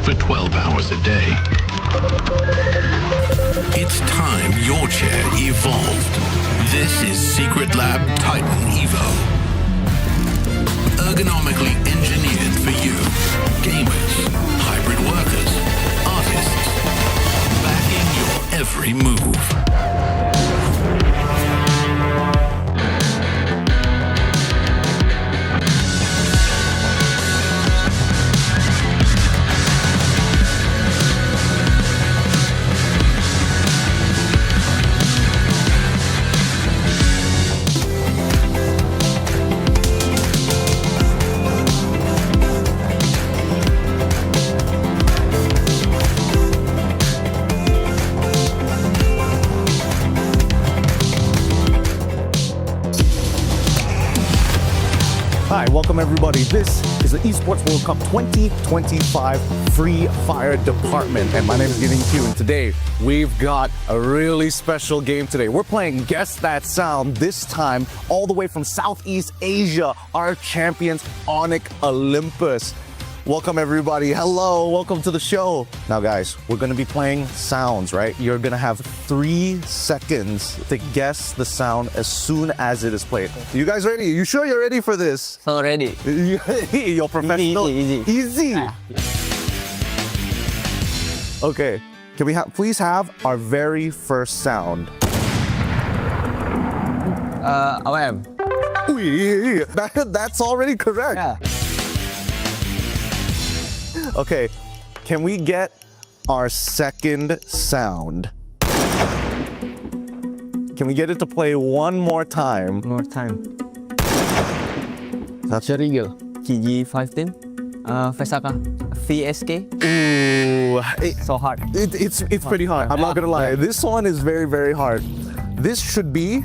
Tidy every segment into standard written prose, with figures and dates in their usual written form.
for 12 hours a day. It's time your chair evolved. This is Secret Lab Titan Evo. Ergonomically engineered for you, gamers, hybrid workers, artists, backing your every move. Hi, welcome everybody. This is the Esports World Cup 2025 Free Fire Department, and my name is Getting Q, and today we've got a really special game today. We're playing Guess That Sound, this time all the way from Southeast Asia, our champions, Onyx Olympus. Welcome everybody. Hello, welcome to the show. Now guys, we're gonna be playing sounds, right? You're gonna have 3 seconds to guess the sound as soon as it is played. You guys ready? You sure you're ready for this? So ready. You're professional. Easy. Okay, can we please have our very first sound? OM. That's already correct. Yeah. Okay, can we get our second sound? Can we get it to play one more time? More time. That's Serigel. KG15. Vesaka. VSK. Ooh, So hard. it's pretty hard. I'm not gonna lie. This one is very, very hard. This should be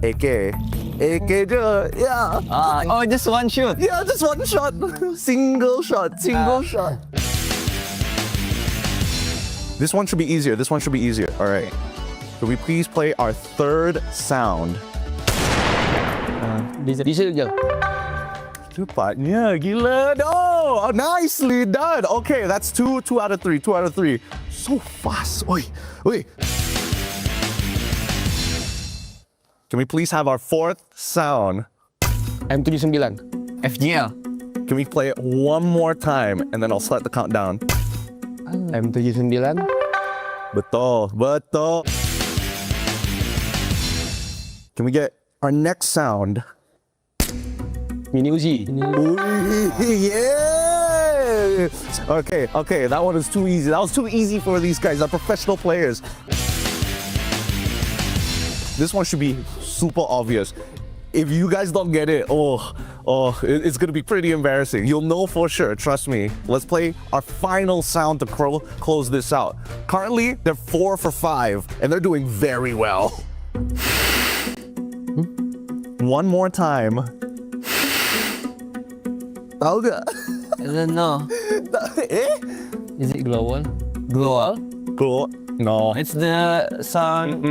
AK. AK, yeah. Oh, just one shoot. Yeah, just one shot. Single shot. This one should be easier. All right. Could we please play our third sound? Diesel. Cepatnya, gila. Oh, nicely done. Okay, that's two out of three. So fast. Oi. Can we please have our fourth sound? M79. FGL. Can we play it one more time and then I'll start the countdown? M79. Betul. Can we get our next sound? Mini Uzi. Yeah! Okay, that one is too easy. That was too easy for these guys. They're professional players. This one should be super obvious. If you guys don't get it, it's gonna be pretty embarrassing. You'll know for sure, trust me. Let's play our final sound to close this out. Currently, they're 4 for 5, and they're doing very well. One more time. Tahu gak? I don't know. Is it global? Cool. No. It's the sound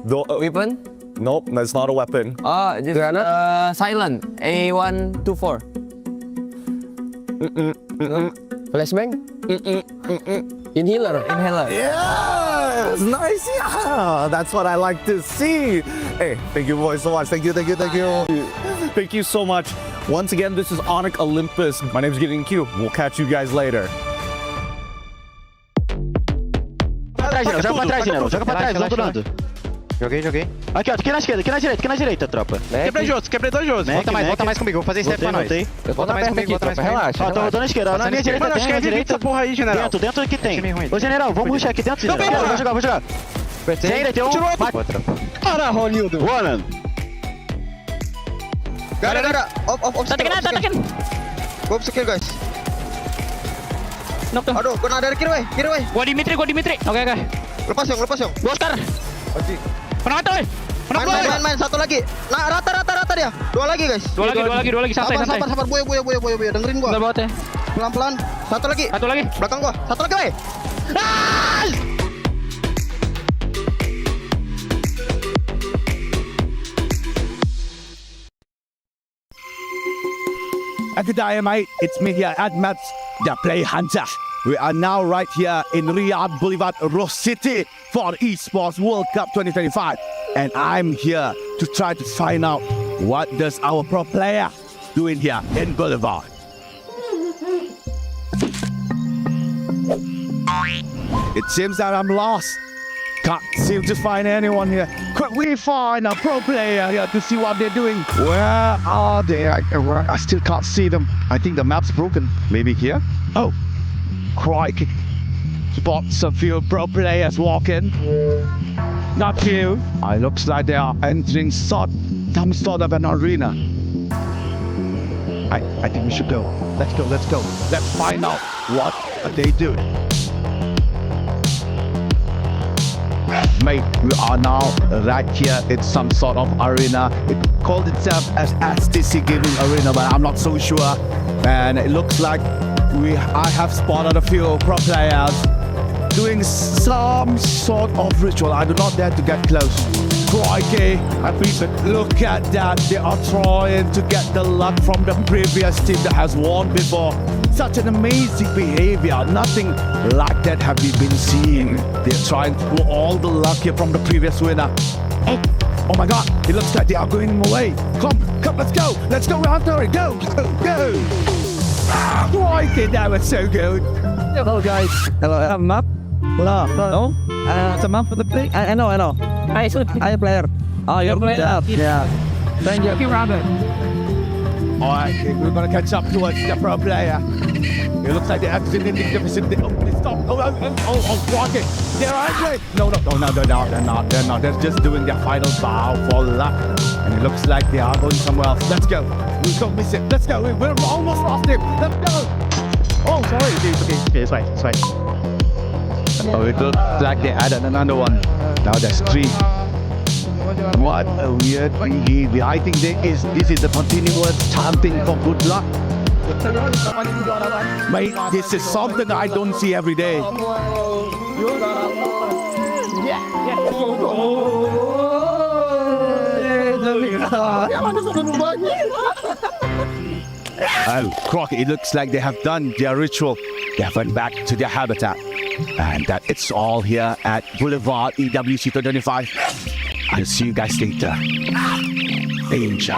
weapon? Nope, that's not a weapon. Just silent. A124. Flashbang? Inhaler. Yes! Nice! Yeah! That's what I like to see. Hey, thank you boys so much. Thank you. Thank you so much. Once again, this is Onyx Olympus. My name is Gideon Q. We'll catch you guys later. Joga pra trás, vamos durando. Joguei. Aqui, ó, aqui na direita, tropa. Quebrei dois jogos. Volta mais comigo, vou fazer step pra nós. Volta mais comigo. Relaxa. Ó, tô rodando na esquerda, na minha direita Mano, acho que é direita essa porra aí, general. Dentro que tem. Ô, general, vamos rushar aqui dentro, general. Vou jogar. Tem um. Para, Ronildo. Boa, Gara. Off. Tekan. Gua skill, guys. Aduh, kena dari kiri, weh. Gua Dimitri. Oke. Lepas yong. Gua Oscar. Pernah mati, weh. Main, satu lagi. Nah, rata dia. Dua lagi, guys. Dua lagi. Santai. Sabar. Boyo. Dengerin gua. Bentar banget ya. Pelan-pelan. Satu lagi. Belakang gua. Satu lagi, weh. Good day, mate. It's me here, Admats, the Play Hunter. We are now right here in Riyadh Boulevard, Ross City for Esports World Cup 2025. And I'm here to try to find out what does our pro player doing here in Boulevard. It seems that I'm lost. Can't seem to find anyone here. Could we find a pro player here to see what they're doing? Where are they? I still can't see them. I think the map's broken. Maybe here? Oh, crikey. Spots a few pro players walking. Not few. It looks like they are entering some sort of an arena. I think we should go. Let's go. Let's find out what they do. Mate, we are now right here in some sort of arena. It called itself as STC Gaming Arena, but I'm not so sure. And it looks like I have spotted a few pro players doing some sort of ritual. I do not dare to get close. Crikey, look at that. They are trying to get the luck from the previous team that has won before. Such an amazing behavior. Nothing like that have we been seeing. They're trying to pull all the luck here from the previous winner. Oh my god, it looks like they are going away. Come, let's go. Let's go, Hunter. Go. Crikey, that was so good. Hello, guys. Hello, map. Hello. It's a map for the play. I know. I player. Oh, you're player. Yeah. Thank you. Robert. Alright, we're gonna catch up towards the pro player. It looks like they're accidentally deficit. Stop. Walk it. They're angry. No, they're not. They're just doing their final bow for luck. And it looks like they are going somewhere else. Let's go. We don't miss it. Let's go. We're almost lost him. Let's go. Oh, sorry. Okay, it's fine. Oh, it looks like they added another one. Now there's 3. What a weird behavior. I think this is a continuous chanting for good luck. Mate, this is something I don't see every day. Oh, Crockett, it looks like they have done their ritual. They have went back to their habitat. And that it's all here at Boulevard EWC 225. I'll see you guys later. Danger.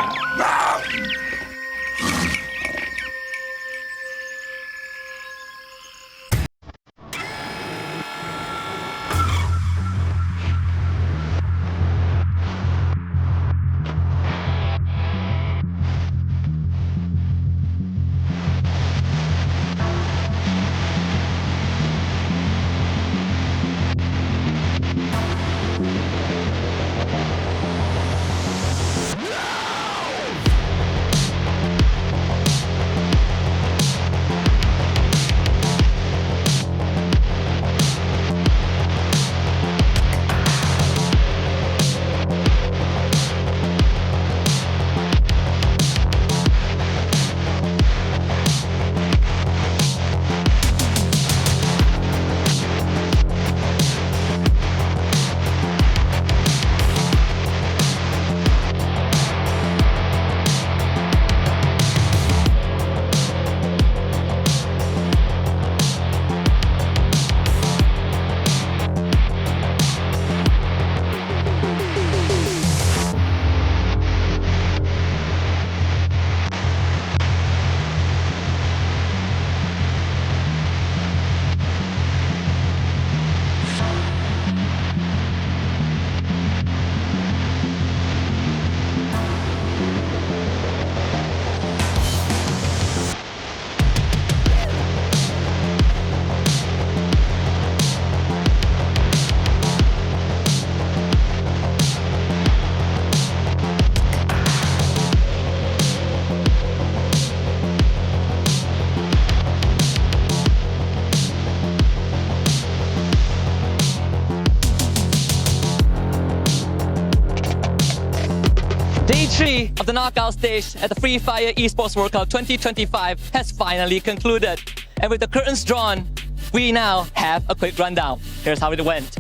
Day 3 of the knockout stage at the Free Fire Esports World Cup 2025 has finally concluded. And with the curtains drawn, we now have a quick rundown. Here's how it went.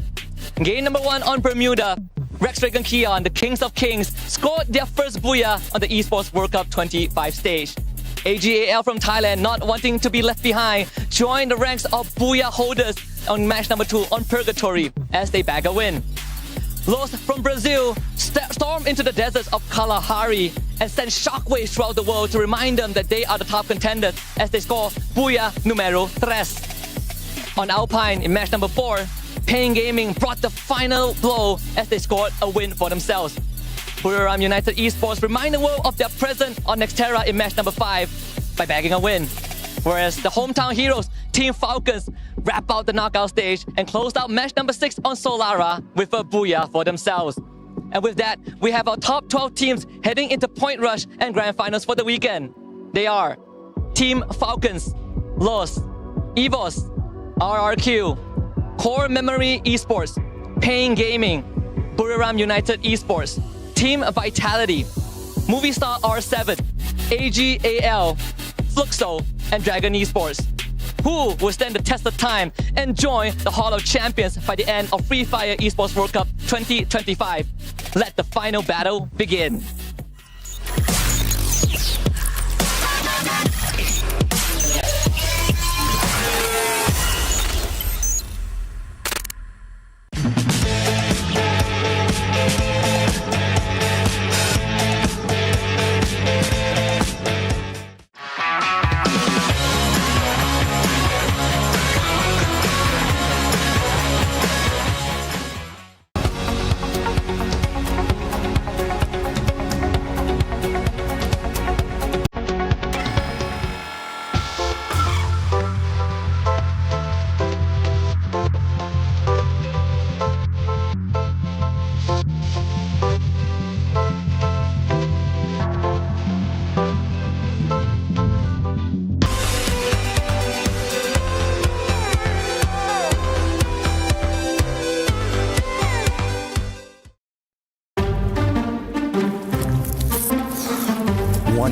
Game number 1 on Bermuda, Rex Dragon Keon, the Kings of Kings, scored their first booyah on the Esports World Cup 25 stage. AGAL from Thailand, not wanting to be left behind, joined the ranks of booyah holders on match number 2 on Purgatory as they bag a win. Los from Brazil stormed into the deserts of Kalahari and sent shockwaves throughout the world to remind them that they are the top contenders as they score booyah numero 3. On Alpine in match number 4, Pain Gaming brought the final blow as they scored a win for themselves. Buriram United Esports remind the world of their presence on Nexterra in match number 5 by bagging a win. Whereas the hometown heroes, Team Falcons, wrap out the knockout stage and closed out match number 6 on Solara with a booyah for themselves. And with that, we have our top 12 teams heading into Point Rush and Grand Finals for the weekend. They are Team Falcons, Los, EVOS, RRQ, Core Memory Esports, Pain Gaming, Buriram United Esports, Team Vitality, Movistar R7, AGAL, Fluxo, and Dragon Esports. Who will stand the test of time and join the Hall of Champions by the end of Free Fire Esports World Cup 2025? Let the final battle begin.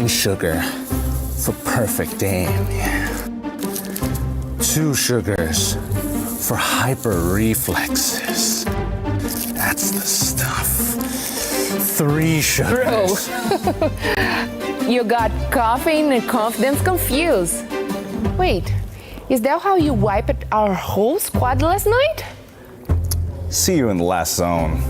1 sugar for perfect aim. 2 sugars for hyper reflexes. That's the stuff. 3 sugars. You got caffeine and confidence confused. Wait, is that how you wiped our whole squad last night? See you in the last zone.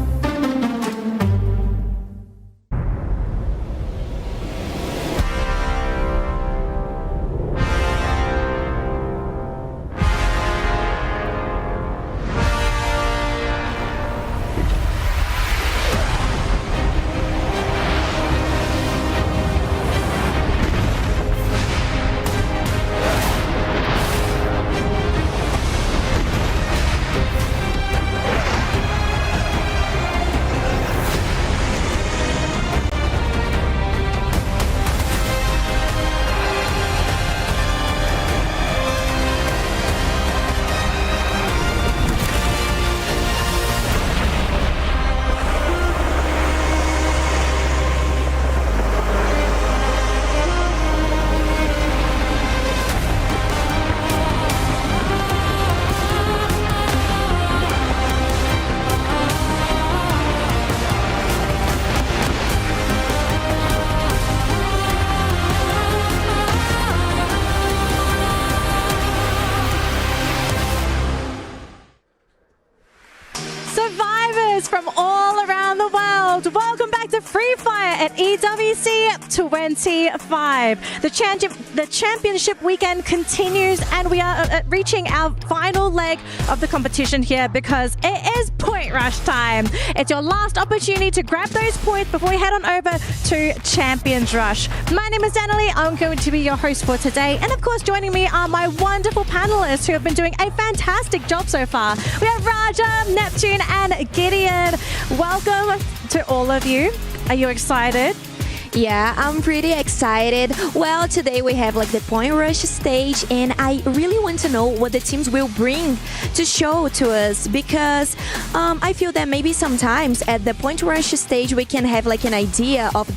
Survivors from all around the world, welcome back to Free Fire at EWC 25. The championship weekend continues, and we are reaching our final leg of the competition here because it is point rush time. It's your last opportunity to grab those points before we head on over to Champions Rush. My name is Danielle. I'm going to be your host for today, and of course joining me are my wonderful panelists who have been doing a fantastic job so far. We have Raja, Neptune, and Gideon. Welcome to all of you. Are you excited? Yeah, I'm pretty excited. Well, today we have like the point rush stage, and I really want to know what the teams will bring to show to us, because I feel that maybe sometimes at the point rush stage we can have like an idea of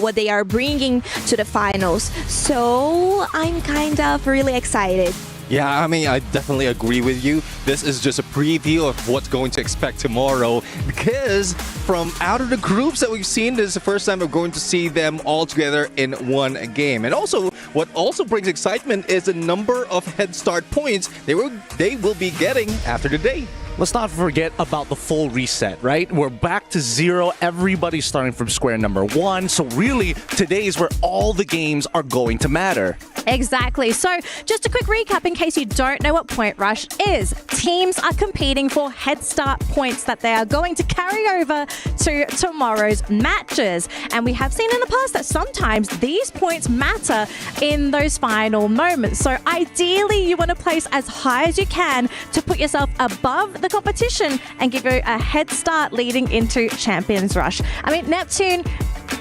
what they are bringing to the finals. So I'm kind of really excited. Yeah, I mean, I definitely agree with you. This is just a preview of what's going to expect tomorrow, because from out of the groups that we've seen, this is the first time we're going to see them all together in one game. And also, what also brings excitement is the number of head start points they will be getting after the day. Let's not forget about the full reset, right? We're back to 0. Everybody's starting from square number 1. So really, today is where all the games are going to matter. Exactly. So just a quick recap in case you don't know what Point Rush is. Teams are competing for head start points that they are going to carry over to tomorrow's matches. And we have seen in the past that sometimes these points matter in those final moments. So ideally, you want to place as high as you can to put yourself above the competition and give you a head start leading into Champions Rush. I mean, Neptune,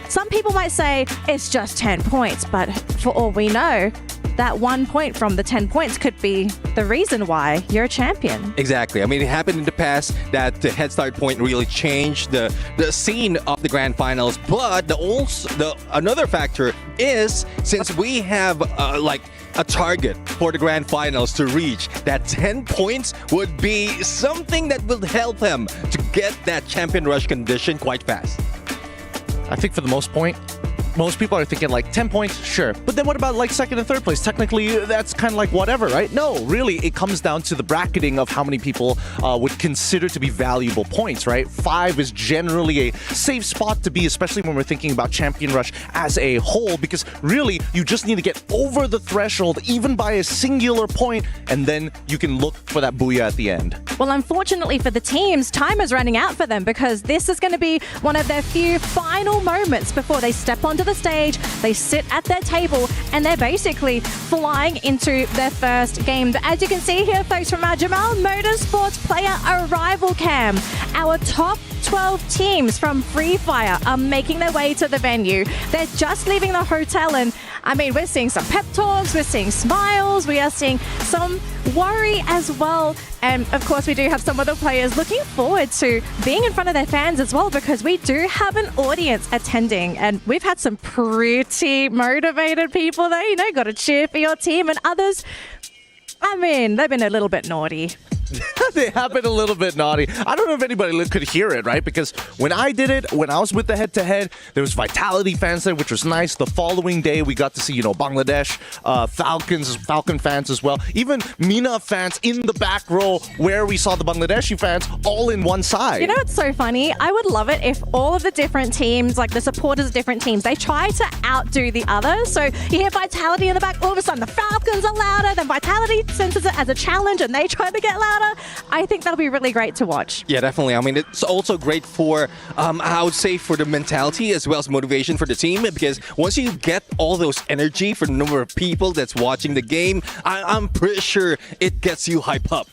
some people might say it's just 10 points, but for all we know, that 1 point from the 10 points could be the reason why you're a champion. Exactly. I mean, it happened in the past that the head start point really changed the scene of the grand finals. But another factor is, since we have like a target for the grand finals to reach, that 10 points would be something that will help him to get that champion rush condition quite fast. I think for the most people are thinking like 10 points, sure. But then what about like second and third place? Technically, that's kind of like whatever, right? No, really, it comes down to the bracketing of how many people would consider to be valuable points, right? 5 is generally a safe spot to be, especially when we're thinking about Champion Rush as a whole, because really, you just need to get over the threshold, even by a singular point, and then you can look for that booyah at the end. Well, unfortunately for the teams, time is running out for them, because this is going to be one of their few final moments before they step onto the stage. They sit at their table and they're basically flying into their first game. But as you can see here, folks, from our Jamal Motorsports player arrival cam, our top 12 teams from Free Fire are making their way to the venue. They're just leaving the hotel, and I mean, we're seeing some pep talks, we're seeing smiles, we are seeing some worry as well. And of course, we do have some of the players looking forward to being in front of their fans as well, because we do have an audience attending. And we've had some pretty motivated people there, you know, got to cheer for your team, and others, I mean, they've been a little bit naughty. They have been a little bit naughty. I don't know if anybody could hear it, right? Because when I did it, when I was with the head-to-head, there was Vitality fans there, which was nice. The following day, we got to see, you know, Bangladesh, Falcon fans as well. Even MENA fans in the back row where we saw the Bangladeshi fans all in one side. You know what's so funny? I would love it if all of the different teams, like the supporters of different teams, they try to outdo the others. So you hear Vitality in the back, all of a sudden the Falcons are louder, then Vitality senses it as a challenge and they try to get louder. I think that'll be really great to watch. Yeah, definitely. I mean, it's also great for, I would say, for the mentality as well as motivation for the team, because once you get all those energy for the number of people that's watching the game, I'm pretty sure it gets you hype up.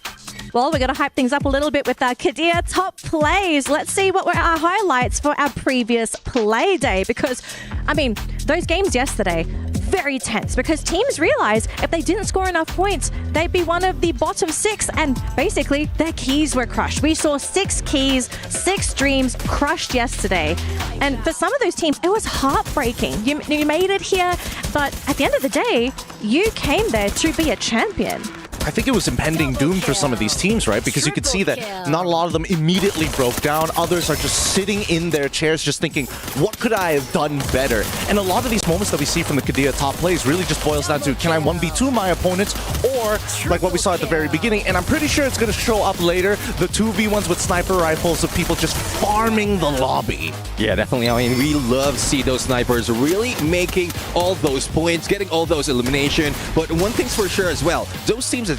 Well, we're going to hype things up a little bit with our Kadir top plays. Let's see what were our highlights for our previous play day, because, I mean, those games yesterday, very tense, because teams realized if they didn't score enough points, they'd be one of the bottom 6, and basically their keys were crushed. We saw 6 keys, 6 dreams crushed yesterday. And for some of those teams, it was heartbreaking. You made it here, but at the end of the day, you came there to be a champion. I think it was impending doom for some of these teams, right? Because you could see that not a lot of them immediately broke down. Others are just sitting in their chairs just thinking, what could I have done better? And a lot of these moments that we see from the Kadir top plays really just boils down to, can I 1v2 my opponents? Or like what we saw at the very beginning, and I'm pretty sure it's going to show up later, the 2v1s with sniper rifles of people just farming the lobby. Yeah, definitely. I mean, we love to see those snipers really making all those points, getting all those elimination. But one thing's for sure as well, those teams that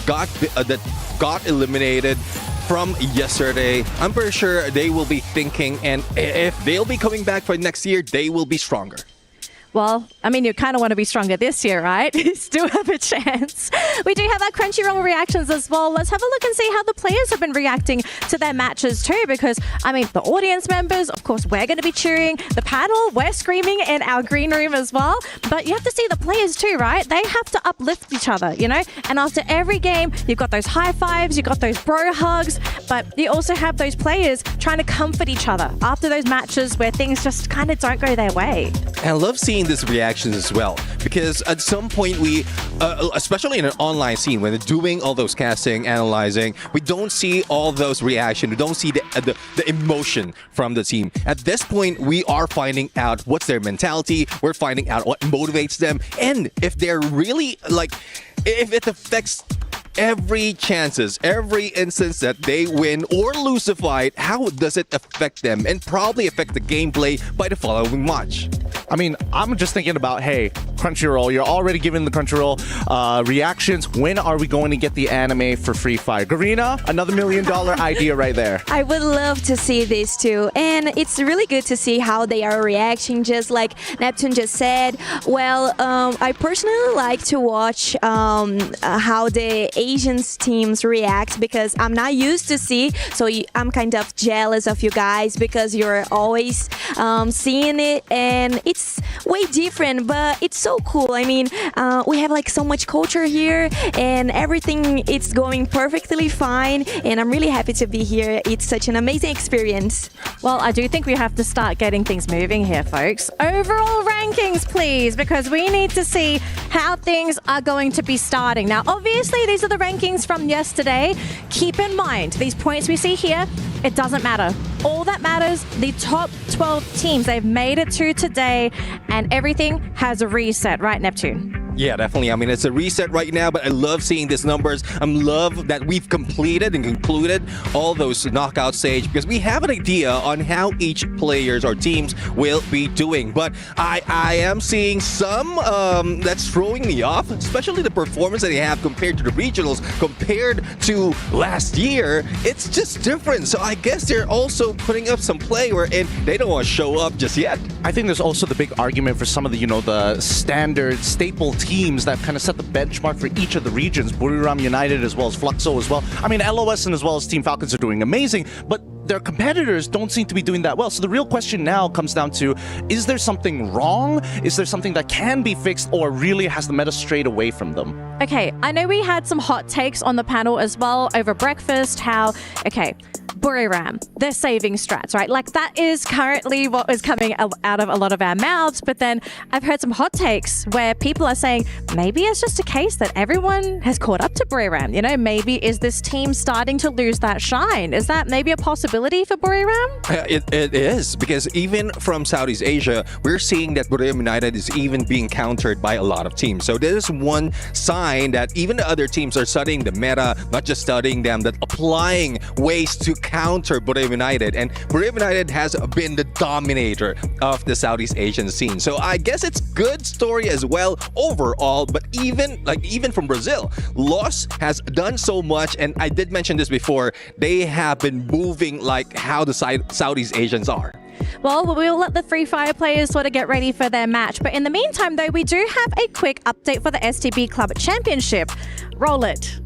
got eliminated from yesterday, I'm pretty sure they will be thinking, and if they'll be coming back for next year, they will be stronger. Well, I mean, you kind of want to be stronger this year, right? You still have a chance. We do have our Crunchyroll reactions as well. Let's have a look and see how the players have been reacting to their matches too, because, I mean, the audience members, of course, we're going to be cheering. The panel, we're screaming in our green room as well. But you have to see the players too, right? They have to uplift each other, you know? And after every game, you've got those high fives, you've got those bro hugs, but you also have those players trying to comfort each other after those matches where things just kind of don't go their way. And I love seeing these reactions as well, because at some point we, especially in an online scene, when they're doing all those casting, analyzing, we don't see all those reactions. We don't see the emotion from the team. At this point, we are finding out what's their mentality. We're finding out what motivates them, and if they're really like, if it affects every instance that they win or lose a fight, how does it affect them and probably affect the gameplay by the following match? I mean, I'm just thinking about, hey, Crunchyroll, you're already giving the Crunchyroll reactions. When are we going to get the anime for Free Fire? Garena, another $1 million idea right there. I would love to see this too. And it's really good to see how they are reacting, just like Neptune just said. Well, I personally like to watch how the Asian teams react, because I'm not used to see. So I'm kind of jealous of you guys, because you're always seeing it, and it's way different, but it's so cool. I mean, we have like so much culture here, and everything it's going perfectly fine, and I'm really happy to be here. It's such an amazing experience. Well, I do think we have to start getting things moving here, folks. Overall rankings, please, because we need to see how things are going to be starting. Now, obviously, these are the rankings from yesterday. Keep in mind, these points we see here, it doesn't matter. All that matters, the top 12 teams, they've made it to today, and everything has a reset, right, Neptune? Yeah, definitely. I mean, it's a reset right now, but I love seeing these numbers. I love that we've completed and concluded all those knockout stage, because we have an idea on how each players or teams will be doing. But I am seeing some that's throwing me off, especially the performance that they have compared to the regionals, compared to last year. It's just different. So I guess they're also putting up some play wherein they don't want to show up just yet. I think there's also the big argument for some of the, the standard staple teams that kind of set the benchmark for each of the regions. Buriram United as well as Fluxo as well. I mean, LOS and as well as Team Falcons are doing amazing, but their competitors don't seem to be doing that well. So the real question now comes down to, is there something wrong? Is there something that can be fixed, or really has the meta strayed away from them? Okay, I know we had some hot takes on the panel as well over breakfast, how, okay, Buriram, they're saving strats, right? Like that is currently what is coming out of a lot of our mouths. But then I've heard some hot takes where people are saying maybe it's just a case that everyone has caught up to Buriram. You know, maybe is this team starting to lose that shine? Is that maybe a possibility for Buriram? It is, because even from Southeast Asia, we're seeing that Buriram United is even being countered by a lot of teams. So this is one sign that even the other teams are studying the meta, not just studying them, but applying ways to counter Buriram United. And Buriram United has been the dominator of the Southeast Asian scene. So I guess it's good story as well overall. But even from Brazil, Loss has done so much. And I did mention this before, they have been moving like how the Southeast Asians are. Well, we'll let the Free Fire players sort of get ready for their match. But in the meantime, though, we do have a quick update for the STB Club Championship. Roll it.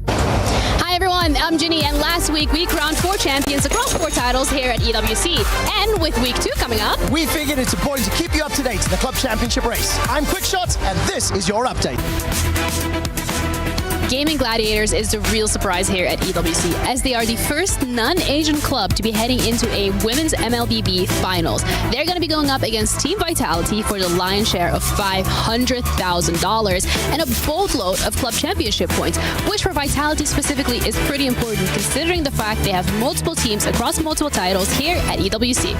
Hi everyone, I'm Ginny, and last week we crowned 4 champions across 4 titles here at EWC. And with week 2 coming up, we figured it's important to keep you up to date in the club championship race. I'm Quickshot, and this is your update. Gaming Gladiators is the real surprise here at EWC, as they are the first non-Asian club to be heading into a women's MLBB finals. They're going to be going up against Team Vitality for the lion's share of $500,000 and a boatload of club championship points, which for Vitality specifically is pretty important considering the fact they have multiple teams across multiple titles here at EWC.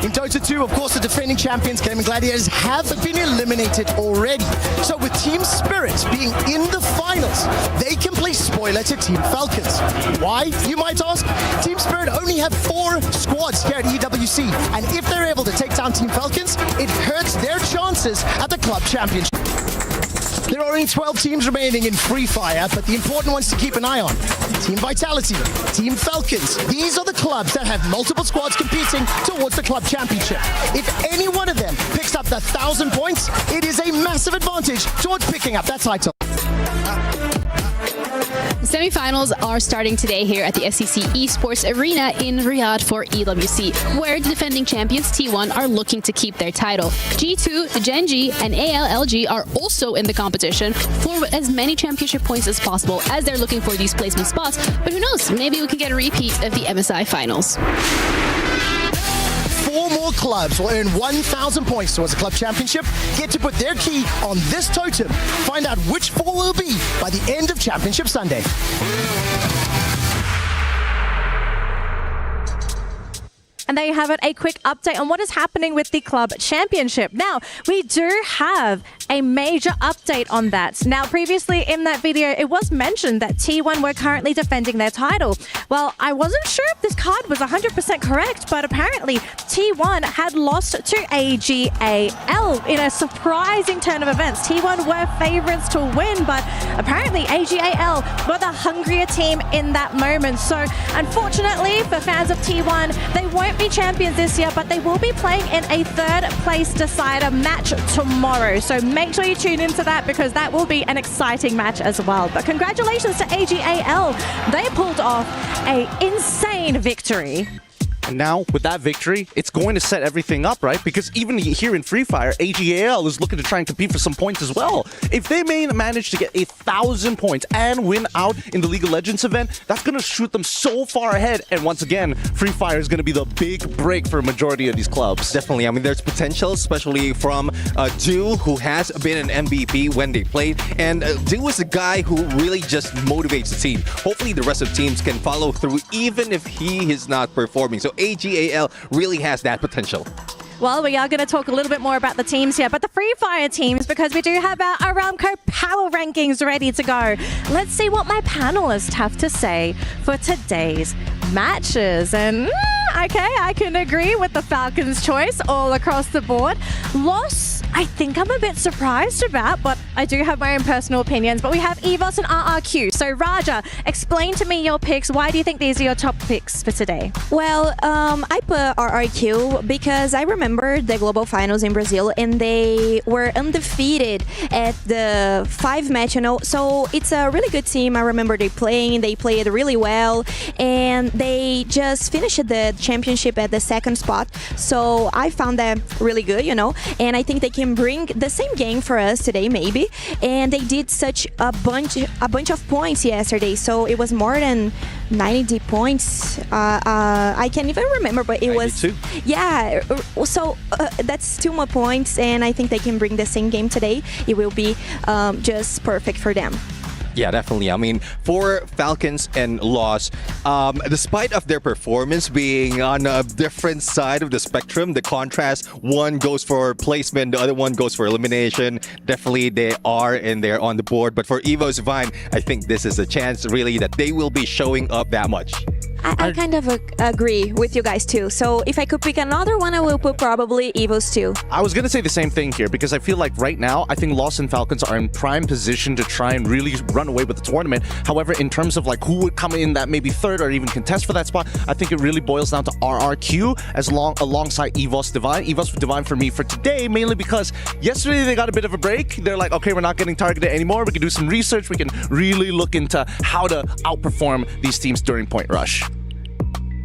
In Dota 2, of course, the defending champions, Gaming Gladiators, have been eliminated already. So with Team Spirit being in the finals, they can play spoiler to Team Falcons. Why, you might ask? Team Spirit only have 4 squads here at EWC, and if they're able to take down Team Falcons, it hurts their chances at the club championship. There are only 12 teams remaining in Free Fire, but the important ones to keep an eye on: Team Vitality, Team Falcons. These are the clubs that have multiple squads competing towards the club championship. If any one of them picks up the 1,000 points, it is a massive advantage towards picking up that title. Semi-finals are starting today here at the SEC Esports Arena in Riyadh for EWC, where the defending champions T1 are looking to keep their title. G2, Gen.G, and ALLG are also in the competition for as many championship points as possible, as they're looking for these placement spots. But who knows, maybe we can get a repeat of the MSI finals. 4 more clubs will earn 1,000 points towards the club championship, get to put their key on this totem, find out which 4 will be by the end of Championship Sunday. And there you have it, a quick update on what is happening with the club championship. Now, we do have a major update on that. Now, previously in that video, it was mentioned that T1 were currently defending their title. Well, I wasn't sure if this card was 100% correct, but apparently T1 had lost to AGAL in a surprising turn of events. T1 were favorites to win, but apparently AGAL were the hungrier team in that moment. So, unfortunately for fans of T1, they won't be champions this year, but they will be playing in a 3rd place decider match tomorrow. So make sure you tune into that, because that will be an exciting match as well. But congratulations to AGAL. They pulled off an insane victory. And now, with that victory, it's going to set everything up, right? Because even here in Free Fire, AGAL is looking to try and compete for some points as well. If they may manage to get 1,000 points and win out in the League of Legends event, that's going to shoot them so far ahead. And once again, Free Fire is going to be the big break for a majority of these clubs. Definitely. I mean, there's potential, especially from Do, who has been an MVP when they played. And Do is a guy who really just motivates the team. Hopefully, the rest of teams can follow through, even if he is not performing. So AGAL really has that potential. Well, we are going to talk a little bit more about the teams here, but the Free Fire teams, because we do have our Aramco Power Rankings ready to go. Let's see what my panelists have to say for today's matches. And okay, I can agree with the Falcons' choice all across the board. Loss I think I'm a bit surprised about, but I do have my own personal opinions. But we have EVOS and RRQ. So Raja, explain to me your picks. Why do you think these are your top picks for today? Well, I put RRQ because I remember the global finals in Brazil and they were undefeated at the 5-match, so it's a really good team. I remember they played really well, and they just finished the championship at the 2nd spot. So I found that really good, and I think they can bring the same game for us today, maybe. And they did such a bunch of points yesterday, so it was more than 90 points. I can't even remember, but it 92. was, yeah. So that's 2 more points, and I think they can bring the same game today. It will be just perfect for them. Yeah, definitely. I mean, for Falcons and Lost, despite of their performance being on a different side of the spectrum, the contrast, one goes for placement, the other one goes for elimination. Definitely they are in there on the board. But for EVOS Vine, I think this is a chance really that they will be showing up that much. I kind of agree with you guys too. So if I could pick another one, I will put probably EVOS too. I was going to say the same thing here because I feel like right now, I think Lost and Falcons are in prime position to try and really run away with the tournament. However, in terms of like who would come in that maybe 3rd or even contest for that spot, I think it really boils down to RRQ alongside EVOS Divine. EVOS Divine for me for today, mainly because yesterday they got a bit of a break. They're like, okay, we're not getting targeted anymore. We can do some research. We can really look into how to outperform these teams during Point Rush.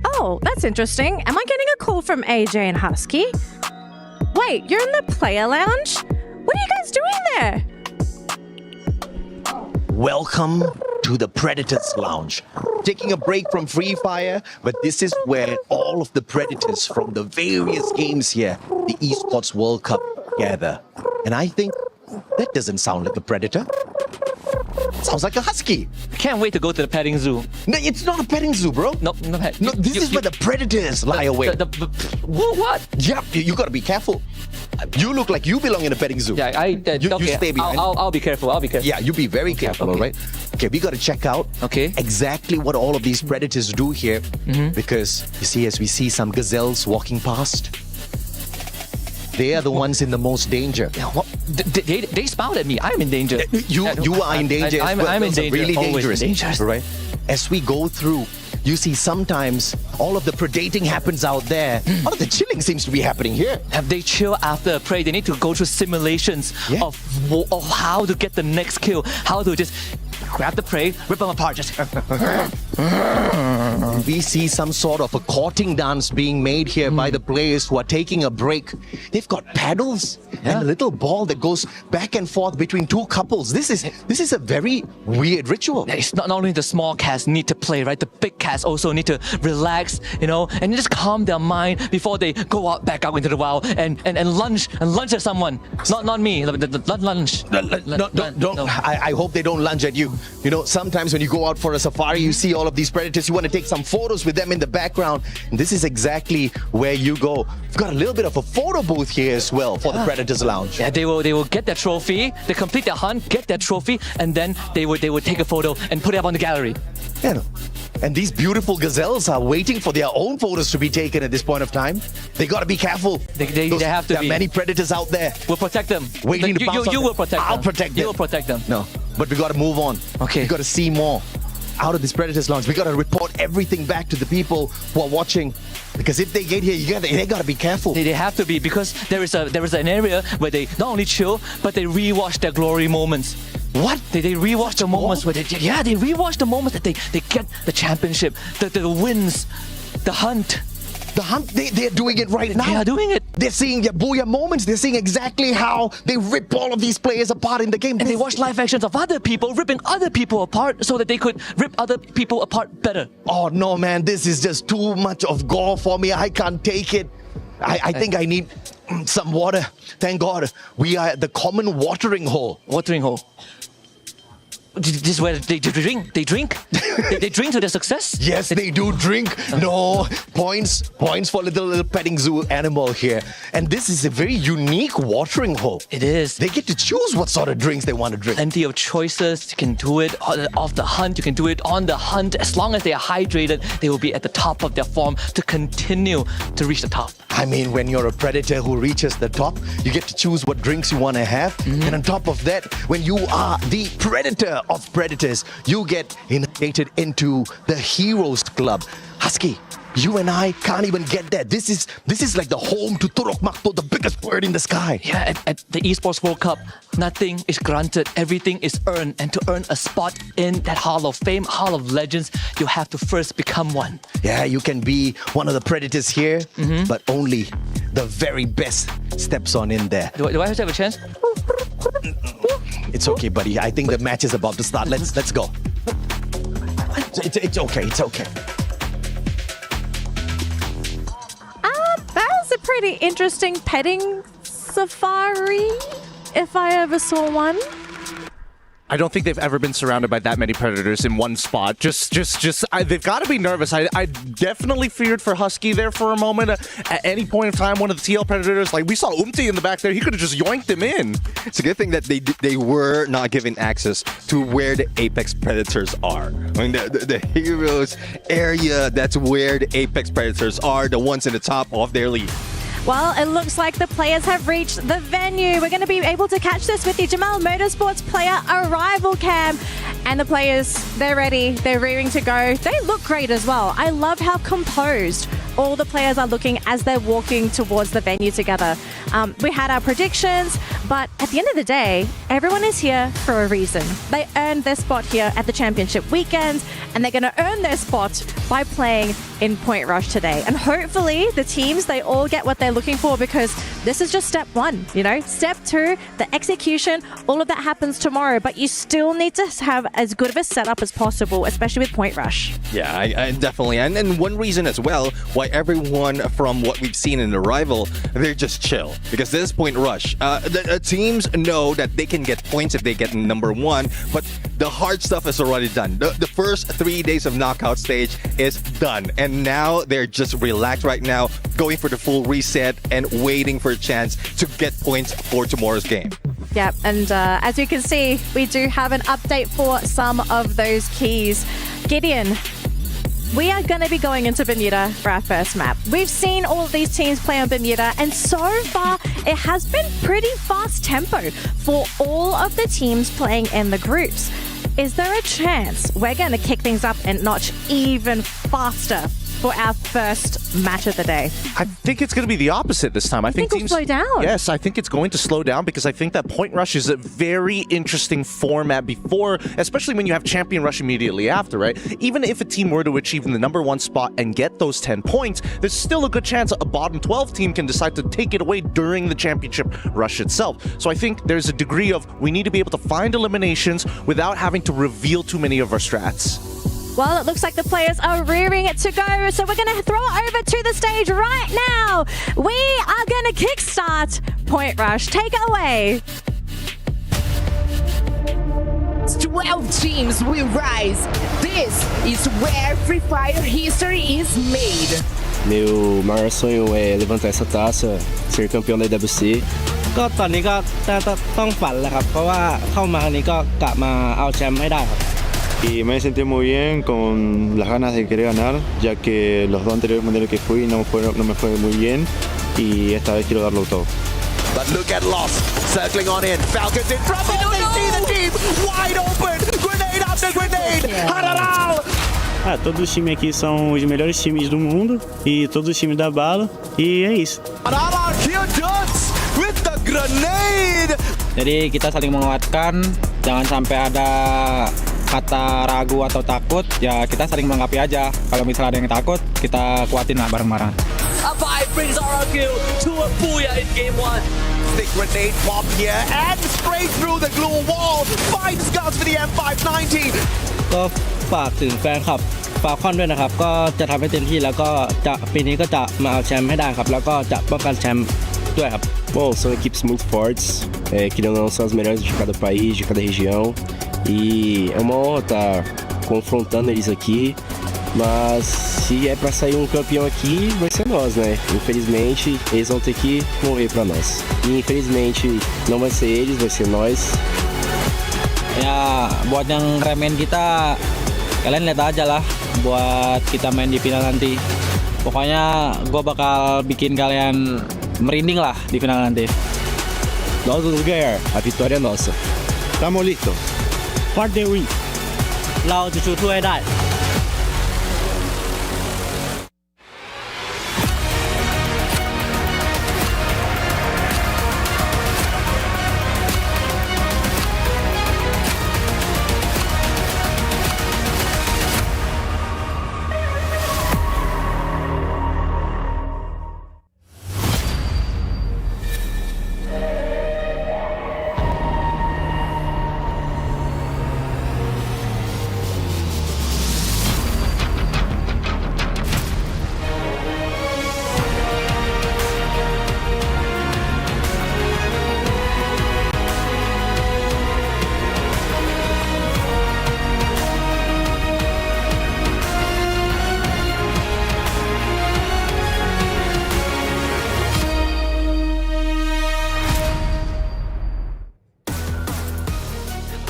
Oh, that's interesting. Am I getting a call from AJ and Husky? Wait, you're in the player lounge? What are you guys doing there? Welcome to the Predators Lounge. Taking a break from Free Fire, but this is where all of the Predators from the various games here, the Esports World Cup, gather. And I think that doesn't sound like a Predator. Sounds like a husky. I can't wait to go to the petting zoo. No, it's not a petting zoo, bro. No, pet. No, this is where the predators lie away. What? Yeah, you gotta be careful. You look like you belong in a petting zoo. Yeah, you stay behind. I'll be careful. Yeah, you be very careful, all right? Okay, we gotta check out exactly what all of these predators do here. Because you see, as we see some gazelles walking past, they are the ones in the most danger. Yeah, they smiled at me. I'm in danger. You are in danger. I'm in danger. Really Always dangerous. Right? As we go through, you see sometimes all of the predating happens out there. All of the chilling seems to be happening here. Have they chill after a prey? They need to go through simulations of how to get the next kill, how to just grab the prey, rip them apart, just... We see some sort of a courting dance being made here by the players who are taking a break. They've got paddles and a little ball that goes back and forth between 2 couples. This is a very weird ritual. It's not only the small cats need to play, right? The big cats also need to relax, and just calm their mind before they go out back out into the wild and lunge at someone. Not me. Lunge. Don't. I hope they don't lunge at you. Sometimes when you go out for a safari, you see all of these predators. You want to take some photos with them in the background. And this is exactly where you go. We've got a little bit of a photo booth here as well for the Predators Lounge. Yeah, they will get their trophy. They complete their hunt, get their trophy, and then they would take a photo and put it up on the gallery. Yeah. And these beautiful gazelles are waiting for their own photos to be taken at this point of time. They got to be careful. They have to be. There are many predators out there. We'll protect them. Waiting to pounce on You them. will protect them. I'll protect them. You will protect them. No, but we got to move on. Okay. We got to see more out of this Predators Lounge. We got to report everything back to the people who are watching. Because if they get here, they got to be careful. They have to be, because there is an area where they not only chill, but they rewatch their glory moments. What? They rewatch the moments where they rewatch the moments that they get the championship, the wins, the hunt. The hunt, they're doing it right now. They are doing it. They're seeing their booyah moments. They're seeing exactly how they rip all of these players apart in the game. And they watch live actions of other people ripping other people apart so that they could rip other people apart better. Oh no, man, this is just too much of gore for me. I can't take it. I think I need some water. Thank God, we are at the common watering hole. Watering hole. This is where they drink. They drink. they drink to their success. Yes, they do drink. No points for little petting zoo animal here. And this is a very unique watering hole. It is. They get to choose what sort of drinks they want to drink. Plenty of choices. You can do it off the hunt. You can do it on the hunt. As long as they are hydrated, they will be at the top of their form to continue to reach the top. I mean, when you're a predator who reaches the top, you get to choose what drinks you want to have. And on top of that, when you are the predator of predators, you get initiated into the Heroes Club. Husky, you and I can't even get that. This is like the home to Turok Makto, the biggest bird in the sky. Yeah, at the Esports World Cup, nothing is granted. Everything is earned. And to earn a spot in that Hall of Fame, Hall of Legends, you have to first become one. Yeah, you can be one of the predators here, but only the very best steps on in there. Do I have to have a chance? It's okay, buddy. I think the match is about to start. Let's go. It's okay. It's okay. That was a pretty interesting petting safari, if I ever saw one. I don't think they've ever been surrounded by that many predators in one spot. They've got to be nervous. I definitely feared for Husky there for a moment. At any point in time, one of the TL predators, like we saw Umti in the back there, he could have just yoinked him in. It's a good thing that they were not given access to where the Apex Predators are. I mean, the Heroes area, that's where the Apex Predators are, the ones in the top of their league. Well, it looks like the players have reached the venue. We're going to be able to catch this with the Jamal Motorsports player arrival cam. And the players, they're ready. They're rearing to go. They look great as well. I love how composed all the players are looking as they're walking towards the venue together. We had our predictions, but at the end of the day, everyone is here for a reason. They earned their spot here at the championship weekend, and they're going to earn their spot by playing in Point Rush today. And hopefully the teams, they all get what they're looking for, because this is just step one, you know? Step two, the execution, all of that happens tomorrow, but you still need to have as good of a setup as possible, especially with Point Rush. Yeah, I definitely. And one reason as well why everyone from what we've seen in the rival, they're just chill. Because this is Point Rush. The teams know that they can get points if they get number one, but the hard stuff is already done. The first 3 days of knockout stage is done. And now they're just relaxed right now, going for the full reset and waiting for a chance to get points for tomorrow's game. Yeah, and as you can see, we do have an update for some of those keys. Gideon, we are going to be going into Bermuda for our first map. We've seen all of these teams play on Bermuda, and so far it has been pretty fast tempo for all of the teams playing in the groups. Is there a chance we're going to kick things up a notch even faster for our first match of the day? I think it's going to be the opposite this time. I think it'll slow down. Yes, I think it's going to slow down, because I think that Point Rush is a very interesting format before, especially when you have Champion Rush immediately after, right? Even if a team were to achieve the number one spot and get those 10 points, there's still a good chance a bottom 12 team can decide to take it away during the Championship Rush itself. So I think there's a degree of we need to be able to find eliminations without having to reveal too many of our strats. Well, it looks like the players are rearing it to go, so we're going to throw it over to the stage right now. We are going to kickstart Point Rush. Take it away. 12 teams will rise. This is where Free Fire history is made. Meu maior sonho é levantar essa taça, ser campeão da EWC. ก็ตอนนี้ก็ต้องฝันแหละครับเพราะว่าเข้ามาครั้งนี้ก็กะมาเอาแชมป์ให้ได้ครับ Y me sentí muy bien con las ganas de querer ganar, ya que los dos anteriores mundiales que fui no me fue muy bien y esta vez quiero darlo todo. But look at Lost circling on in. Falcons in front. Oh, they see the team wide open. Grenade after grenade. Hararal. Todos os times aqui são os melhores times do mundo e todos os times da bala e é isso. Hararal killed Duns with the grenade. Jadi kita saling menguatkan, jangan sampai ada kata ragu atau takut, ya kita saling melengkapi aja. Kalau misalnya ada yang takut, kita kuatin lah bareng-bareng. A5 brings RRQ to a booyah in game 1. The grenade pop here and straight through the glue wall. 5 scars for the M590. ก็ฝากถึงแฟนคลับฟาลคอนด้วยนะครับ ก็จะทำให้เต็มที่แล้วก็จะปีนี้ก็จะมาเอาแชมป์ให้ได้ครับ แล้วก็จะป้องกันแชมป์ด้วยครับ Bom, são equipes muito fortes, querendo ou não, são as melhores de cada país, de cada região. E é uma honra estar confrontando eles aqui, mas se é para sair um campeão aqui, vai ser nós, né? Infelizmente, eles vão ter que morrer para nós. E infelizmente, não vai ser eles, vai ser nós. Ya, buat yang remen kita, kalian lihat aja lah buat kita main di final nanti. Pokoknya gue bakal bikin kalian merinding lah di final nanti. Nós vamos ganhar. A vitória é nossa. Tamo listo. Parte win. เราจะชูถ้วยได้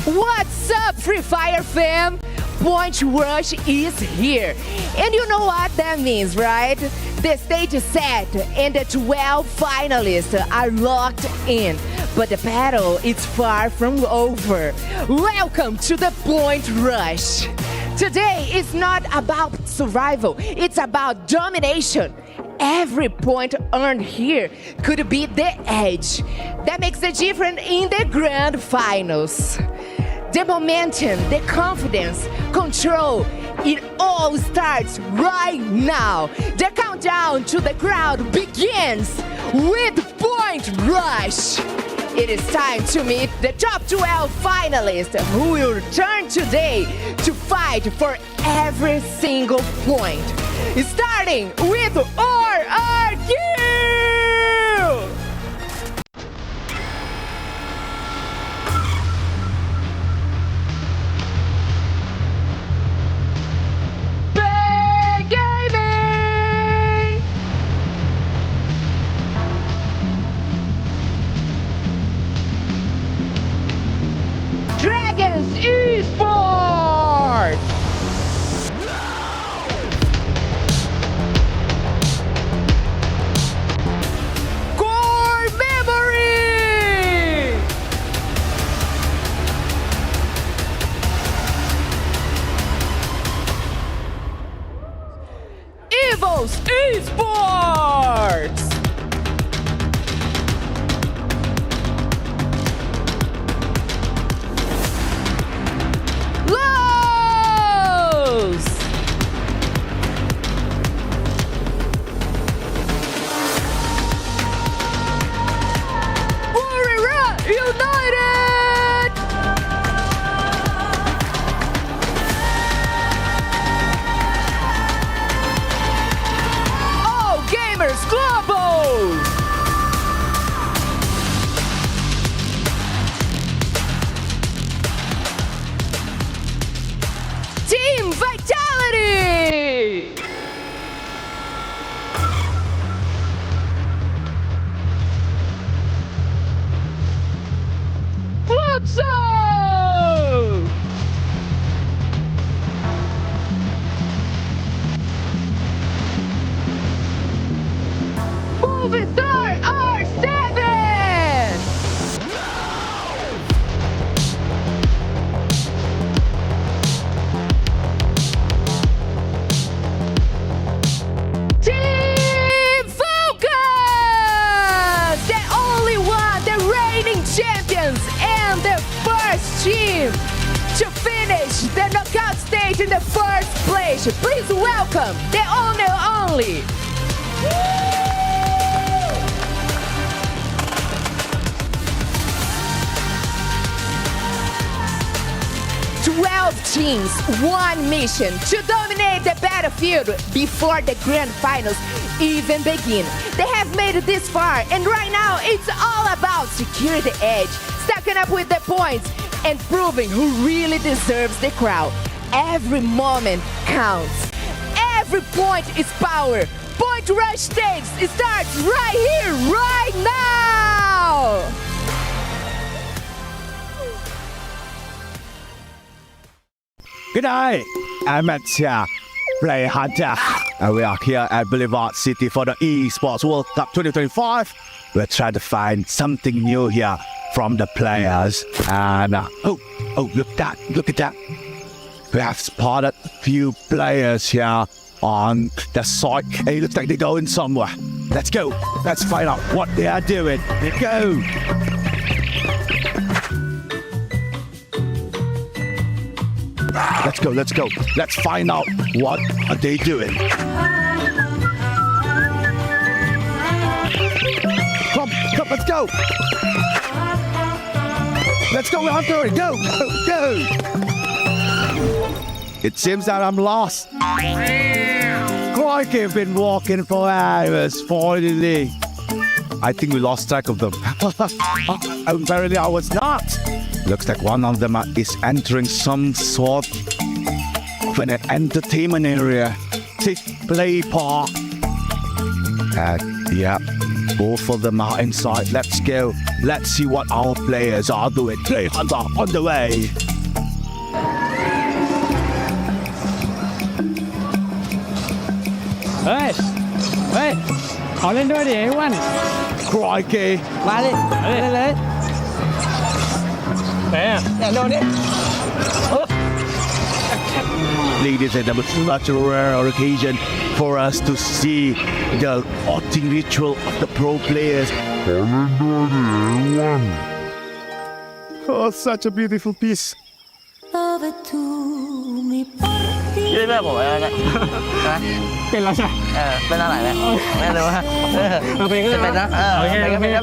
What's up, Free Fire fam? Point Rush is here. And you know what that means, right? The stage is set and the 12 finalists are locked in. But the battle is far from over. Welcome to the Point Rush. Today is not about survival, it's about domination. Every point earned here could be the edge that makes the difference in the grand finals. The momentum, the confidence, control, it all starts right now. The countdown to the crowd begins with Point Rush. It is time to meet the top 12 finalists who will return today to fight for every single point. Starting with RRQ! Dragons Esports! Core Memory! Evos Esports! United! Oh, Gamerz Global! Team Vitality! So Movie Star R7! Team Focus! The only one, the reigning champions and the first team to finish the knockout stage in the first place. Please welcome the only. 12 teams, one mission to dominate the battlefield before the grand finals even begin. They have made it this far, and right now it's all about securing the edge, stacking up with the points, and proving who really deserves the crowd. Every moment counts. Every point is power. Point Rush stakes, it starts right here, right now! Good night. I'm at Player Hunter. And we are here at Boulevard City for the Esports World Cup 2025. We're trying to find something new here from the players. And look at that. We have spotted a few players here on the side. Hey, it looks like they're going somewhere. Let's go. Let's find out what they are doing. Let's go. Let's go. Let's find out what are they doing. Come, let's go. Let's go, Hunter. Go. It seems that I'm lost. Crikey, I've been walking for hours, finally. I think we lost track of them. Apparently I was not. Looks like one of them is entering some sort of an entertainment area. Play park. Yeah, both of them are inside. Let's go. Let's see what our players are doing. Play Hunter on the way. Hey, ขอเล่นด้วยดิไอ้อ้วน Crikey มาดิเล่นเลยไหนอ่ะโดนดิ Ladies and gentlemen, such a rare occasion for us to see the outing ritual of the pro players. Oh, such a beautiful piece. ยืนแบบผมอะไรเนี่ยเป็นแล้วใช่เป็นอะไรเนี่ยไม่รู้ฮะเป็นนะ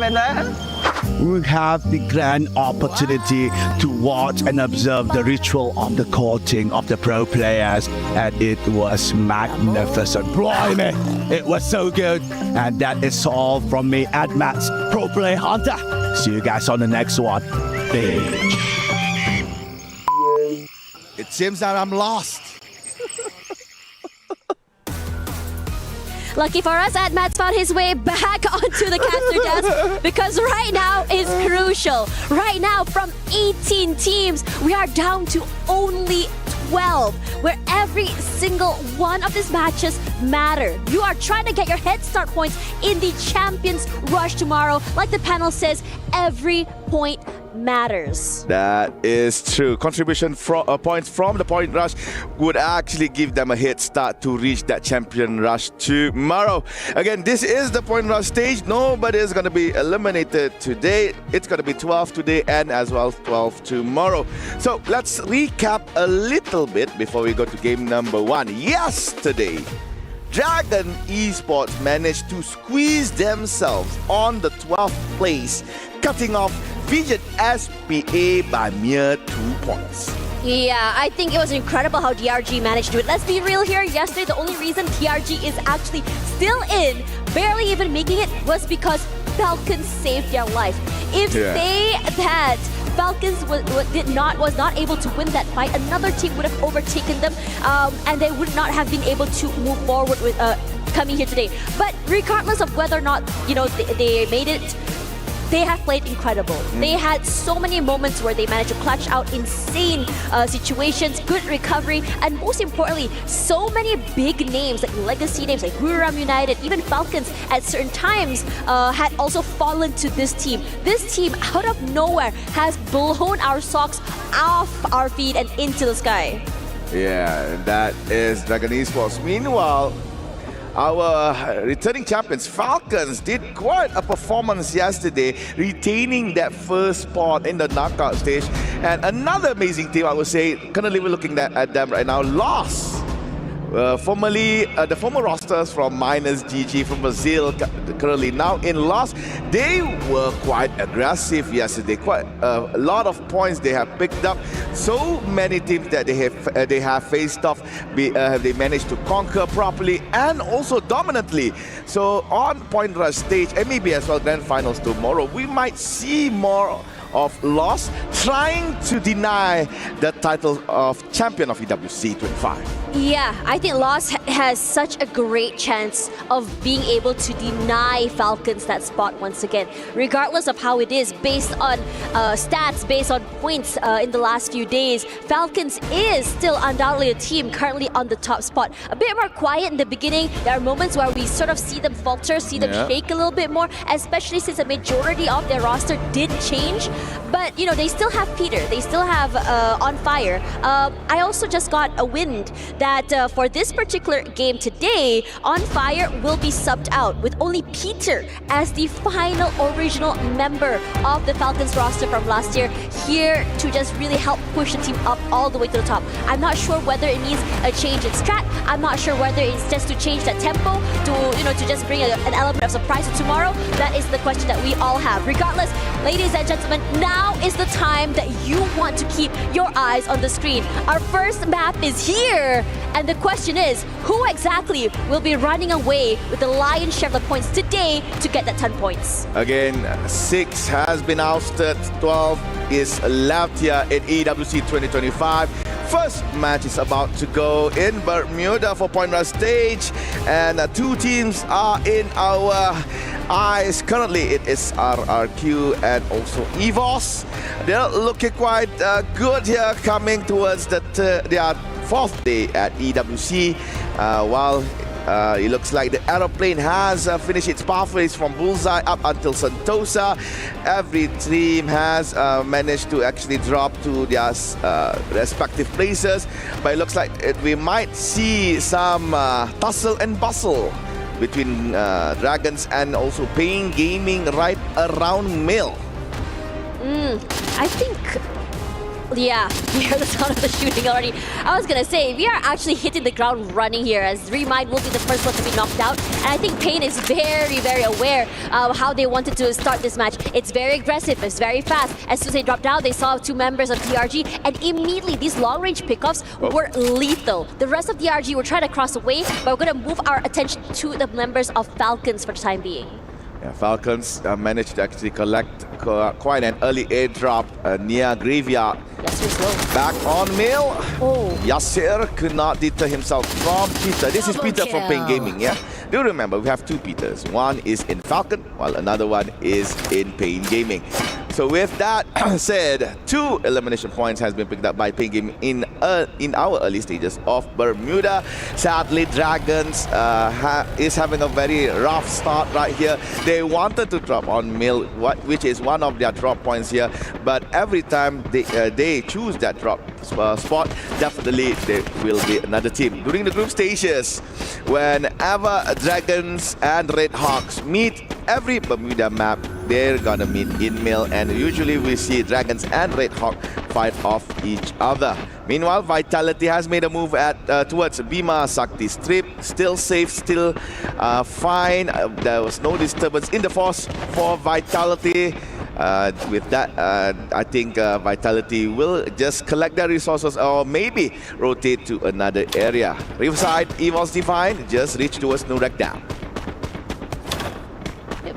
เป็นนะ We have the grand opportunity to watch and observe the ritual of the courting of the pro players, and it was magnificent. Blimey, it was so good. And that is all from me at Matt's Pro Play Hunter. See you guys on the next one. Bitch. It seems that I'm lost. Lucky for us, Matt's found his way back onto the caster desk because right now is crucial. Right now, from 18 teams, we are down to only 12, where every single one of these matches matter. You are trying to get your head start points in the Champions Rush tomorrow. Like the panel says, every point matters. That is true. Contribution points from the point rush would actually give them a head start to reach that champion rush tomorrow. Again, this is the point rush stage. Nobody is going to be eliminated today. It's going to be 12 today and as well 12 tomorrow. So let's recap a little bit before we go to game number 1. Yesterday, Dragon Esports managed to squeeze themselves on the 12th place, cutting off Vision SPA by mere 2 points. Yeah, I think it was incredible how DRG managed to do it. Let's be real here. Yesterday, the only reason DRG is actually still in, barely even making it, was because Falcons saved their life. If they had Falcons was not able to win that fight, another team would have overtaken them, and they would not have been able to move forward with coming here today. But regardless of whether or not they made it, they have played incredible. They had so many moments where they managed to clutch out insane situations, good recovery, and most importantly, so many big names, like legacy names like Guram United, even Falcons at certain times had also fallen to this team. This team, out of nowhere, has blown our socks off our feet and into the sky. Yeah, that is Dragon Esports. Meanwhile, our returning champions, Falcons, did quite a performance yesterday, retaining that first spot in the knockout stage. And another amazing team, I would say, currently we're looking at them right now, lost. Formerly, the former rosters from Minus GG from Brazil, currently now in loss. They were quite aggressive yesterday. Quite a lot of points they have picked up. So many teams that they have faced off, they managed to conquer properly and also dominantly. So on Point Rush stage, and maybe as well Grand Finals tomorrow, we might see more of loss, trying to deny the title of champion of EWC 25. Yeah, I think Lost has such a great chance of being able to deny Falcons that spot once again, regardless of how it is, based on stats, based on points in the last few days. Falcons is still undoubtedly a team currently on the top spot. A bit more quiet in the beginning. There are moments where we sort of see them falter, see them shake a little bit more, especially since the majority of their roster did change. But, you know, they still have Peter. They still have On Fire. I also just got a wind that for this particular game today, On Fire will be subbed out with only Peter as the final original member of the Falcons roster from last year, here to just really help push the team up all the way to the top. I'm not sure whether it means a change in strat. I'm not sure whether it's just to change that tempo, to just bring an element of surprise to tomorrow. That is the question that we all have. Regardless, ladies and gentlemen, now is the time that you want to keep your eyes on the screen. Our first map is here, and the question is, who exactly will be running away with the lion's share of the points today to get that 10 points? Again, 6 has been ousted, 12 is left here in EWC 2025. First match is about to go in Bermuda for Point Rush stage, and 2 teams are in our eyes. Currently, it is RRQ and also EVOS. They're looking quite good here, coming towards their 4th day at EWC, while it looks like the aeroplane has finished its pathways from Bullseye up until Sentosa. Every team has managed to actually drop to their respective places, but it looks like we might see some tussle and bustle between Dragons and also Pain Gaming right around Mill. I think... Yeah, you hear the sound of the shooting already. I was gonna say, we are actually hitting the ground running here, as Remind will be the first one to be knocked out. And I think Pain is very, very aware of how they wanted to start this match. It's very aggressive, it's very fast. As soon as they dropped down, they saw 2 members of DRG, and immediately these long-range pickoffs were lethal. The rest of DRG were trying to cross away, but we're gonna move our attention to the members of Falcons for the time being. Yeah, Falcons managed to actually collect quite an early airdrop near Graveyard. Back on Mill. Yasir could not deter himself from Peter. This is Peter from Pain Gaming, yeah? Do remember, we have 2 Peters. One is in Falcon, while another one is in Pain Gaming. So with that said, 2 elimination points has been picked up by Pain Gaming in our early stages of Bermuda. Sadly, Dragons is having a very rough start right here. They wanted to drop on Mill, which is one of their drop points here, but every time they choose that drop spot, definitely there will be another team. During the group stages, whenever Dragons and Red Hawks meet, every Bermuda map, they're gonna meet in Mill, and usually we see Dragons and Red Hawk fight off each other. Meanwhile, Vitality has made a move towards Bima Sakti Strip. Still safe, still fine. There was no disturbance in the force for Vitality. With that, I think Vitality will just collect their resources or maybe rotate to another area. Riverside, EVOS Divine just reached towards Nurek down.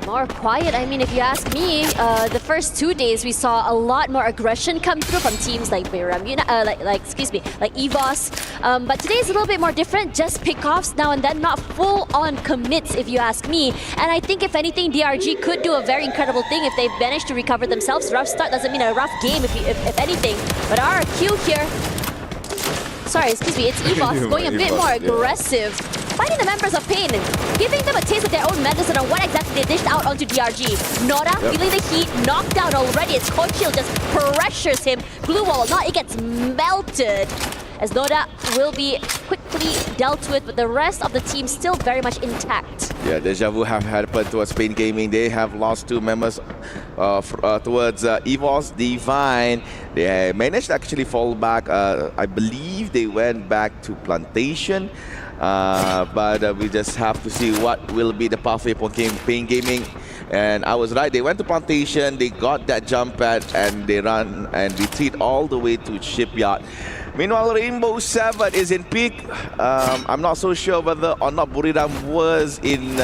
More quiet. I mean, if you ask me, the first 2 days we saw a lot more aggression come through from teams like Bermuda, like EVOS. But today is a little bit more different. Just pickoffs now and then, not full-on commits, if you ask me. And I think if anything, DRG could do a very incredible thing if they've managed to recover themselves. Rough start doesn't mean a rough game, if anything. But RRQ here. Sorry, excuse me. It's EVOS going a bit more aggressive. Finding the members of Pain and giving them a taste of their own medicine on what exactly they dished out onto DRG. Noda feeling the heat, knocked down already as Cold Shield just pressures him. Blue wall, now it gets melted as Noda will be quickly dealt with, but the rest of the team still very much intact. Yeah, deja vu have happened towards Pain Gaming. They have lost 2 members towards EVOS Divine. They managed to actually fall back. I believe they went back to Plantation. But we just have to see what will be the pathway for Pain Gaming. And I was right, they went to Plantation, they got that jump pad, and they run and retreat all the way to Shipyard. Meanwhile, Rainbow 7 is in peak. I'm not so sure whether or not Buriram was in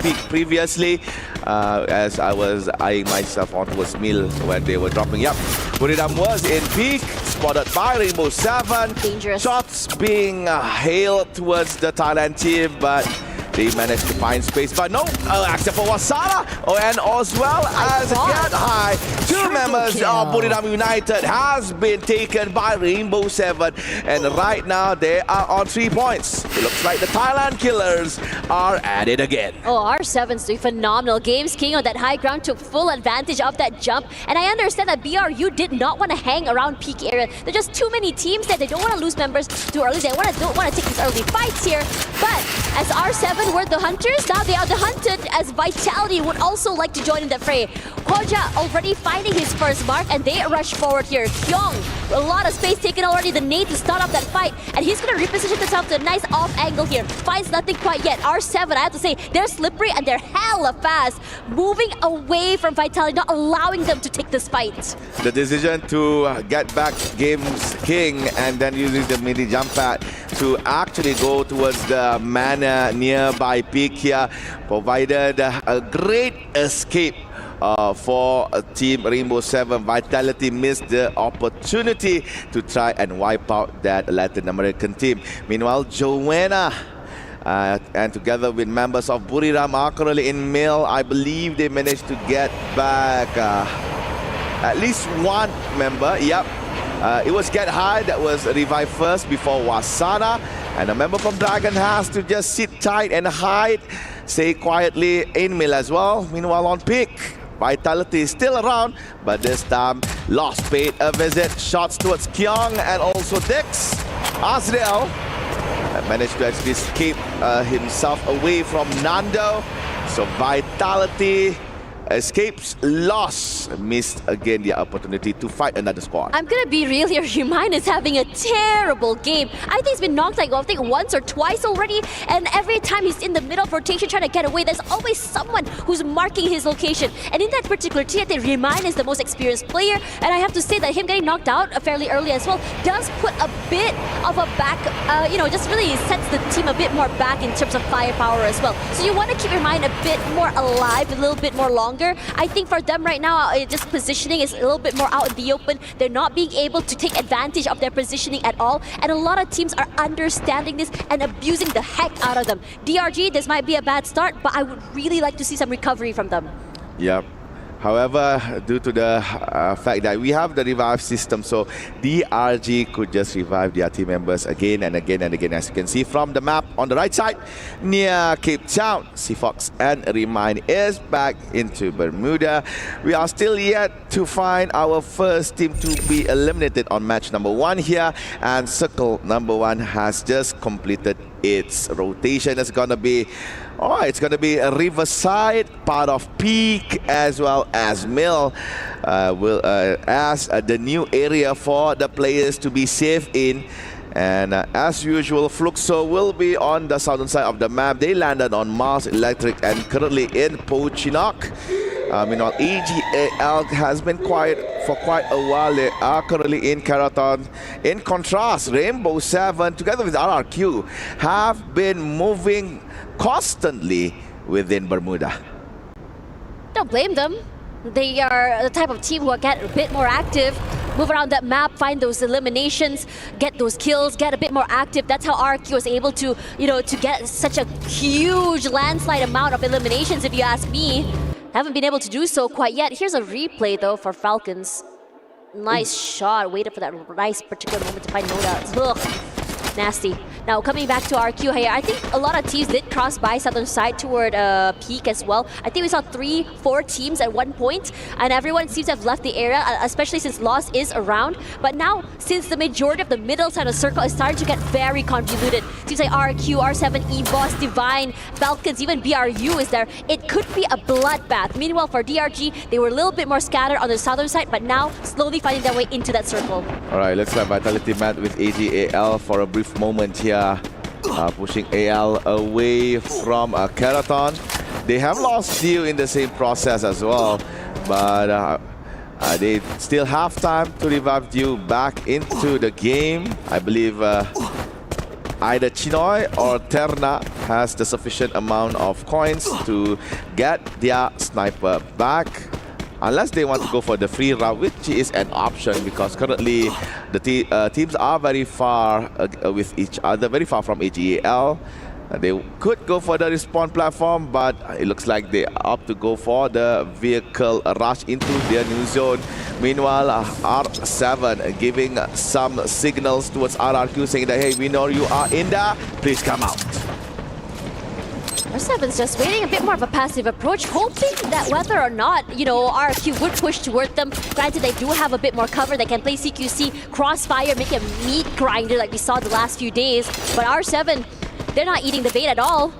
Peak previously, as I was eyeing myself on towards Mill when they were dropping. Yep, Buriram was in Peak, spotted by Rainbow 7. Dangerous. Shots being hailed towards the Thailand team, but they managed to find space, but no, except for Wasana, and as well as Get High. Two members of Buriram United has been taken by Rainbow 7, and right now they are on 3 points. It looks like the Thailand killers are at it again. Oh, R7's doing phenomenal. Games King on that high ground took full advantage of that jump, and I understand that BRU did not want to hang around peak area. There's just too many teams that they don't want to lose members too early. They don't want to take these early fights here, but as R7 were the hunters, now they are the hunted, as Vitality would also like to join in the fray. Koja already finding his first mark, and they rush forward here. Kyong, a lot of space taken already, the nade to start off that fight, and he's going to reposition himself to a nice off angle here. Finds nothing quite yet. R7, I have to say, they're slippery and they're hella fast, moving away from Vitality, not allowing them to take this fight. The decision to get back Games King and then using the mini jump pad to actually go towards the mana nearby peak here provided a great escape for Team Rainbow 7. Vitality missed the opportunity to try and wipe out that Latin American team. Meanwhile, Joanna and together with members of Buriram are currently in Mill. I believe they managed to get back at least one member. Yep. It was Get High that was revived first before Wasana, and a member from Dragon has to just sit tight and hide, stay quietly in Mill as well. Meanwhile on Peak, Vitality is still around, but this time Lost paid a visit. Shots towards Kyong and also Dix. Azrael managed to actually escape himself away from Nando. So Vitality escapes, lost, missed again the opportunity to fight another squad. I'm gonna be real here. Humine is having a terrible game. I think he's been knocked like I think once or twice already, and every time he's in the middle of rotation trying to get away, there's always someone who's marking his location. And in that particular team, I think Humine is the most experienced player, and I have to say that him getting knocked out fairly early as well does put a bit of a back, just really sets the team a bit more back in terms of firepower as well. So you want to keep Humine a bit more alive, a little bit more longer. I think for them right now, just positioning is a little bit more out in the open. They're not being able to take advantage of their positioning at all. And a lot of teams are understanding this and abusing the heck out of them. DRG, this might be a bad start, but I would really like to see some recovery from them. Yep. However, due to the fact that we have the revive system, so DRG could just revive their team members again and again and again. As you can see from the map on the right side, near Cape Town, Seafox and Remine is back into Bermuda. We are still yet to find our first team to be eliminated on match number 1 here, and Circle number 1 has just completed its rotation. It's gonna be a Riverside, part of Peak, as well as Mill, as the new area for the players to be safe in. And as usual, Fluxo will be on the southern side of the map. They landed on Mars Electric and currently in Pochinok. Meanwhile, EGAL has been quiet for quite a while. They are currently in Keraton. In contrast, Rainbow 7, together with RRQ, have been moving constantly within Bermuda. Don't blame them. They are the type of team who get a bit more active, move around that map, find those eliminations, get those kills, get a bit more active. That's how RQ was able to, to get such a huge landslide amount of eliminations, if you ask me. Haven't been able to do so quite yet. Here's a replay, though, for Falcons. Nice shot. Waited for that nice particular moment to find no doubts. Ugh. Nasty. Now, coming back to RQ here, I think a lot of teams did cross by southern side toward Peak as well. I think we saw 3-4 teams at one point, and everyone seems to have left the area, especially since Lost is around. But now, since the majority of the middle side of the circle is starting to get very convoluted, teams like RQ, R7, EBOS, Divine, Falcons, even BRU is there, it could be a bloodbath. Meanwhile, for DRG, they were a little bit more scattered on the southern side, but now slowly finding their way into that circle. Alright, looks like Vitality met with AGAL for a brief moment here. Pushing AL away from Keraton. They have lost Dio in the same process as well, but they still have time to revive Dio back into the game. I believe either Chinoy or Terna has the sufficient amount of coins to get their sniper back. Unless they want to go for the free route, which is an option because currently the teams are very far with each other, very far from AGAL. They could go for the respawn platform, but it looks like they opt to go for the vehicle rush into their new zone. Meanwhile, R7 giving some signals towards RRQ saying that, hey, we know you are in there, please come out. R7's just waiting a bit more of a passive approach, hoping that whether or not, RRQ would push toward them. Granted, they do have a bit more cover. They can play CQC, crossfire, make a meat grinder like we saw the last few days. But R7, they're not eating the bait at all.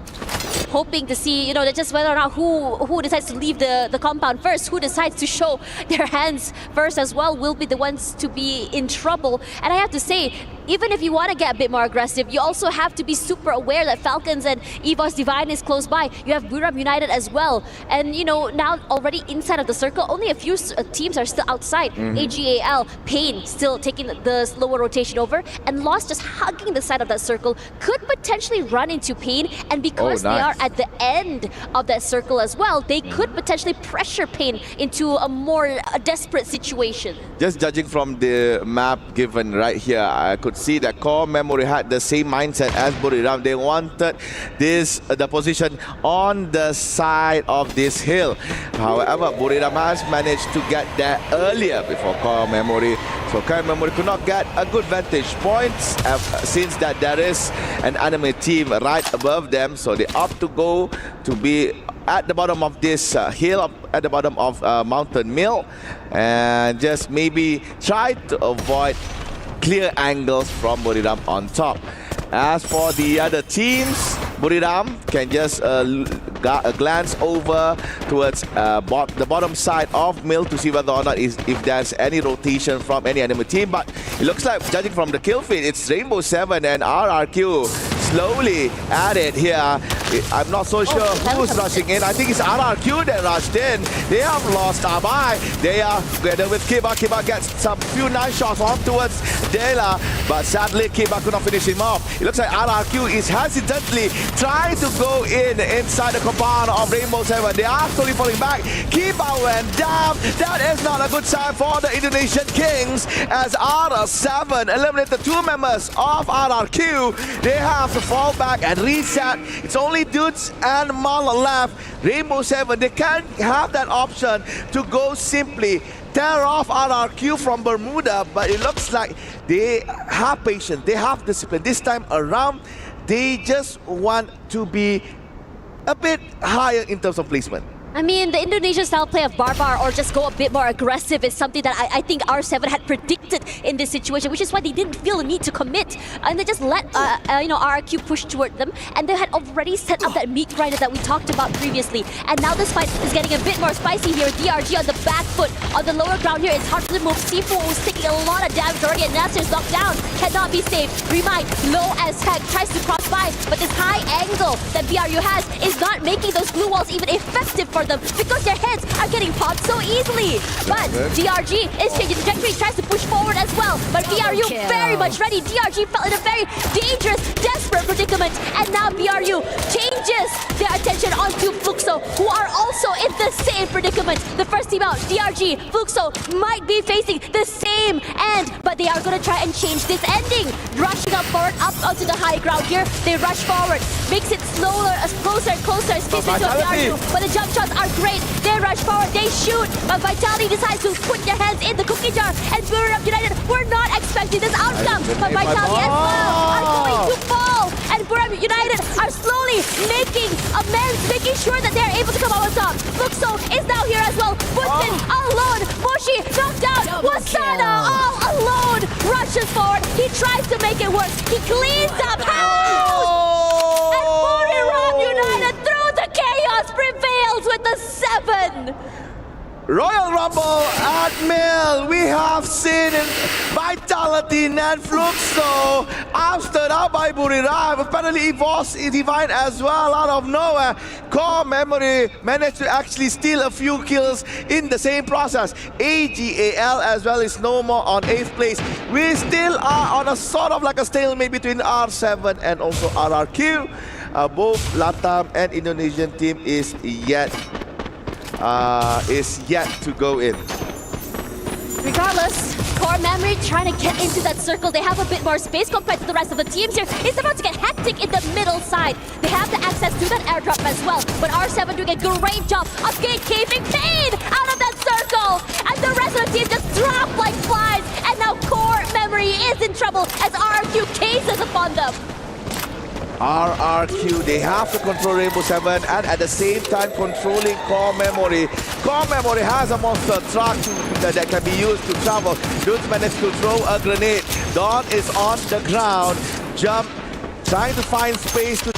Hoping to see, just whether or not who decides to leave the compound first, who decides to show their hands first as well, will be the ones to be in trouble. And I have to say, even if you want to get a bit more aggressive, you also have to be super aware that Falcons and EVOS Divine is close by. You have Buram United as well. And, now already inside of the circle, only a few teams are still outside. AGAL, Pain still taking the slower rotation over, and Lost just hugging the side of that circle could potentially run into Pain. And because they are at the end of that circle as well, they could potentially pressure Pain into a more desperate situation. Just judging from the map given right here, I could see that Core Memory had the same mindset as Buriram. They wanted the position on the side of this hill. However, Buriram has managed to get there earlier before Core Memory. So Core Memory could not get a good vantage point since that there is an enemy team right above them. So they opt to go to be at the bottom of this hill, at the bottom of Mountain Mill, and just maybe try to avoid clear angles from Buriram on top. As for the other teams, Buriram can just glance over towards the bottom side of Mill to see whether or not if there's any rotation from any enemy team. But it looks like, judging from the kill feed, it's Rainbow 7 and RRQ slowly at it here. I'm not so sure who's rushing in. I think it's RRQ that rushed in. They have lost Abai. They are together with Kiba. Kiba gets some few nice shots off towards Dela, but sadly Kiba could not finish him off. It looks like RRQ is hesitantly trying to go inside the compound of Rainbow 7. They are slowly falling back. Kiba went down. That is not a good sign for the Indonesian Kings, as R7 eliminated 2 members of RRQ. They have to fall back and reset. It's only Dudes and Mal left. Rainbow 7, they can't have that option to go simply tear off RRQ from Bermuda, but it looks like they have patience, they have discipline. This time around, they just want to be a bit higher in terms of placement. I mean, the Indonesian style play of Barbar or just go a bit more aggressive is something that I think R7 had predicted in this situation, which is why they didn't feel the need to commit. And they just let RRQ push toward them, and they had already set up that meat grinder that we talked about previously. And now this fight is getting a bit more spicy here. DRG on the back foot, on the lower ground here. It's hard to move. Sifu was taking a lot of damage already, and Nasser's knocked down. Cannot be saved. Remind, low as heck, tries to cross by, but this high angle that BRU has is not making those glue walls even effective for them because their heads are getting popped so easily. But DRG is changing trajectory, tries to push forward as well. But BRU very much ready. DRG fell in a very dangerous, desperate predicament. And now BRU changes their attention onto Fluxo, who are also in the same predicament. The first team out, DRG, Fluxo, might be facing the same end, but they are going to try and change this ending. Rushing up forward, up onto the high ground here. They rush forward, makes it slower, closer and closer, escaping to BRU. But the jump shots are great. They rush forward, they shoot, but Vitality decides to put their hands in the cookie jar, and Buram United were not expecting this outcome, but Vitality as well are going to fall, and Buram United are slowly making amends, making sure that they're able to come out on top. Fluxo is now here as well, Putin alone, Moshi knocked down, Wasana all alone, rushes forward, he tries to make it work, he cleans up house, and Buram United through the chaos prevails with the 7. Royal Rumble at Mill. We have seen Vitality and Fluxo ousted out by Buriram. Apparently EVOS Divine as well out of nowhere. Core Memory managed to actually steal a few kills in the same process. AGAL as well is no more on 8th place. We still are on a sort of like a stalemate between R7 and also RRQ. both Latam and Indonesian team is yet to go in. Regardless, Core Memory trying to get into that circle. They have a bit more space compared to the rest of the teams here. It's about to get hectic in the middle side. They have the access to that airdrop as well. But R7 doing a great job of gatekeeping Pain out of that circle. And the rest of the team just drop like flies. And now Core Memory is in trouble as RRQ cases upon them. RRQ, they have to control Rainbow 7 and at the same time controlling Core Memory. Core Memory has a monster truck that can be used to travel. Dudes managed to throw a grenade. Dawn is on the ground. Jump, trying to find space to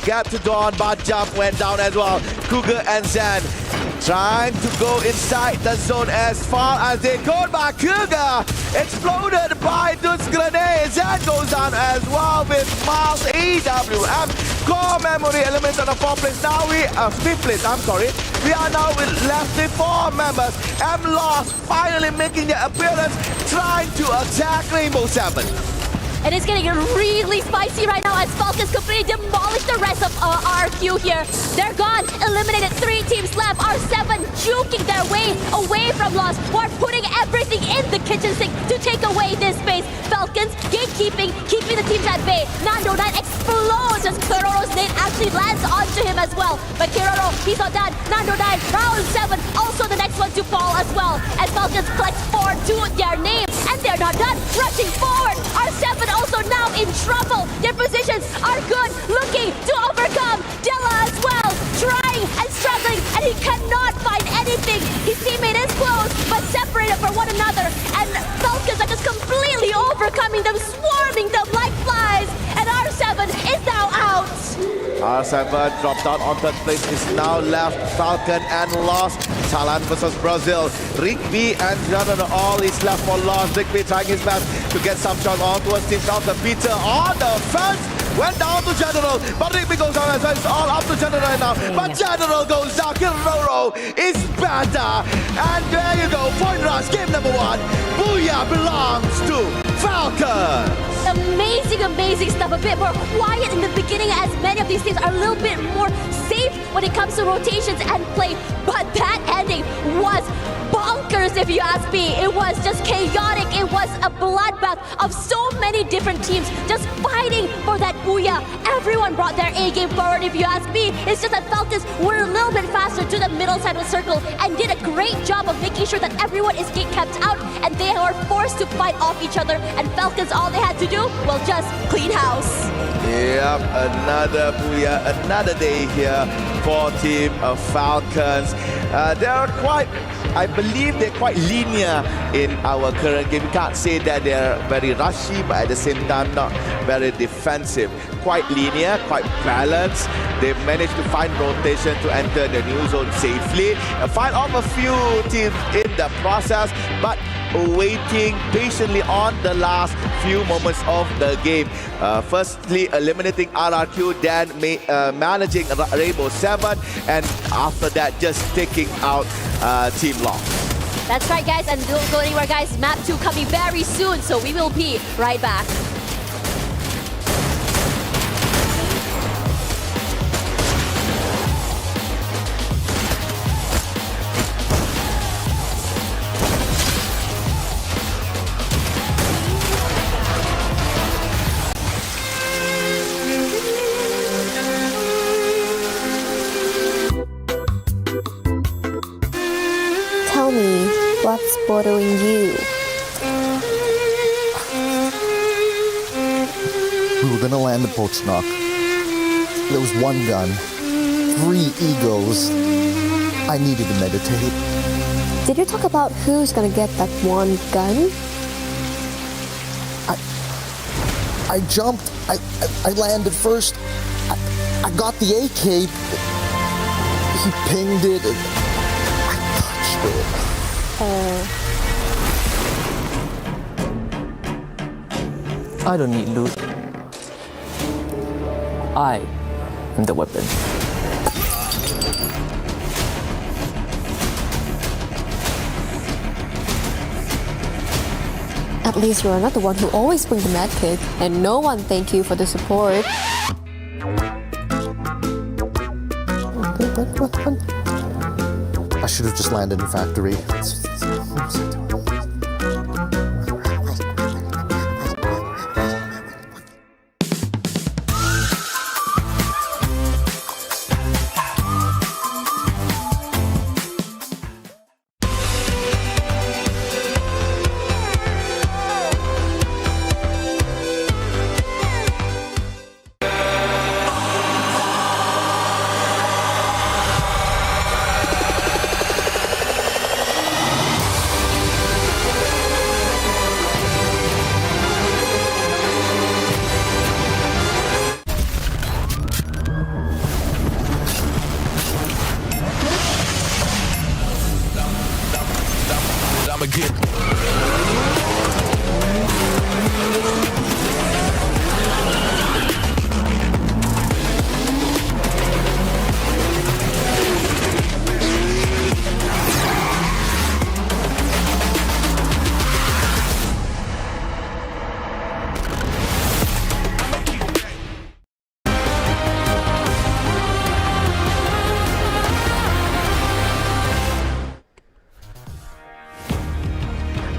get to Dawn, but Jump went down as well. Cougar and Zen trying to go inside the zone as far as they go, but Cougar exploded by Dude's grenade. Zen goes down as well with Miles EWM. Core Memory eliminated on the 4th place. Now we 5th place, I'm sorry. We are now left with 4 members. M-Loss finally making their appearance, trying to attack Rainbow 7. And it's getting really spicy right now as Falcons completely demolished the rest of RQ here. They're gone. Eliminated 3 teams left. R7 juking their way away from Lost. We're putting everything in the kitchen sink to take away this space. Falcons gatekeeping, keeping the teams at bay. Nando 9 explodes as Kiroro's nade actually lands onto him as well. But Kiroro, he's not done. Nando 9, round 7, also the next one to fall as well. As Falcons collect 4 to their name. And they're not done. Rushing forward. R7 also now in trouble. Their positions are good, looking to overcome. Della as well, trying and struggling, and he cannot find anything. His teammate is close, but separated from one another. And Falcons are just completely overcoming them, swarming them like flies. And R7 is now out. R7 dropped out on 3rd place, is now left Falcon and Lost. Thailand versus Brazil. Rigby and Jonathan all is left for Lost. Rigby trying his best to get some shots on towards Team Counter. Peter on the fence. Went down to General, but Rigby goes down as well. It's all up to General right now. But General goes down. Kiroro is better. And there you go. Point rush, game number 1. Booyah belongs to Falcons. Amazing stuff. A bit more quiet in the beginning as many of these teams are a little bit more safe when it comes to rotations and play. But that ending was bonkers if you ask me. It was just chaotic. It was a bloodbath of so many different teams just fighting for that booyah. Everyone brought their A-game forward if you ask me. It's just that Falcons were a little bit faster to the middle side of the circle and did a great job of making sure that everyone is kept out and they were forced to fight off each other. And Falcons, all they had to do, well, just clean house. Yep, another booyah, another day here for Team Falcons. They're quite, I believe they're quite linear in our current game. We can't say that they're very rushy, but at the same time not very defensive. Quite linear, quite balanced. They've managed to find rotation to enter the new zone safely. Fight off a few teams in the process, but waiting patiently on the last few moments of the game. Firstly, eliminating RRQ, then managing Rainbow 7, and after that, just taking out Team Lost. That's right, guys, and don't go anywhere, guys. Map 2 coming very soon, so we will be right back. Tell me, what's bothering you? We were gonna land the poach knock. There was one gun, 3 egos. I needed to meditate. Did you talk about who's gonna get that one gun? I jumped. I landed first. I got the AK. He pinged it. I touched it. I don't need loot. I am the weapon. At least you are not the one who always brings the medkit, and no one thank you for the support. I should have just landed in factory. I'ma get.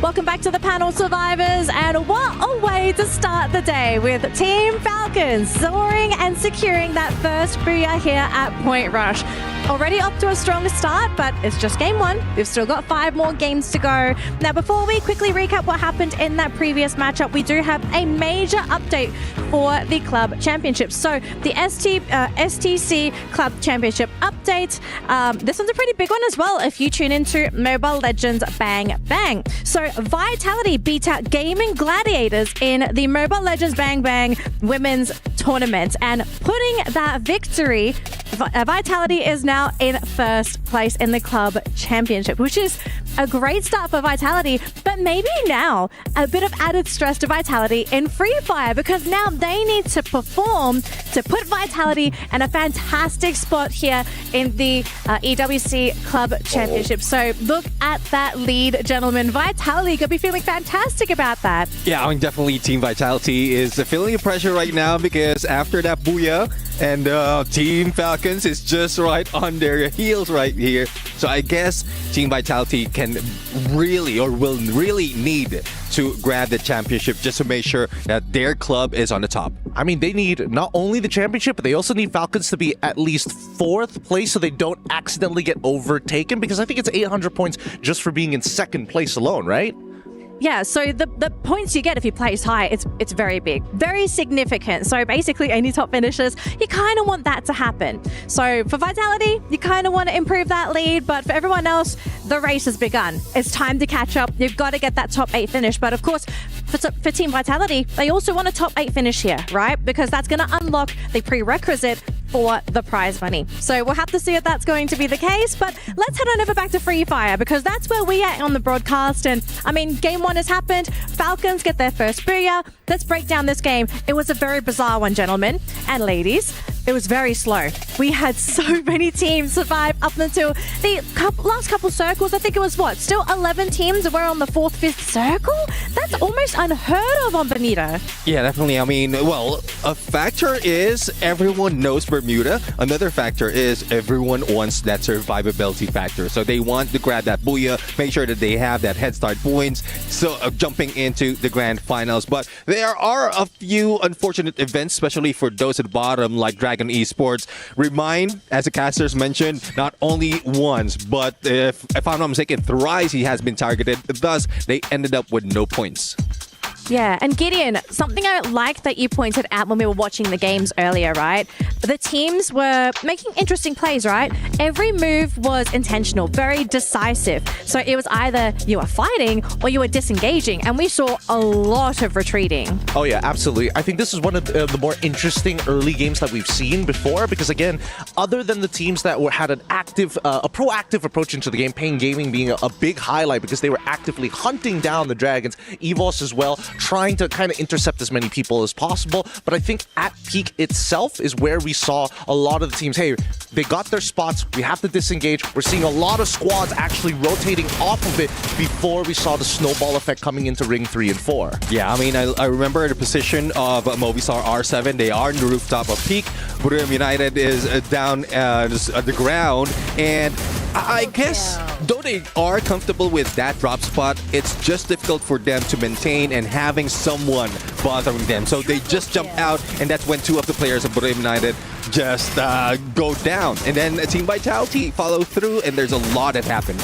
Welcome back to the panel, survivors, and what a way to start the day with Team Falcons soaring and securing that first booyah here at Point Rush. Already off to a strong start, but it's just game one. We've still got 5 more games to go. Now, before we quickly recap what happened in that previous matchup, we do have a major update for the club championship. So the STC Club Championship update. This one's a pretty big one as well if you tune into Mobile Legends Bang Bang. So Vitality beat out Gaming Gladiators in the Mobile Legends Bang Bang Women's Tournament, and putting that victory, Vitality is now in first place in the club championship, which is a great start for Vitality, but maybe now a bit of added stress to Vitality in Free Fire, because now they need to perform to put Vitality in a fantastic spot here in the EWC Club Championship. So look at that lead, gentlemen. Vitality could be feeling fantastic about that. Yeah, I mean, definitely Team Vitality is feeling the pressure right now, because after that booyah, and Team Falcons is just right on their heels right here. So I guess Team Vitality can really, or will really need to grab the championship just to make sure that their club is on the top. I mean, they need not only the championship, but they also need Falcons to be at least 4th place so they don't accidentally get overtaken, because I think it's 800 points just for being in 2nd place alone, right? Yeah, so the points you get if you place high, it's very big, very significant. So basically, any top finishers, you kind of want that to happen. So for Vitality, you kind of want to improve that lead, but for everyone else, the race has begun. It's time to catch up. You've got to get that top 8 finish. But of course, for Team Vitality, they also want a top 8 finish here, right? Because that's going to unlock the prerequisite for the prize money. So we'll have to see if that's going to be the case, but let's head on over back to Free Fire, because that's where we are on the broadcast. And I mean, game 1 has happened. Falcons get their first booyah. Let's break down this game. It was a very bizarre one, gentlemen and ladies. It was very slow. We had so many teams survive up until the last couple circles. I think it was what? Still 11 teams were on the 4th, 5th circle? That's almost unheard of on Bermuda. Yeah, definitely. I mean, well, a factor is everyone knows Bermuda. Another factor is everyone wants that survivability factor. So they want to grab that booyah, make sure that they have that head start points, so jumping into the grand finals. But there are a few unfortunate events, especially for those at the bottom, like Dragon Esports. Remind, as the casters mentioned, not only once, but if I'm not mistaken, thrice he has been targeted. Thus, they ended up with no points. Yeah, and Gideon, something I liked that you pointed out when we were watching the games earlier, right? The teams were making interesting plays, right? Every move was intentional, very decisive. So it was either you were fighting or you were disengaging, and we saw a lot of retreating. Oh yeah, absolutely. I think this is one of the more interesting early games that we've seen before, because again, other than the teams that had an active, a proactive approach into the game, Pain Gaming being a big highlight because they were actively hunting down the dragons, EVOS as well, trying to kind of intercept as many people as possible. But I think at peak itself is where we saw a lot of the teams, hey, they got their spots, we have to disengage. We're seeing a lot of squads actually rotating off of it before we saw the snowball effect coming into ring 3 and 4. Yeah, I mean, I remember the position of Movistar R7. They are on the rooftop of peak. Buram United is down at the ground. And I guess, though they are comfortable with that drop spot, it's just difficult for them to maintain and having someone bothering them. So they just jump out, and that's when two of the players of Buram United just go down. And then Team Vitality follow through, and there's a lot that happened.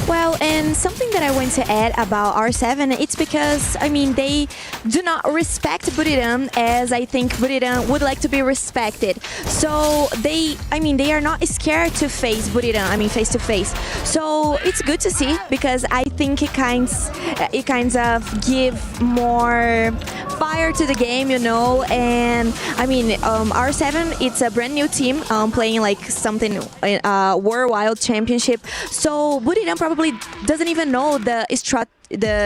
Well, and something that I want to add about R7, it's because, I mean, they do not respect Buriram as I think Buriram would like to be respected. So they are not scared to face Buriram, face to face. So it's good to see because I think it kinds of give more fire to the game, you know. And I mean, R7, it's a brand new team playing like something worldwide championship. So Buriram probably doesn't even know the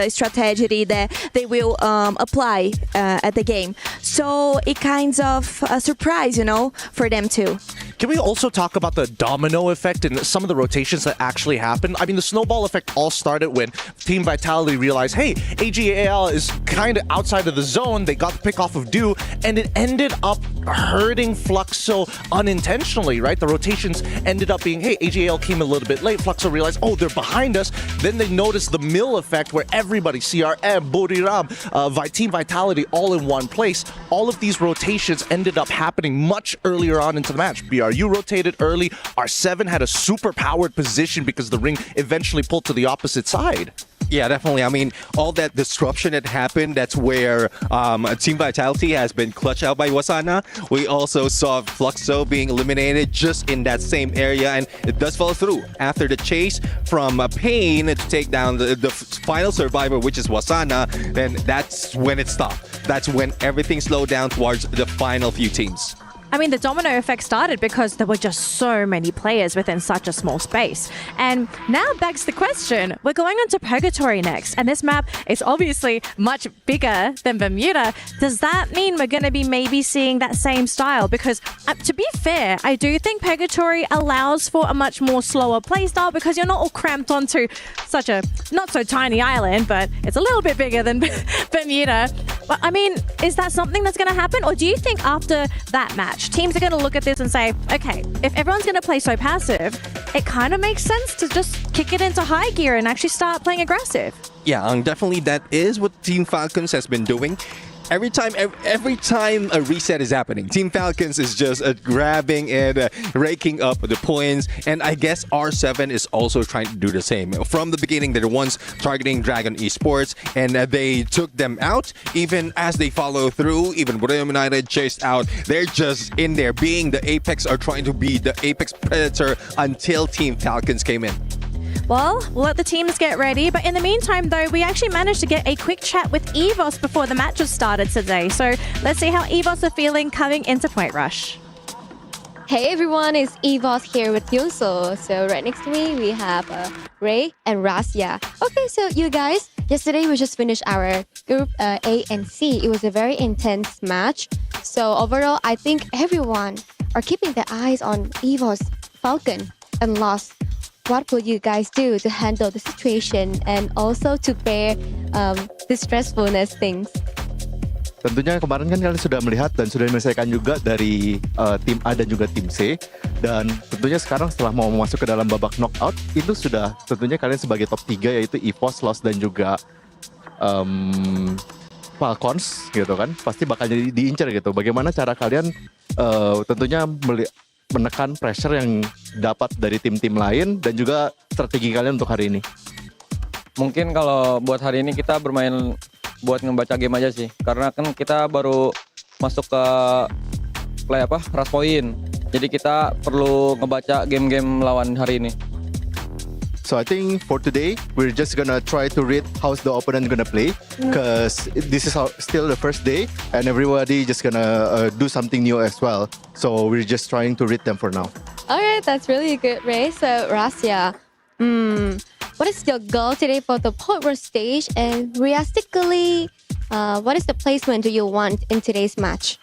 strategy that they will apply at the game. So it kinds of a surprise, you know, for them too. Can we also talk about the domino effect and some of the rotations that actually happened? I mean, the snowball effect all started when Team Vitality realized, hey, AGAL is kind of outside of the zone. They got the pick off of Do, and it ended up hurting Fluxo unintentionally, right? The rotations ended up being, hey, AGAL came a little bit late. Fluxo realized, oh, they're behind us. Then they noticed the mill effect where everybody, CRM, Buriram, Team Vitality, all in one place. All of these rotations ended up happening much earlier on into the match. BRU rotated early. R7 had a super powered position because the ring eventually pulled to the opposite side. Yeah, definitely. I mean, all that disruption that happened, that's where Team Vitality has been clutched out by Wasana. We also saw Fluxo being eliminated just in that same area, and it does follow through. After the chase from Pain to take down the final survivor, which is Wasana, then that's when it stopped. That's when everything slowed down towards the final few teams. I mean, the domino effect started because there were just so many players within such a small space. And now begs the question, we're going on to Purgatory next, and this map is obviously much bigger than Bermuda. Does that mean we're going to be maybe seeing that same style? Because to be fair, I do think Purgatory allows for a much more slower playstyle because you're not all cramped onto such a not so tiny island, but it's a little bit bigger than Bermuda. But I mean, is that something that's going to happen? Or do you think after that match, teams are going to look at this and say, okay, if everyone's going to play so passive, it kind of makes sense to just kick it into high gear and actually start playing aggressive? Yeah, definitely that is what Team Falcons has been doing. Every time a reset is happening, Team Falcons is just grabbing and raking up the points. And I guess R7 is also trying to do the same. From the beginning, they're the ones targeting Dragon Esports, and they took them out. Even as they follow through, even Buram United chased out, they're just in there being the apex or trying to be the apex predator until Team Falcons came in. Well, we'll let the teams get ready. But in the meantime, though, we actually managed to get a quick chat with EVOS before the matches started today. So let's see how EVOS are feeling coming into Point Rush. Hey everyone, it's EVOS here with Yoso. So right next to me, we have Ray and Rasya. Okay, so you guys, yesterday we just finished our Group A and C. It was a very intense match. So overall, I think everyone are keeping their eyes on EVOS, Falcon, and Lost. What will you guys do to handle the situation and also to bear the stressfulness things? Tentunya kemarin kan kalian sudah melihat dan sudah menyelesaikan juga dari tim A dan juga tim C. Dan tentunya sekarang setelah mau masuk ke dalam babak knockout, itu sudah tentunya kalian sebagai top 3 yaitu EVOS, Lost dan juga Falcons gitu kan. Pasti bakal jadi diincar gitu. Bagaimana cara kalian tentunya menekan pressure yang dapat dari tim-tim lain dan juga strategi kalian untuk hari ini? Mungkin kalau buat hari ini kita bermain buat ngebaca game aja sih. Karena kan kita baru masuk ke rush point. Jadi kita perlu ngebaca game-game lawan hari ini. So I think for today, we're just gonna try to read how's the opponent gonna play, because this is still the first day, and everybody just gonna do something new as well. So we're just trying to read them for now. Alright, that's really good, Ray. So Rasya, what is your goal today for the Point Rush stage? And realistically, what is the placement do you want in today's match?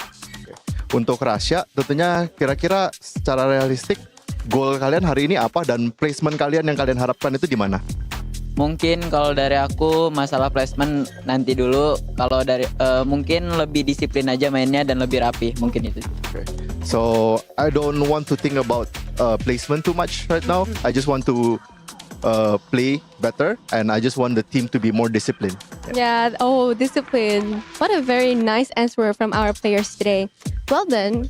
Untuk Rasya, tentunya kira-kira secara realistik goal kalian hari ini apa dan placement kalian yang kalian harapkan itu di mana? Mungkin kalau dari aku masalah placement nanti dulu. Kalau dari mungkin lebih disiplin aja mainnya dan lebih rapi, mungkin itu. Okay. So I don't want to think about placement too much right now. I just want to play better and I just want the team to be more disciplined. Yeah, oh, discipline. What a very nice answer from our players today. Well done.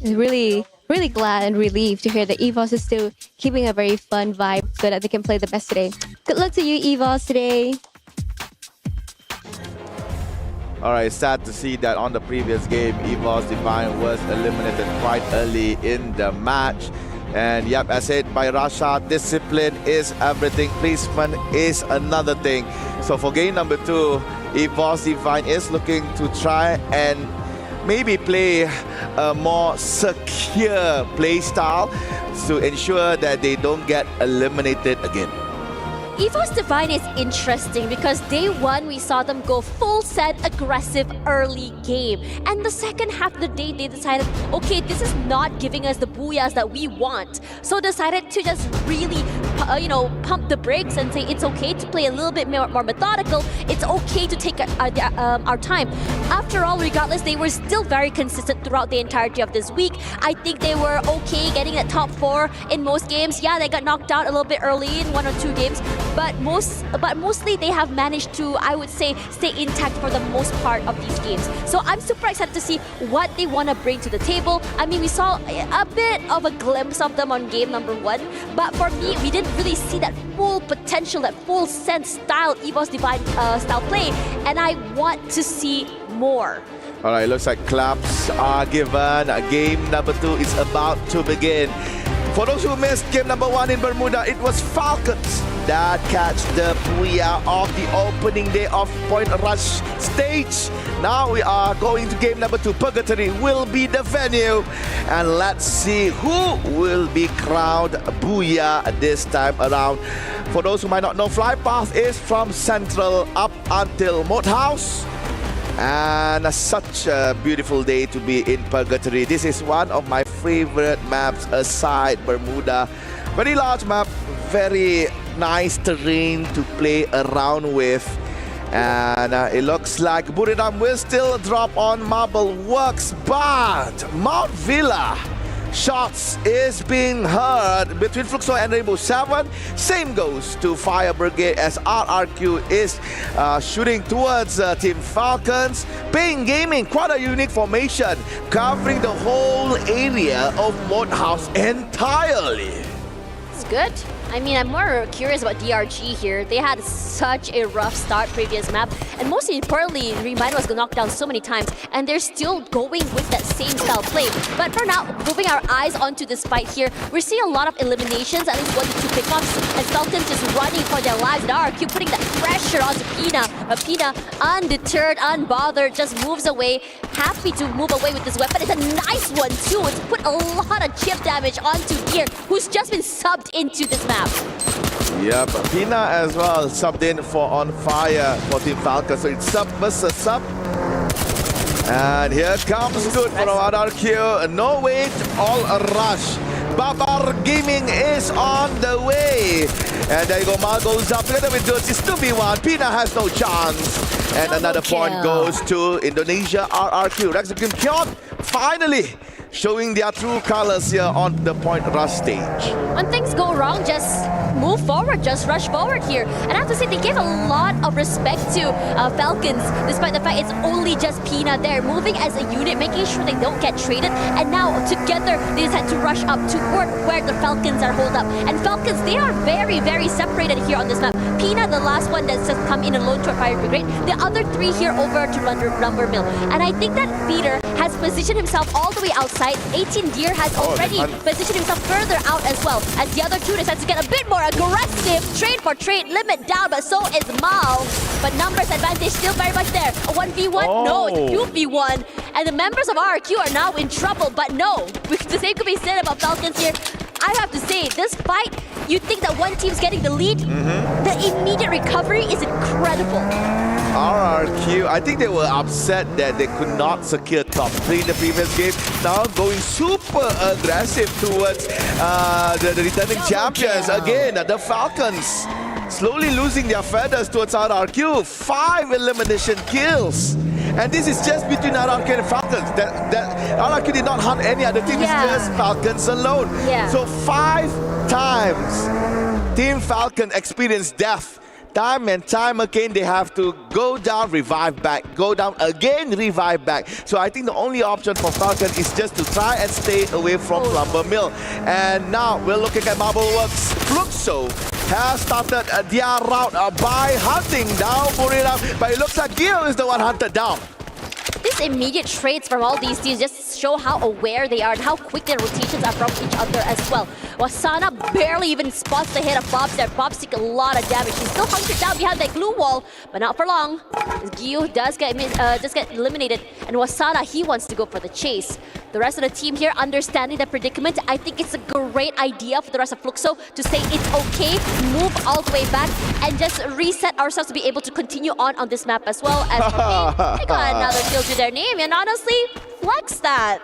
Really glad and relieved to hear that EVOS is still keeping a very fun vibe so that they can play the best today. Good luck to you, EVOS, today. Alright, sad to see that on the previous game, EVOS Divine was eliminated quite early in the match. And yep, as said by Rasha, discipline is everything. Placement is another thing. So for game number 2, EVOS Divine is looking to try and maybe play a more secure play style to ensure that they don't get eliminated again. EVOS Divine is interesting because day one we saw them go full set aggressive early game, and the second half of the day they decided, okay, this is not giving us the booyahs that we want, so decided to just really pump the brakes and say it's okay to play a little bit more methodical, it's okay to take our time. After all, regardless, they were still very consistent throughout the entirety of this week. I think they were okay getting that top 4 in most games. Yeah, they got knocked out a little bit early in 1 or 2 games, but mostly they have managed to, I would say, stay intact for the most part of these games. So I'm super excited to see what they want to bring to the table. I mean, we saw a bit of a glimpse of them on game number 1, but for me, we didn't really see that full potential, that full sense style, EVOS Divine style play, and I want to see more. Alright, looks like claps are given. Game number 2 is about to begin. For those who missed game number 1 in Bermuda, it was Falcons that catch the booyah of the opening day of Point Rush stage. Now we are going to game number 2. Purgatory will be the venue. And let's see who will be crowned booyah this time around. For those who might not know, Fly Path is from Central up until Montages. And such a beautiful day to be in Purgatory. This is one of my favorite maps aside Bermuda. Very large map, very nice terrain to play around with. And it looks like Buriram will still drop on Marble Works, but Mount Villa shots is being heard between Fluxo and Rainbow 7. Same goes to Fire Brigade as RRQ is shooting towards Team Falcons. Paying Gaming, quite a unique formation, covering the whole area of Montages entirely. It's good. I mean, I'm more curious about DRG here. They had such a rough start previous map, and most importantly, Remind was knocked down so many times, and they're still going with that same style play. But for now, moving our eyes onto this fight here, we're seeing a lot of eliminations, at least 1 to 2 pickoffs, and Falcons just running for their lives, and RRQ putting that pressure onto Pina. But Pina, undeterred, unbothered, just moves away, happy to move away with this weapon. It's a nice one too. It's put a lot of chip damage onto Gear, who's just been subbed into this map. Yep, Pina as well subbed in for On Fire for Team Falcon. So it's sub versus sub. And here comes good from RRQ. No wait, all a rush. Babar Gaming is on the way. And there you go, Mal goes up together with Dutz. It's 2v1. Pina has no chance. And another point goes to Indonesia RRQ. Rexicum Kyon finally showing their true colors here on the Point Rush stage. When things go wrong, just move forward, just rush forward here. And I have to say, they gave a lot of respect to Falcons, despite the fact it's only just Pina there, moving as a unit, making sure they don't get traded. And now, together, they decide to rush up toward where the Falcons are holed up. And Falcons, they are very, very separated here on this map. Pina, the last one that's just come in alone toward Fire Brigade. The other 3 here over to Lumber Mill. And I think that Peter has positioned himself all the way outside. 18 Deer has already positioned himself further out as well, as the other 2 decides to get a bit more aggressive. Trade for trade, limit down, but so is Mal. But numbers advantage still very much there. A 1v1? No, it's a 2v1. And the members of RRQ are now in trouble, but no. The same could be said about Falcons here. I have to say, this fight, you think that one team's getting the lead? The immediate recovery is incredible. RRQ, I think they were upset that they could not secure top 3 in the previous game. Now going super aggressive towards the returning champions. Again, the Falcons slowly losing their feathers towards RRQ. 5 elimination kills. And this is just between RRQ and Falcons. That RRQ did not hunt any other team. It's just Falcons alone. So 5 times Team Falcon experienced death. Time and time again, they have to go down, revive back, go down again, revive back. So I think the only option for Falcon is just to try and stay away from Lumber Mill. And now we're looking at Marbleworks. Fluxo has started their route by hunting down Burina, but it looks like Gil is the one hunted down. These immediate trades from all these teams just show how aware they are and how quick their rotations are from each other as well. Wasana barely even spots the hit of Bob's there. Bob's taking a lot of damage. He's still hunkered down behind that glue wall, but not for long. Gio does get eliminated, and Wasana, he wants to go for the chase. The rest of the team here understanding the predicament. I think it's a great idea for the rest of Fluxo to say it's okay, move all the way back, and just reset ourselves to be able to continue on this map as well. As for me, they got another kill to their name, and honestly, flex that.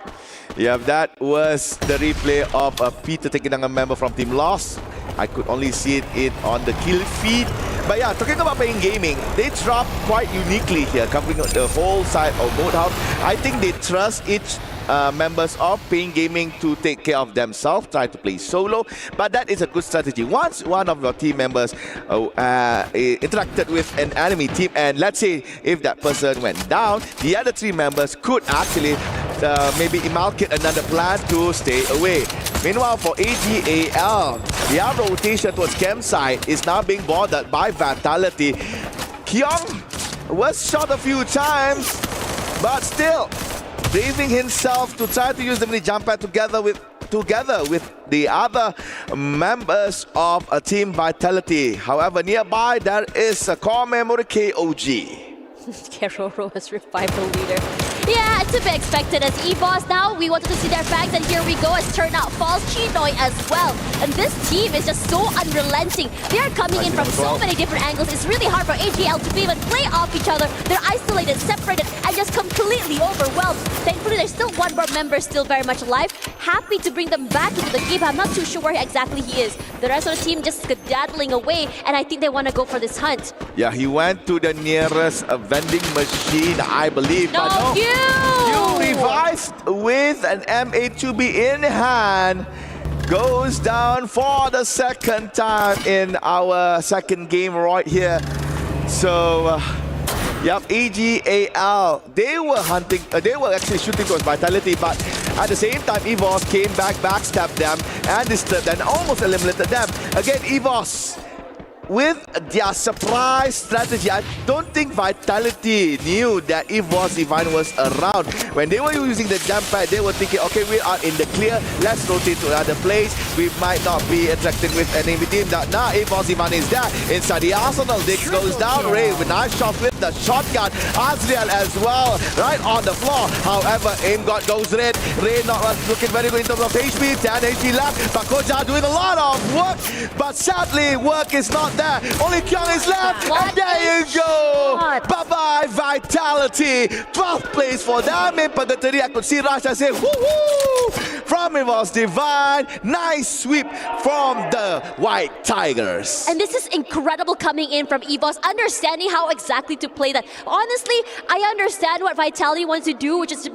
Yeah, that was the replay of Peter taking down a member from Team Lost. I could only see it on the kill feed. But yeah, talking about playing gaming, they dropped quite uniquely here, covering the whole side of Modehouse. I think they trust each members of Paying Gaming to take care of themselves, try to play solo, but that is a good strategy. Once one of your team members interacted with an enemy team, and let's say if that person went down, the other 3 members could actually maybe emarcate another plan to stay away. Meanwhile, for AGAL, their rotation towards campsite is now being bothered by Vitality. Kyung was shot a few times, but still braving himself to try to use the mini jump pad together with the other members of a Team Vitality. However, nearby there is a core memory KOG. Keroro has revived the leader. Yeah, to be expected as EVOS. Now we wanted to see their facts, and here we go as turnout falls Chinoy as well. And this team is just so unrelenting. They are coming in from so many different angles. It's really hard for AGL to even play off each other. They're isolated, separated, and just completely overwhelmed. Thankfully, there's still one more member still very much alive. Happy to bring them back into the game. I'm not too sure where exactly he is. The rest of the team just skedaddling away, and I think they want to go for this hunt. Yeah, he went to the nearest vending machine, I believe. No, but no, you revived with an M8 in hand. Goes down for the second time in our second game right here. So, yep, AGAL, they were hunting, they were actually shooting towards Vitality, but at the same time, EVOS came back, backstabbed them, and disturbed and almost eliminated them. Again, EVOS, with their surprise strategy, I don't think Vitality knew that EVOS Divine was around. When they were using the jump pad, they were thinking, okay, we are in the clear, let's rotate to another place. We might not be interacting with enemy team. Now EVOS Divine is there. Inside the arsenal, Dick goes down. Ray with nice shot with the shotgun. Azriel as well, right on the floor. However, aim god goes red. Ray not looking very good in terms of HP. 10 HP left. But Koja doing a lot of work. But sadly, work is not there. Only Kyung is left. And there you go. Bye-bye, Vitality. 12th place for them in Purgatory. I could see Rasha say, woo-hoo! From EVOS Divine. Nice sweep from the White Tigers. And this is incredible coming in from EVOS, understanding how exactly to play that. Honestly, I understand what Vitality wants to do, which is to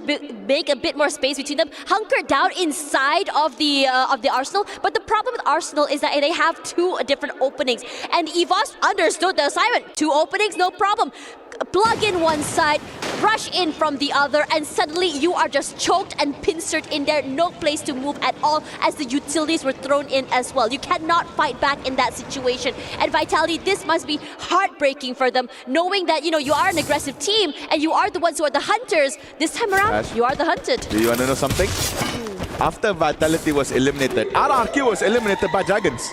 make a bit more space between them, hunker down inside of the Arsenal. But the problem with Arsenal is that they have 2 different openings. And EVOS understood the assignment. 2 openings, no problem. Plug in one side, rush in from the other, and suddenly you are just choked and pincered in there. No place to move at all, as the utilities were thrown in as well. You cannot fight back in that situation. And Vitality, this must be heartbreaking for them, knowing that, you know, you are an aggressive team and you are the ones who are the hunters. This time around, Ash, you are the hunted. do you want to know something? After Vitality was eliminated, RRQ was eliminated by Dragons.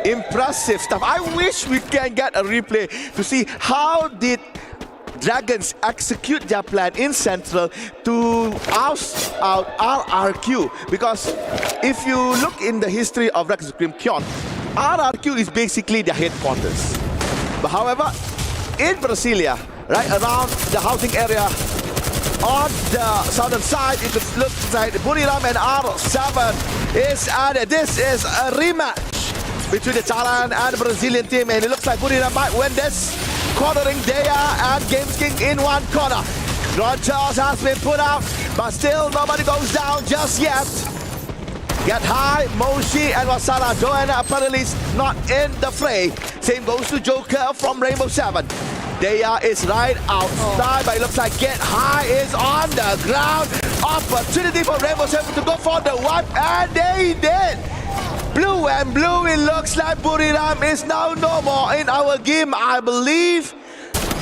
Impressive stuff. I wish we can get a replay to see how did Dragons execute their plan in Central to oust out RRQ. Because if you look in the history of Dragon Supreme Kyon, RRQ is basically their headquarters. But however, in Brasilia, right around the housing area. On the southern side, it looks like Buriram and R7 is added. This is a rematch between the Thailand and the Brazilian team, and it looks like Buriram might win this, cornering Daya and Games King in one corner. Ground charge has been put out, but still nobody goes down just yet. Get high, Moshi and Wasala. Joanna apparently not in the fray. Same goes to Joker from Rainbow 7. Daya is right outside, but it looks like Get High is on the ground. Opportunity for Rainbow 7 to go for the wipe, and they did. Blue and blue, it looks like Buriram is now no more in our game, I believe.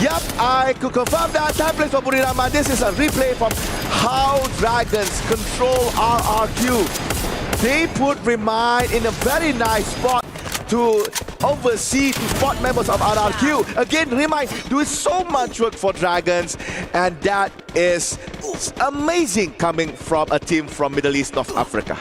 Yep, I could confirm that. Time plays for Buriram, and this is a replay from how Dragons control RRQ. They put Remind in a very nice spot to oversee to spot members of RRQ. Again, Remind doing so much work for Dragons, and that is amazing coming from a team from Middle East, North Africa.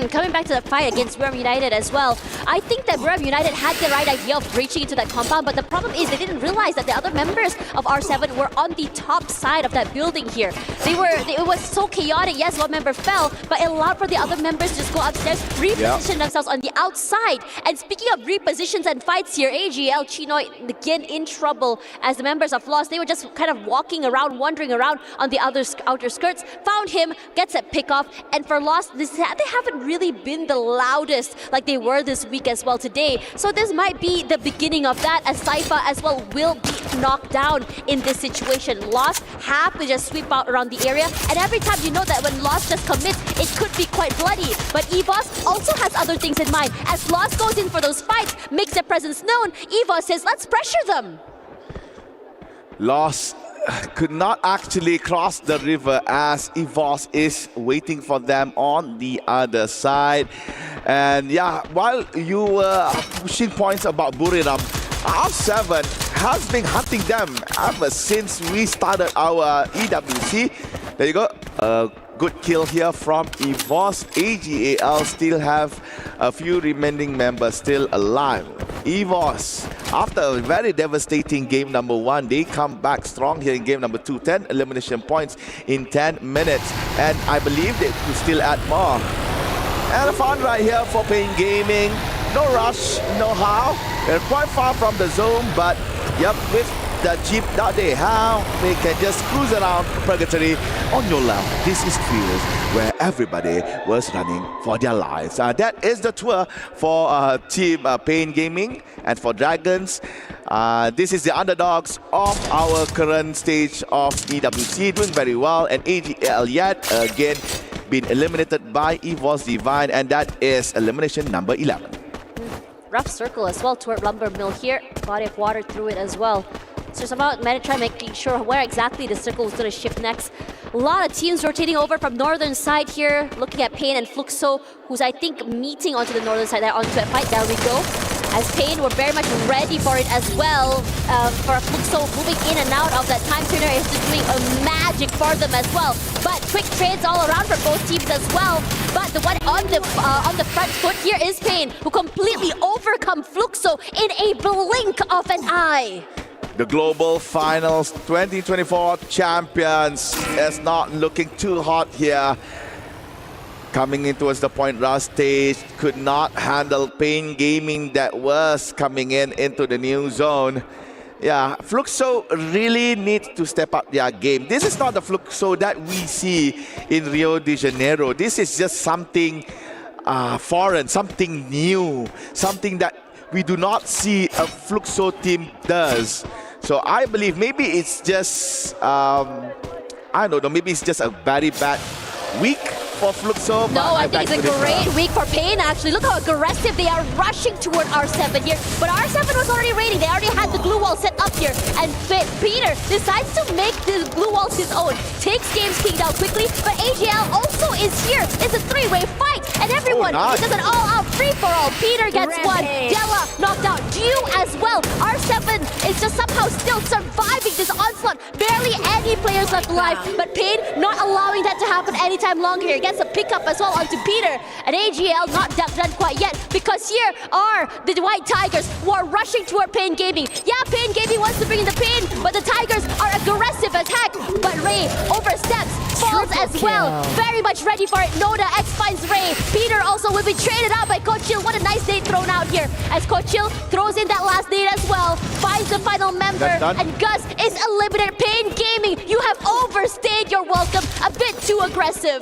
Coming back to the fight against Buriram United as well, I think that Buriram United had the right idea of breaching into that compound, but the problem is they didn't realize that the other members of R7 were on the top side of that building here. It was so chaotic. Yes, one member fell, but it allowed for the other members to just go upstairs, reposition themselves on the outside. And speaking of repositions and fights here, AGL, Chinoy, again in trouble as the members of Lost. They were just kind of walking around, wandering around on the outer skirts, found him, gets a pick off, and for Lost, they haven't really been the loudest like they were this week as well today. So this might be the beginning of that, as Saifa as well will be knocked down in this situation. Lost have to just sweep out around the area, and every time you know that when Lost just commits, it could be quite bloody. But EVOS also has other things in mind. As Lost goes in for those fights, makes their presence known, EVOS says, let's pressure them. Lost could not actually cross the river as EVOS is waiting for them on the other side. And yeah, while you were pushing points about Buriram, R7 has been hunting them ever since we started our EWC. There you go. Good kill here from EVOS. AGAL still have a few remaining members still alive. EVOS, after a very devastating game number 1, they come back strong here in game number 2. 10 elimination points in 10 minutes. And I believe they could still add more. And fun right here for Pain Gaming. No rush, no how. They're quite far from the zone, but yep, with the jeep that they have, they can just cruise around Purgatory on your left. This is Fields, where everybody was running for their lives. That is the tour for Team Pain Gaming, and for Dragons. This is the underdogs of our current stage of EWC, doing very well, and AGL yet again been eliminated by EVOS Divine, and that is elimination number 11. Rough circle as well toward Lumber Mill here. Body of water through it as well. So it's about Metatron making sure where exactly the circle is going to shift next. A lot of teams rotating over from northern side here, looking at Pain and Fluxo, who's I think meeting onto the northern side there, onto a fight. There we go. As Pain were very much ready for it as well. For Fluxo moving in and out of that time turner is just doing a magic for them as well. But quick trades all around for both teams as well. But the one on the front foot here is Pain, who completely overcome Fluxo in a blink of an eye. The Global Finals 2024 champions is not looking too hot here. Coming in towards the point rush stage, could not handle Pain Gaming that was coming into the new zone. Yeah, Fluxo really needs to step up their game. This is not the Fluxo that we see in Rio de Janeiro. This is just something foreign, something new, something that we do not see a Fluxo team does. So I believe maybe it's just, I don't know, maybe it's just a very bad week for Fluxo. No, I think it's a great week for Pain, actually. Look how aggressive they are rushing toward R7 here. But R7 was already raiding. They already had the glue wall set up here. And Peter decides to make the glue walls his own. Takes Games King down quickly, but AGL also is here. It's a three-way fight. And everyone, he does an all-out free-for-all. Peter gets one. Della knocked out. Gio as well. R7 is just somehow still surviving this onslaught. Barely any players left alive, but Pain not allowing that to happen anytime longer here. Gets a pickup as well onto Peter. And AGL not done quite yet, because here are the White Tigers who are rushing toward Pain Gaming. Yeah, Pain Gaming wants to bring in the Pain, but the Tigers are aggressive as heck. But Ray oversteps, falls as well. Very much ready for it. Noda X finds Ray. Peter also will be traded out by Kochil. What a nice nade thrown out here, as Kochil throws in that last nade as well. Finds the final member, and Gus is eliminated. Pain Gaming, you have overstayed your welcome. A bit too aggressive.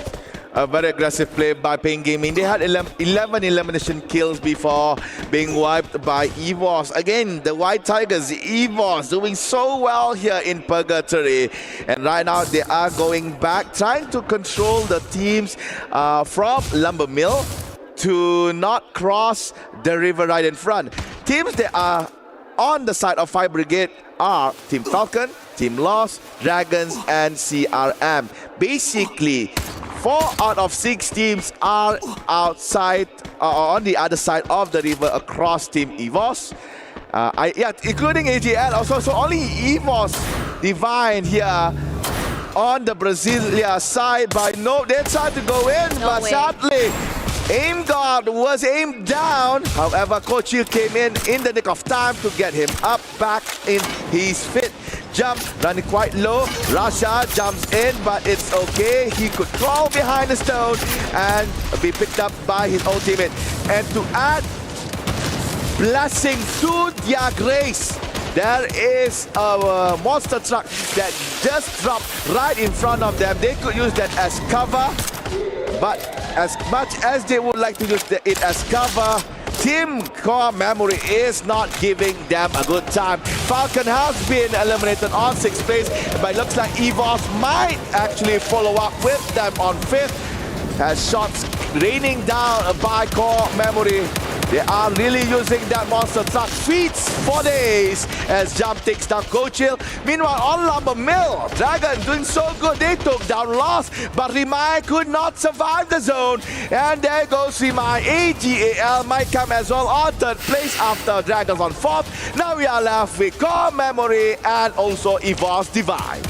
A very aggressive play by Pain Gaming. They had 11 elimination kills before being wiped by EVOS. Again, the White Tigers, EVOS, doing so well here in Purgatory. And right now, they are going back, trying to control the teams from Lumber Mill to not cross the river right in front. Teams that are on the side of Fire Brigade are Team Falcon, Team Lost, Dragons, and CRM. Basically, 4 out of 6 teams are outside, on the other side of the river across Team EVOS. Including AGL also. So only EVOS Divine here on the Brasilia side by noob. They tried to go in, but sadly, Aim guard was aimed down. However, Kochil came in the nick of time to get him up back in his fit. Jump, running quite low. Rasha jumps in, but it's okay. He could crawl behind the stone and be picked up by his own teammate. And to add blessing to their grace, there is a monster truck that just dropped right in front of them. They could use that as cover, but as much as they would like to use it as cover, Team Core Memory is not giving them a good time. Falcon has been eliminated on 6th place, but it looks like EVOS might actually follow up with them on 5th. As shots raining down by Core Memory. They are really using that monster truck feats for days as Jump takes down Kochil. Meanwhile, on Lumber Mill, Dragon doing so good. They took down Lost, but Rimai could not survive the zone. And there goes Rimai. AGAL might come as well on 3rd place after Dragons on 4th. Now we are left with Core Memory and also EVOS Divine.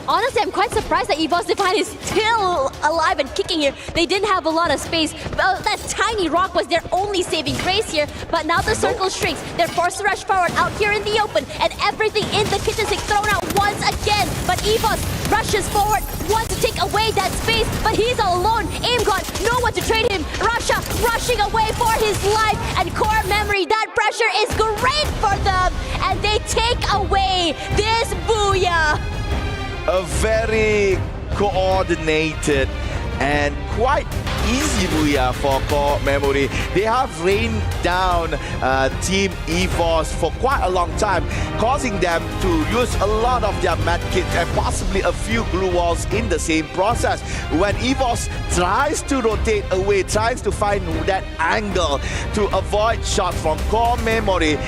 Honestly, I'm quite surprised that EVOS Divine is still alive and kicking here. They didn't have a lot of space. That tiny rock was their only saving grace here, but now the circle shrinks. They're forced to rush forward out here in the open, and everything in the kitchen sink thrown out once again. But EVOS rushes forward, wants to take away that space, but he's all alone. Aim God, no one to trade him. Rasha rushing away for his life, and Core Memory, that pressure is great for them, and they take away this booyah. A very coordinated and quite easy booyah for Core Memory. They have rained down Team EVOS for quite a long time, causing them to use a lot of their medkits and possibly a few glue walls in the same process. When EVOS tries to rotate away, tries to find that angle to avoid shots from Core Memory,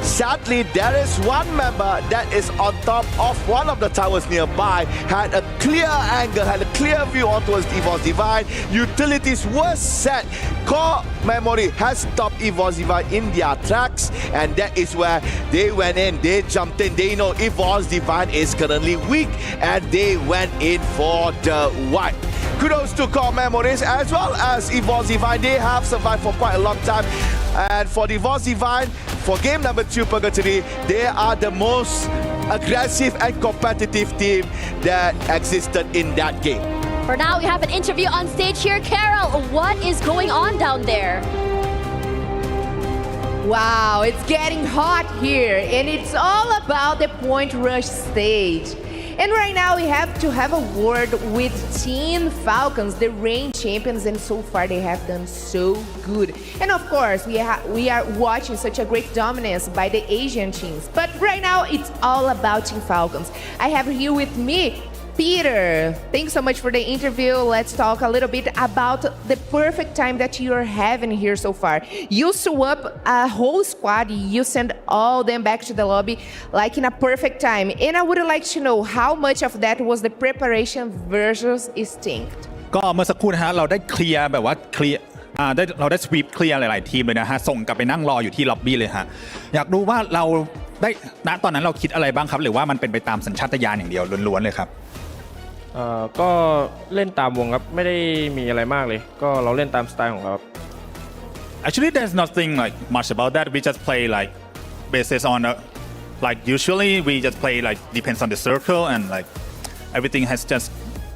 sadly, there is one member that is on top of one of the towers nearby, had a clear angle, had a clear view onto EVOS Divine. Utilities were set. Core Memory has stopped EVOS Divine in their tracks, and that is where they went in. They jumped in. They know EVOS Divine is currently weak, and they went in for the wipe. Kudos to Core Memories as well as EVOS Divine. They have survived for quite a long time. And for the EVOS Divine, for game number 2 Purgatory, they are the most aggressive and competitive team that existed in that game. For now, we have an interview on stage here. Carol, what is going on down there? Wow, it's getting hot here, and it's all about the point rush stage. And right now we have to have a word with Team Falcons, the reigning champions, and so far they have done so good. And of course, we are watching such a great dominance by the Asian teams. But right now, it's all about Team Falcons. I have here with me Peter. Thanks so much for the interview. Let's talk a little bit about the perfect time that you're having here so far. You swap a whole squad, you send all them back to the lobby like in a perfect time. And I would like to know how much of that was the preparation versus instinct. ก็เมื่อสักครู่นะฮะเราได้เคลียร์แบบว่าเคลียร์ เราได้สวีปเคลียร์หลายๆทีมเลยนะฮะส่งกลับไปนั่งรออยู่ที่ล็อบบี้เลยฮะอยากรู้ว่าเราได้ณตอนนั้นเราคิดอะไรบ้างครับหรือว่ามันเป็นไปตามสัญชาตญาณอย่างเดียวล้วนๆเลยครับก็เล่นตามวงครับไม่ได้มีอะไรมากเลยก็เราเล่นตามสไตล์ของเราครับ Actually there's nothing like much about that we just play like basis on like usually we just play like depends on the circle and like everything has just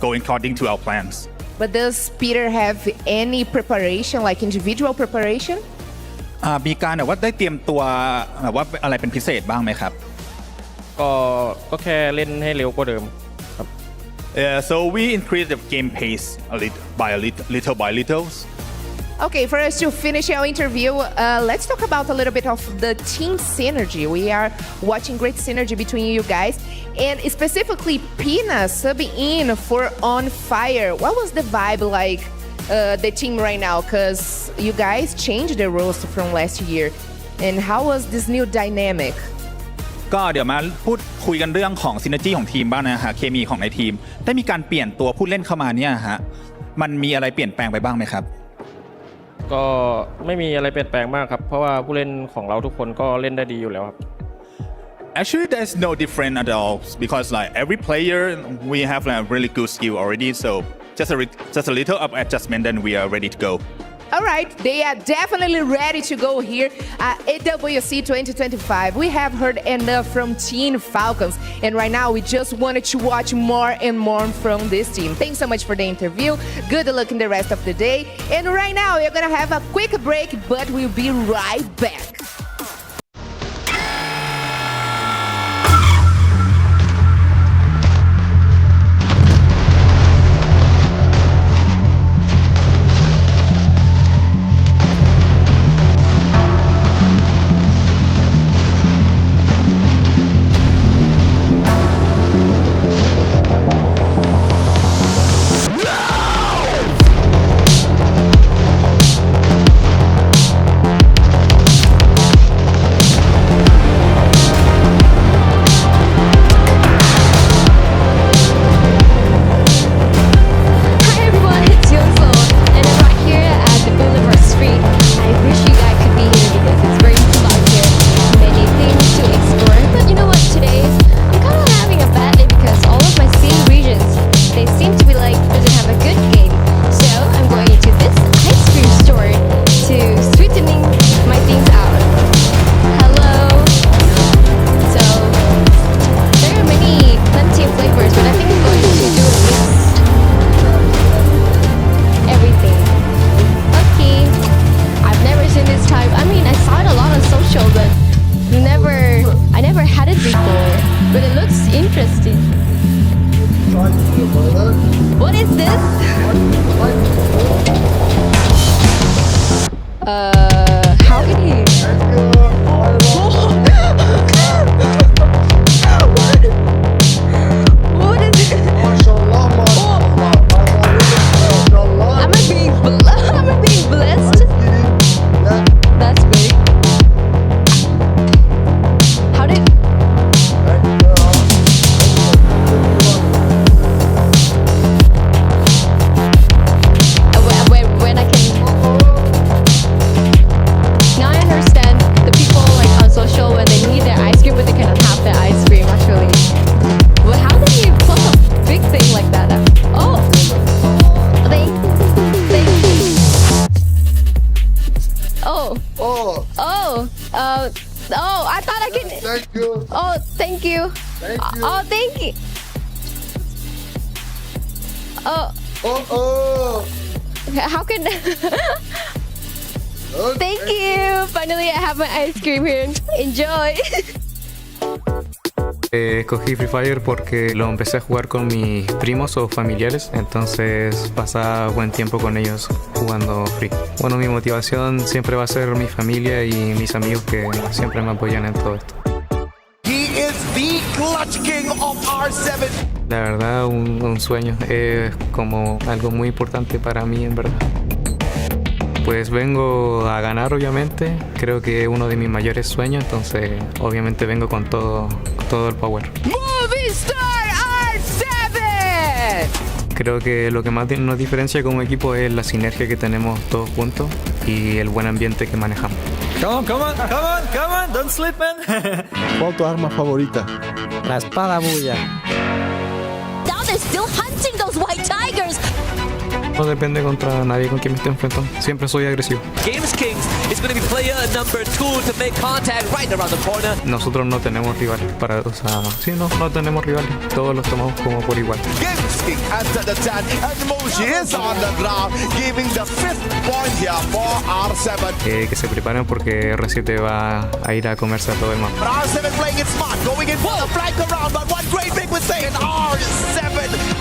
going according to our plans But does Peter have any preparation, like individual preparation? มีการแบบว่าได้เตรียมตัวแบบว่าอะไรเป็นพิเศษบ้างไหมครับก็แค่เล่นให้เร็วกว่าเดิมครับ So we increase the game pace little by little Okay, for us to finish our interview, let's talk about a little bit of the team synergy. We are watching great synergy between you guys, and specifically Pina subbing in for On Fire. What was the vibe like, the team right now? Because you guys changed the roles from last year, and how was this new dynamic? ก็เดี๋ยวมาพูดคุยกันเรื่องของซินเนอร์จีของทีมบ้างนะฮะเคมีของในทีมได้มีการเปลี่ยนตัวผู้เล่นเข้ามาเนี่ยฮะมันมีอะไรเปลี่ยนแปลงไปบ้างไหมครับก็ไม่มีอะไรเปลี่ยนแปลงมากครับเพราะว่าผู้เล่นของเราทุกคนก็เล่นได้ดีอยู่แล้วครับ Actually there's no different at all because like every player we have like really good skill already so just a little up adjustment then we are ready to go All right, they are definitely ready to go here at EWC 2025. We have heard enough from Team Falcons, and right now we just wanted to watch more and more from this team. Thanks so much for the interview. Good luck in the rest of the day. And right now we're gonna have a quick break, but we'll be right back. What is this? How can he? What is it? Am I being blessed? That's big. How did? When I can. Now I understand the people like on social when they need their ice cream but they cannot have their ice cream actually. Well, how did you pluck a big thing like that? Oh, thank. Oh, I thought I can. Thank you. Oh, thank you. Thank you. Oh, thank you. Oh. How can? Thank you. Finally, I have my ice cream here. Enjoy. Escogí Free Fire porque lo empecé a jugar con mis primos o familiares, entonces pasaba buen tiempo con ellos jugando Free. Bueno, mi motivación siempre va a ser mi familia y mis amigos que siempre me apoyan en todo esto. He is the clutch king of R7. La verdad, un sueño, es como algo muy importante para mí en verdad. Pues vengo a ganar obviamente, creo que es uno de mis mayores sueños, entonces obviamente vengo con todo el power. Movie Star R7! Creo que lo que más nos diferencia como equipo es la sinergia que tenemos todos juntos y el buen ambiente que manejamos. Come on, don't sleep, man. ¿Cuál tu arma favorita? La espada bulla. Now they're still hunting those white tigers. No depende contra nadie con quien me esté enfrentando. Siempre soy agresivo. Games Kings is going to be player number 2 to make contact right around the corner. Nosotros no tenemos rivales no tenemos rivales. Todos los tomamos como por igual. Games King enter the 10 and Moji is on the ground, giving the 5th point here for R7. Que se preparen porque R7 va a ir a comerse a todo el mapa. But R7 playing it smart, going in for the flank around, but one great big mistake, and R7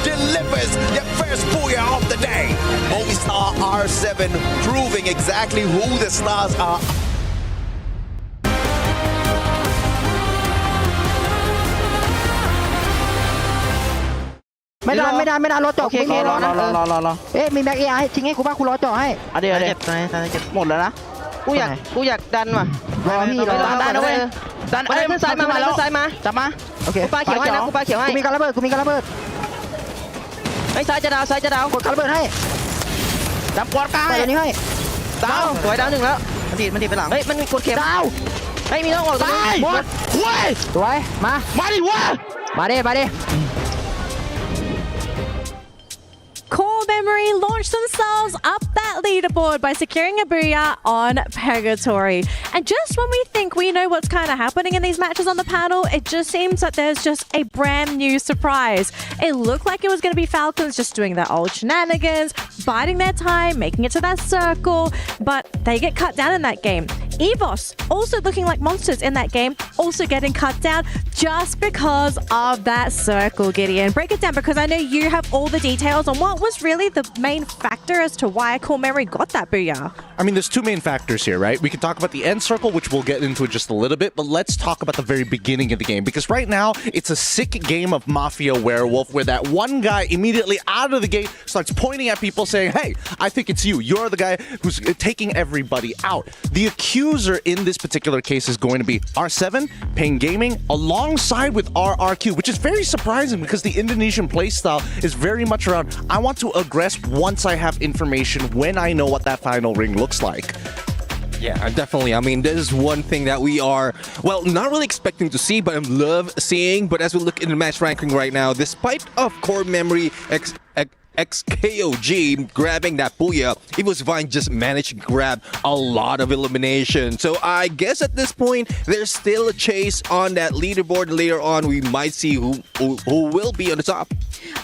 delivers the first booyah of the day. Movistar R7 proving exactly who the stars are.ไม่ได้รอจอดกูรอเอ๊ะมีแม็กเอให้ทิ้งให้กูบ้างกูรอจอดให้เดี๋ยวเจ็บหมดแล้วนะกูอยากดันว่ะรอพี่รอดันนะเว้ยดันขึ้นซ้ายมาจับมาโอเคกูปาเขียวให้นะกูปาเขียวให้กูมีการระเบิดไอ้ซ้ายจะดาวกดการระเบิดให้จับกดกลางไปนี้ให้ดาวสวยดาว1แล้วมันดีไปหลังเฮ้ยมันกดเข็มดาวเฮ้ยมีต้องออกตรงนี้หมดเว้ยสวยมาดิวะมาดิCore Memory launched themselves up that leaderboard by securing a booyah on Purgatory. And just when we think we know what's kind of happening in these matches on the panel, it just seems that there's just a brand new surprise. It looked like it was going to be Falcons just doing their old shenanigans, biding their time, making it to that circle, but they get cut down in that game. EVOS also looking like monsters in that game, also getting cut down just because of that circle, Gideon. Break it down because I know you have all the details on what was really the main factor as to why Core Memory got that booyah. I mean, there's two main factors here, right? We can talk about the end circle, which we'll get into in just a little bit, but let's talk about the very beginning of the game, because right now, it's a sick game of Mafia Werewolf, where that one guy immediately out of the gate starts pointing at people saying, hey, I think it's you. You're the guy who's taking everybody out. The accuser in this particular case is going to be R7, Pain Gaming, alongside with RRQ, which is very surprising because the Indonesian playstyle is very much around, I want to aggress once I have information, when I know what that final ring looks like. Yeah, definitely. I mean, this is one thing that we are, well, not really expecting to see, but I love seeing. But as we look in the match ranking right now, despite of Core Memory XKOG grabbing that booyah, EVOS Vine just managed to grab a lot of elimination. So I guess at this point, there's still a chase on that leaderboard. Later on, we might see who will be on the top.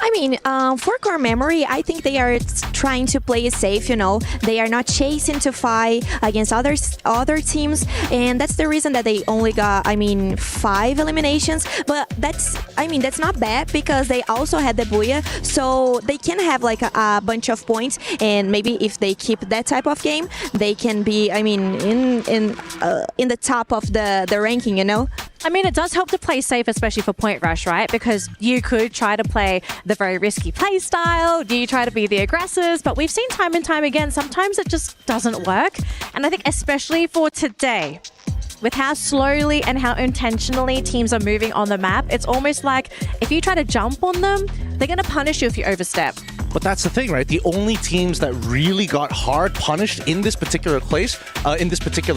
I mean, for Core Memory, I think they are trying to play it safe, you know. They are not chasing to fight against other teams, and that's the reason that they only got, 5 eliminations. But that's not bad because they also had the booyah, so they can have like a bunch of points, and maybe if they keep that type of game, they can be, in the top of the ranking, you know. I mean, it does help to play safe, especially for Point Rush, right? Because you could try to play the very risky play style, you try to be the aggressors, but we've seen time and time again, sometimes it just doesn't work. And I think especially for today, with how slowly and how intentionally teams are moving on the map, it's almost like if you try to jump on them, they're going to punish you if you overstep. But that's the thing, right? The only teams that really got hard punished in this particular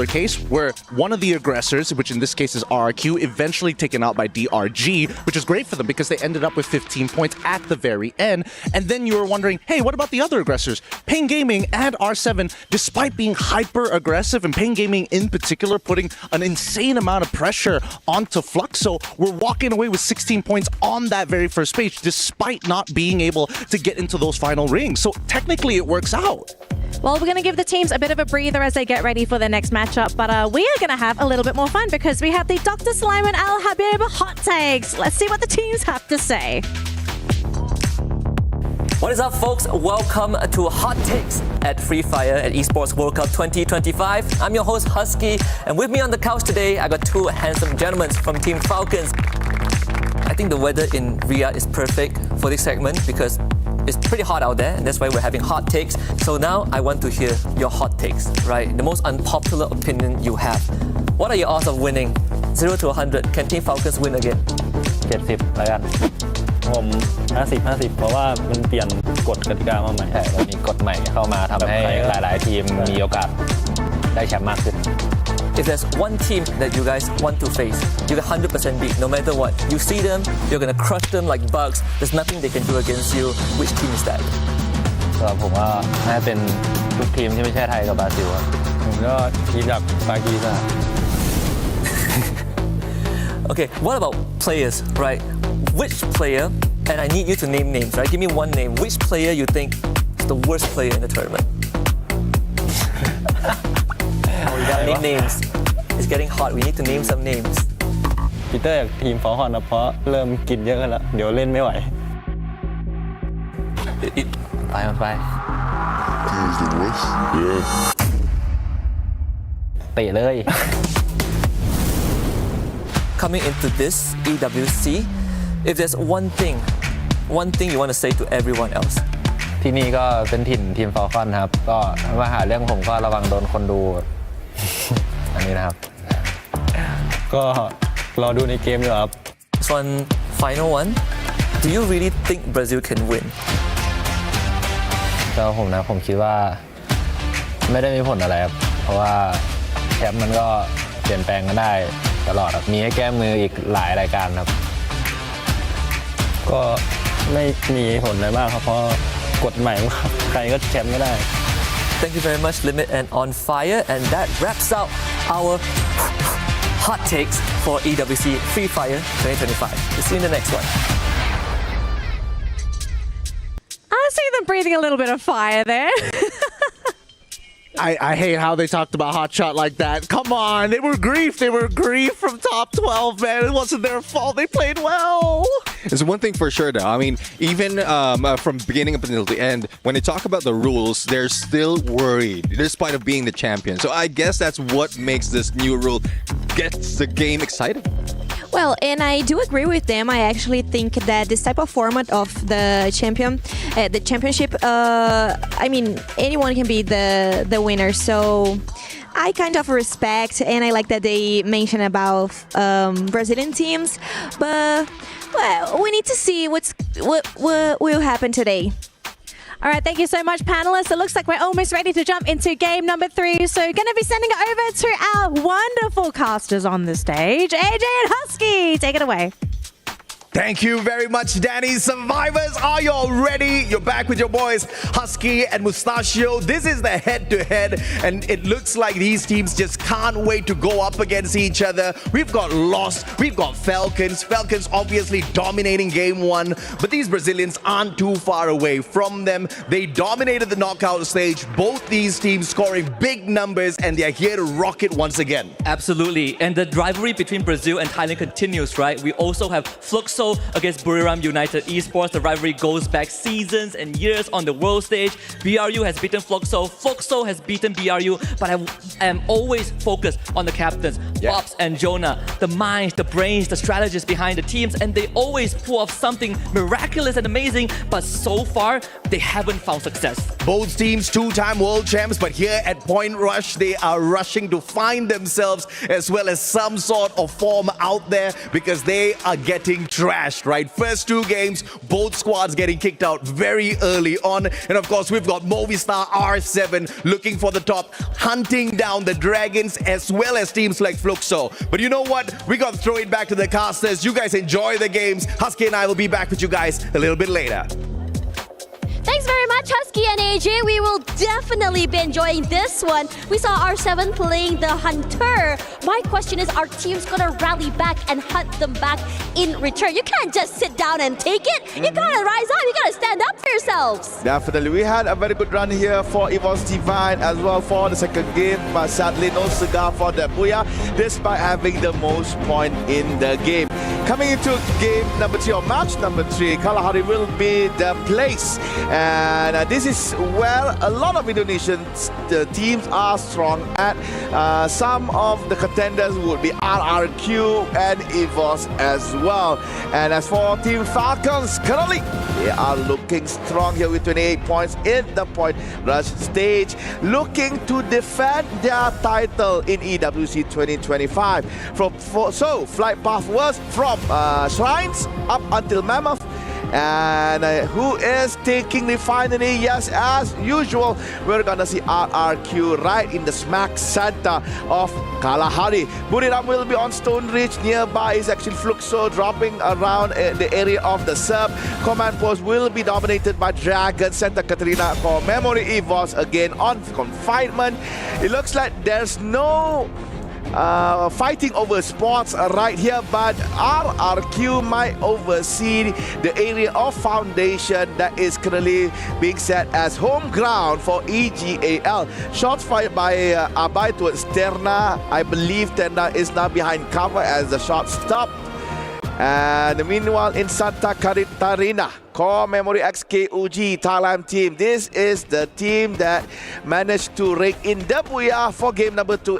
case, were one of the aggressors, which in this case is RRQ, eventually taken out by DRG, which is great for them because they ended up with 15 points at the very end. And then you were wondering, hey, what about the other aggressors? Pain Gaming and R7, despite being hyper aggressive, and Pain Gaming in particular putting an insane amount of pressure onto Fluxo, we're walking away with 16 points on that very first page, despite not being able to get into those final rings. So technically it works out. Well, we're going to give the teams a bit of a breather as they get ready for their next matchup, but we are going to have a little bit more fun because we have the Dr. Slime and Al Habib hot takes. Let's see what the teams have to say. What is up, folks? Welcome to Hot Takes at Free Fire at Esports World Cup 2025. I'm your host, Husky, and with me on the couch today, I got two handsome gentlemen from Team Falcons. I think the weather in Riyadh is perfect for this segment because it's pretty hot out there, and that's why we're having hot takes. So now I want to hear your hot takes, right? The most unpopular opinion you have. What are your odds of winning? 0 to 100. Can Team Falcons win again? 70 แล้วกัน ผม50-50เพราะว่ามันเปลี่ยนกฎกติกามาใหม่มันมีกฎใหม่เข้ามาทำให้หลายๆทีมมีโอกาสได้แชมป์มากขึ้น If there's one team that you guys want to face, you can 100% beat no matter what. You see them, you're gonna crush them like bugs. There's nothing they can do against you. Which team is that? สำหรับผมว่าน่าจะเป็นทุกทีมที่ไม่ใช่ไทยกับบราซิลครับผมก็ทีมจากปากีสถาน Okay, what about players, right? Which player, and I need you to name names, right? Give me one name. Which player you think is the worst player in the tournament? We gotta name names. It's getting hot. We need to name some names. ปีเตอร์จากทีมฟอลคอนนะเพราะเริ่มกินเยอะกันแล้วเดี๋ยวเล่นไม่ไหวไปมันไปเตะเลย Coming into this EWC, if there's one thing you want to say to everyone else. ที่นี่ก็เป็นถิ่นทีมฟอลคอนครับก็มาหาเรื่องผมก็ระวังโดนคนดู อันนี้นะครับ ก็รอดูในเกมอยู่ครับ So on final one, do you really think Brazil can win? สำหรับผมนะผมคิดว่าไม่ได้มีผลอะไรครับเพราะว่าแชมป์มันก็เปลี่ยนแปลงกันได้ตลอดครับมีให้แก้มืออีกหลายรายการครับก็ไม่มีผลอะไรมากครับเพราะกฎใหม่ว่าใครก็แชมป์ไม่ได้ Thank you very much, Limit and On Fire, and that wraps up our hot takes for EWC Free Fire 2025. We'll see you in the next one. I see them breathing a little bit of fire there. I hate how they talked about Hot Shot like that. Come on, they were grief from top 12, man. It wasn't their fault. They played well. There's one thing for sure, though. I mean, even from beginning up until the end, when they talk about the rules, they're still worried, despite of being the champion. So I guess that's what makes this new rule gets the game exciting. Well, and I do agree with them. I actually think that this type of format of the championship, I mean, anyone can be the winner. So I kind of respect, and I like that they mention about Brazilian teams. But well, we need to see what will happen today. All right, thank you so much, panelists. It looks like we're almost ready to jump into game number 3. So going to be sending it over to our wonderful casters on the stage, AJ and Husky. Take it away. Thank you very much, Danny. Survivors, are you all ready? You're back with your boys, Husky and Mustachio. This is the head-to-head, and it looks like these teams just can't wait to go up against each other. We've got Lost, we've got Falcons. Falcons obviously dominating game 1, but these Brazilians aren't too far away from them. They dominated the knockout stage. Both these teams scoring big numbers, and they're here to rock it once again. Absolutely, and the rivalry between Brazil and Thailand continues, right? We also have Fluxo against Buriram United Esports. The rivalry goes back seasons and years on the world stage. BRU has beaten Fluxo. Fluxo has beaten BRU, but I am always focused on the captains, Bobs and Jonah, the minds, the brains, the strategists behind the teams, and they always pull off something miraculous and amazing, but so far, they haven't found success. Both teams 2-time world champs, but here at Point Rush, they are rushing to find themselves as well as some sort of form out there because they are getting trashed, right? First 2 games, both squads getting kicked out very early on. And of course, we've got Movistar R7 looking for the top, hunting down the Dragons as well as teams like Fluxo. But you know what? We got to throw it back to the casters. You guys enjoy the games. Husky and I will be back with you guys a little bit later. Thanks very much, Husky and AJ. We will definitely be enjoying this one. We saw R7 playing the Hunter. My question is, are teams going to rally back and hunt them back in return? You can't just sit down and take it. You got to rise up. You got to stand up for yourselves. Definitely. We had a very good run here for EVOS Divine as well for the second game, but sadly no cigar for the Booyah, despite having the most point in the game. Coming into game number 3 or match number 3, Kalahari will be the place. And this is where a lot of Indonesian teams are strong at. Some of the contenders would be RRQ and EVOS as well. And as for Team Falcons, currently they are looking strong here with 28 points in the Point Rush stage, looking to defend their title in EWC 2025. So flight path was from Shrines up until Mammoth, And who is taking the finally? Yes, as usual, we're gonna see RRQ right in the smack center of Kalahari. Buriram will be on Stone Ridge. Nearby is actually Fluxo dropping around the area of the sub. Command post will be dominated by Dragon. Santa Catarina for Memory EVOS again on confinement. It looks like there's no fighting over spots right here, but RRQ might oversee the area of foundation that is currently being set as home ground for EGAL. Shots fired by Abai towards Terna. I believe Terna is now behind cover as the shot stopped. And meanwhile in Santa Catarina, Core Memory XKUG Thailand team. This is the team that managed to rake in the Booyah for game number 2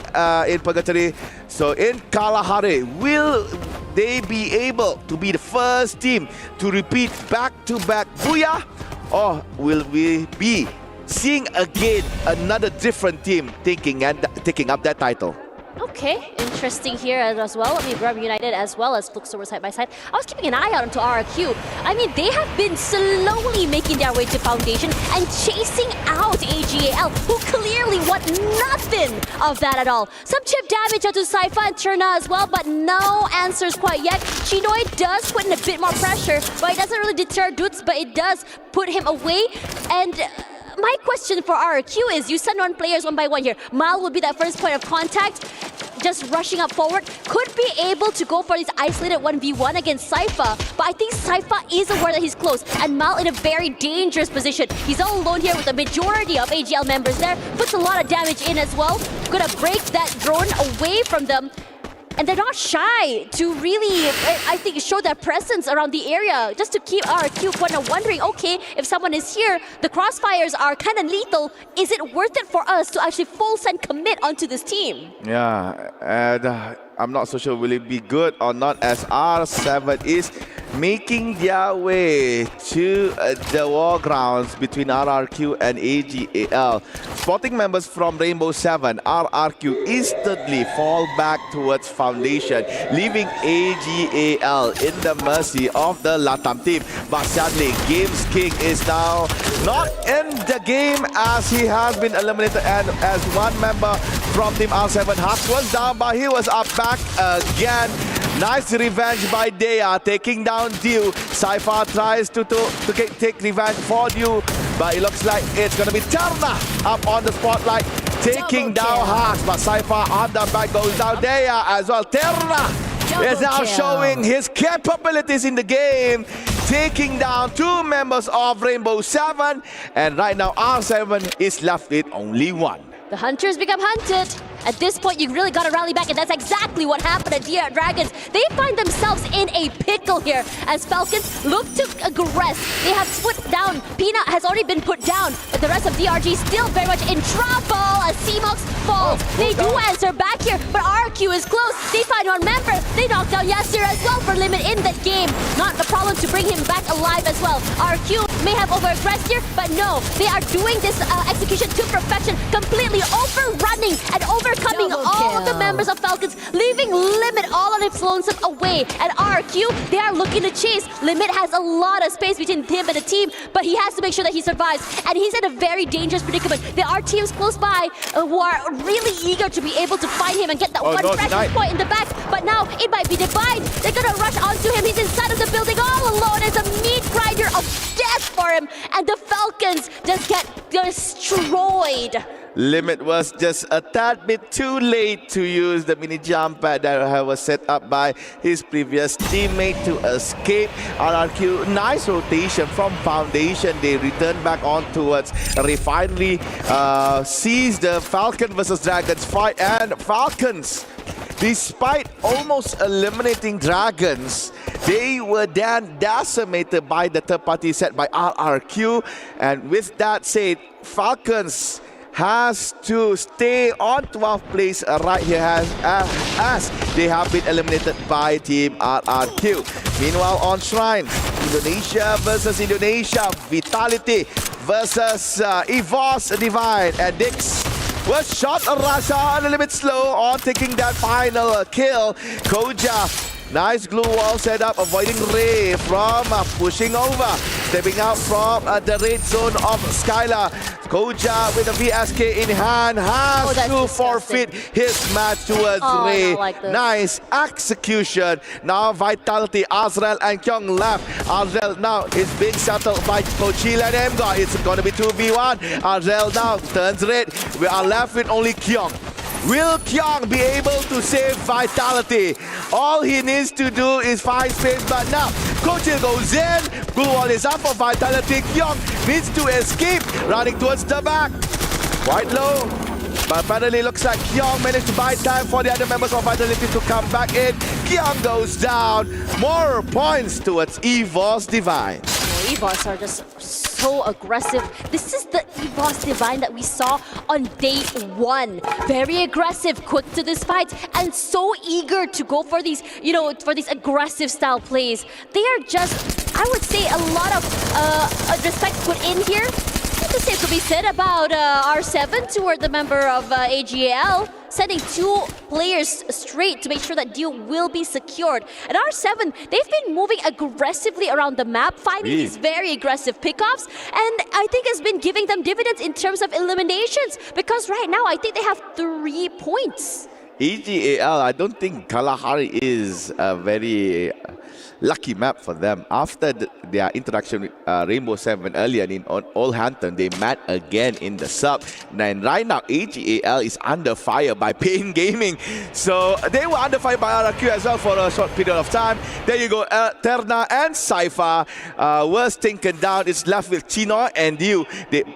in Purgatory. So in Kalahari, will they be able to be the first team to repeat back-to-back Booyah? Or will we be seeing again another different team taking up that title? Okay, interesting here as well. I mean, Buriram United as well as Fluxo were side by side. I was keeping an eye out onto RRQ. I mean, they have been slowly making their way to Foundation and chasing out AGAL, who clearly want nothing of that at all. Some chip damage onto Saifa and Turna as well, but no answers quite yet. Chinoy does put in a bit more pressure, but it doesn't really deter Dutz, but it does put him away. And my question for RRQ is, you send on players one by one here. Mal will be that first point of contact, just rushing up forward. Could be able to go for this isolated 1v1 against Saifa, but I think Saifa is aware that he's close, and Mal in a very dangerous position. He's all alone here with the majority of AGL members there. Puts a lot of damage in as well. Gonna break that drone away from them. And they're not shy to really, I think, show their presence around the area, just to keep RRQ kind of wondering, okay, if someone is here, the crossfires are kind of lethal. Is it worth it for us to actually full send commit onto this team? Yeah, and I'm not so sure will it be good or not, as R7 is making their way to the war grounds between RRQ and AGAL. Spotting members from Rainbow 7, RRQ instantly fall back towards Foundation, leaving AGAL in the mercy of the Latam team. But sadly, Games King is now not in the game as he has been eliminated, and as one member from Team R7, Hux was down, but he was up back again. Nice revenge by Dea, taking down Dew. Saifa tries to take revenge for Dew, but it looks like it's going to be Terna up on the spotlight, taking down Hux. But Saifa on the back goes down. Dea as well. Terna is now showing his capabilities in the game, taking down 2 members of Rainbow 7. And right now, R7 is left with only 1. The hunters become hunted. At this point, you really got to rally back, and that's exactly what happened at Dia Dragons. They find themselves in a pickle here as Falcons look to aggress. They have put down, Peanut has already been put down, but the rest of DRG still very much in trouble as CMOX falls. They do answer back here, but RQ is close. They find one member. They knock down Yasir as well for Limit in that game. Not the problem to bring him back alive as well. RQ may have over-aggressed here, but no, they are doing this execution to perfection, completely overrunning and overcoming all of the members of Falcons, leaving Limit all on its lonesome away. And RQ, they are looking to chase. Limit has a lot of space between him and the team, but he has to make sure that he survives. And he's in a very dangerous predicament. There are teams close by who are really eager to be able to find him and get that one precious point in the back. But now it might be Divine. They're gonna rush onto him. He's inside of the building all alone. It's a meat grinder of death for him. And the Falcons just get destroyed. Limit was just a tad bit too late to use the mini jump pad that was set up by his previous teammate to escape. RRQ, nice rotation from Foundation. They return back on towards Refinery, sees the Falcon versus Dragons fight, and Falcons, despite almost eliminating Dragons, they were then decimated by the third party set by RRQ. And with that said, Falcons has to stay on 12th place right here as they have been eliminated by Team RRQ. Meanwhile, on Shrine, Indonesia versus Indonesia, Vitality versus EVOS Divine, and Dix was shot. Rasa a little bit slow on taking that final kill. Koja Nice glue wall setup, avoiding Ray from pushing over. Stepping out from the red zone of Skylar. Koja with a VSK in hand has to forfeit his match towards Ray. Nice execution. Now Vitality, Azrael and Kyung left. Azrael now is being settled by Kochil and Emga. It's going to be 2v1. Azrael now turns red. We are left with only Kyung. Will Kyung be able to save Vitality? All he needs to do is find space, but now Kochil goes in. Blue wall is up for Vitality. Kyung needs to escape, running towards the back. Quite low, but apparently looks like Kyung managed to buy time for the other members of Vitality to come back in. Kyung goes down. More points towards EVOS Divine. EVOS are just so aggressive. This is the EVOS Divine that we saw on day one. Very aggressive, quick to this fight, and so eager to go for these, for these aggressive style plays. They are just, I would say, a lot of respect put in here. The same could be said about R7 toward the member of AGL, sending 2 players straight to make sure that deal will be secured. And R7, they've been moving aggressively around the map, finding these very aggressive pickoffs, and I think it's been giving them dividends in terms of eliminations, because right now I think they have 3 points. EGAL, I don't think Kalahari is a very lucky map for them. After their interaction with Rainbow 7 earlier in Oldhampton, they met again in the sub. And right now, AGAL is under fire by Pain Gaming. So they were under fire by RRQ as well for a short period of time. There you go, Terna and Saifa were taken down. It's left with Chino and Dew.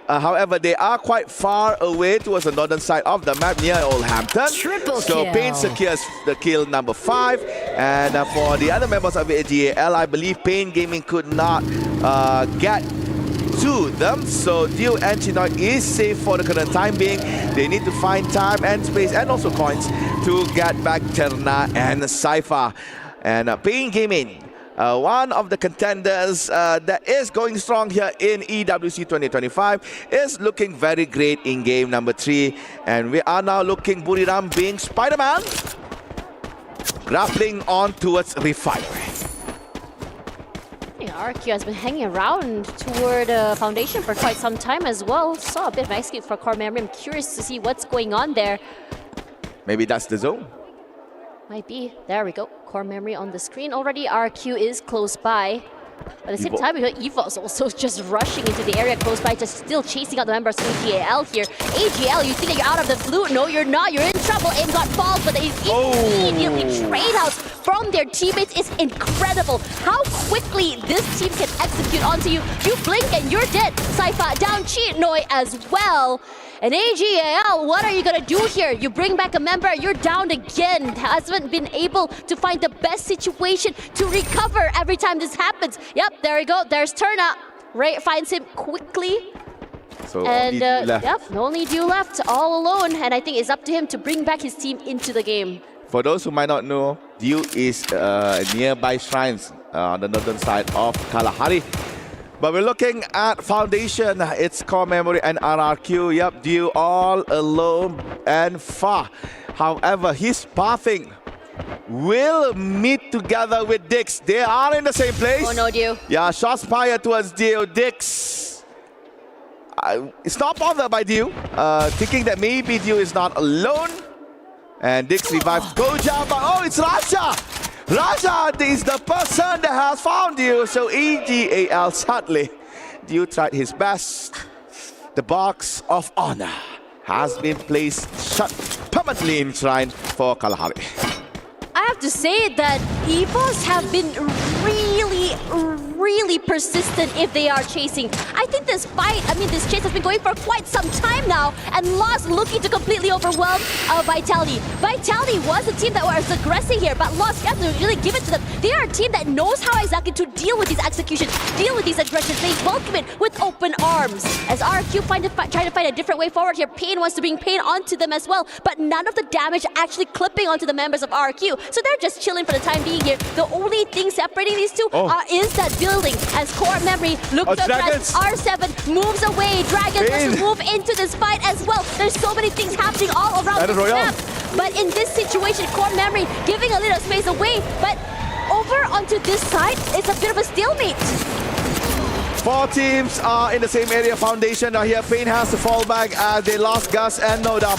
However, they are quite far away towards the northern side of the map near Oldhampton. So Pain secures the kill number 5. And for the other members of AGAL, I believe Pain Gaming could not get to them. So Dio and Chinoy is safe for the current time being. They need to find time and space and also coins to get back Terna and Saifa. And Pain Gaming, one of the contenders that is going strong here in EWC 2025, is looking very great in game number 3. And we are now looking Buriram being Spider-Man, grappling on towards Refinery. RQ has been hanging around toward Foundation for quite some time as well. Saw a bit of an escape for Core Memory. I'm curious to see what's going on there. Maybe that's the zone. Might be. There we go. Core Memory on the screen already. RQ is close by. But at the same time, we got EVOS also just rushing into the area close by, just still chasing out the members of AGL here. AGL, you think that you're out of the flute? No, you're not. You're in trouble. Aim got falls, but they immediately trade outs from their teammates is incredible. How quickly this team can execute onto you. You blink and you're dead. Saifa down Chinoy as well. And AGAL, what are you gonna do here? You bring back a member, you're down again. Hasn't been able to find the best situation to recover every time this happens. Yep, there we go. There's Turna. Ray finds him quickly. So and only left. yep, only Dew left, all alone. And I think it's up to him to bring back his team into the game. For those who might not know, Dew is nearby shrines on the northern side of Kalahari. But we're looking at Foundation. It's Core Memory and RRQ. Yep, Dew all alone and far. However, his pathing will meet together with Dix. They are in the same place. Oh no, Dew. Yeah, shots fired towards Dew. Dix. It's not bothered by Dew, thinking that maybe Dew is not alone. And Dix revives Goja, but oh, it's Raja! Raja is the person that has found you. So EGAL, sadly, Dew tried his best. The box of honor has been placed shut permanently in shrine for Kalahari. I have to say that EVOS have been really persistent if they are chasing. I think this fight, this chase has been going for quite some time now, and Lost looking to completely overwhelm Vitality. Vitality was a team that was aggressing here, but Lost, you have to really give it to them. They are a team that knows how exactly to deal with these executions, deal with these aggressions. They welcome it with open arms. As RQ trying to find a different way forward here, Pain wants to bring Pain onto them as well, but none of the damage actually clipping onto the members of RQ. So they're just chilling for the time being here. The only thing separating these two is that building. As Core Memory looks to address, R7 moves away. Dragons wants to move into this fight as well. There's so many things happening all around this map. But in this situation, Core Memory giving a little space away, but over onto this side, it's a bit of a stalemate. 4 teams are in the same area. Foundation are here. Pain has to fall back as they lost Gus and Noda.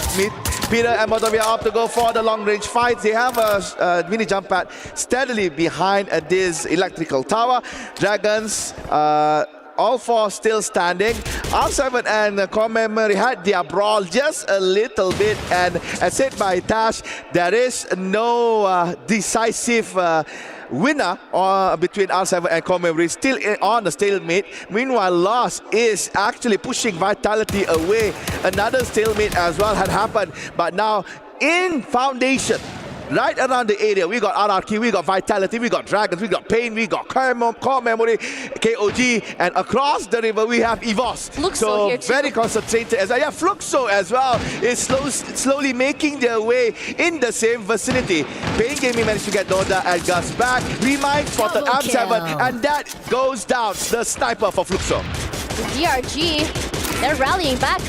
Peter and Motovia up to go for the long-range fight. They have a mini jump pad steadily behind this electrical tower. Dragons, all 4 still standing. R7 and Commemorate had their brawl just a little bit, and as said by Tash, there is no decisive winner between R7 and Commemorate, still on the stalemate. Meanwhile, Loss is actually pushing Vitality away. Another stalemate as well had happened, but now in Foundation, right around the area, we got RRQ, we got Vitality, we got Dragons, we got Pain, we got Core Memory, KOG, and across the river we have EVOS. Fluxo so here too. very concentrated as well. Yeah, Fluxo as well is slowly making their way in the same vicinity. Pain Gaming managed to get Noda and Gus back. Remind spotted M7, and that goes down. The sniper for Fluxo. DRG, they're rallying back.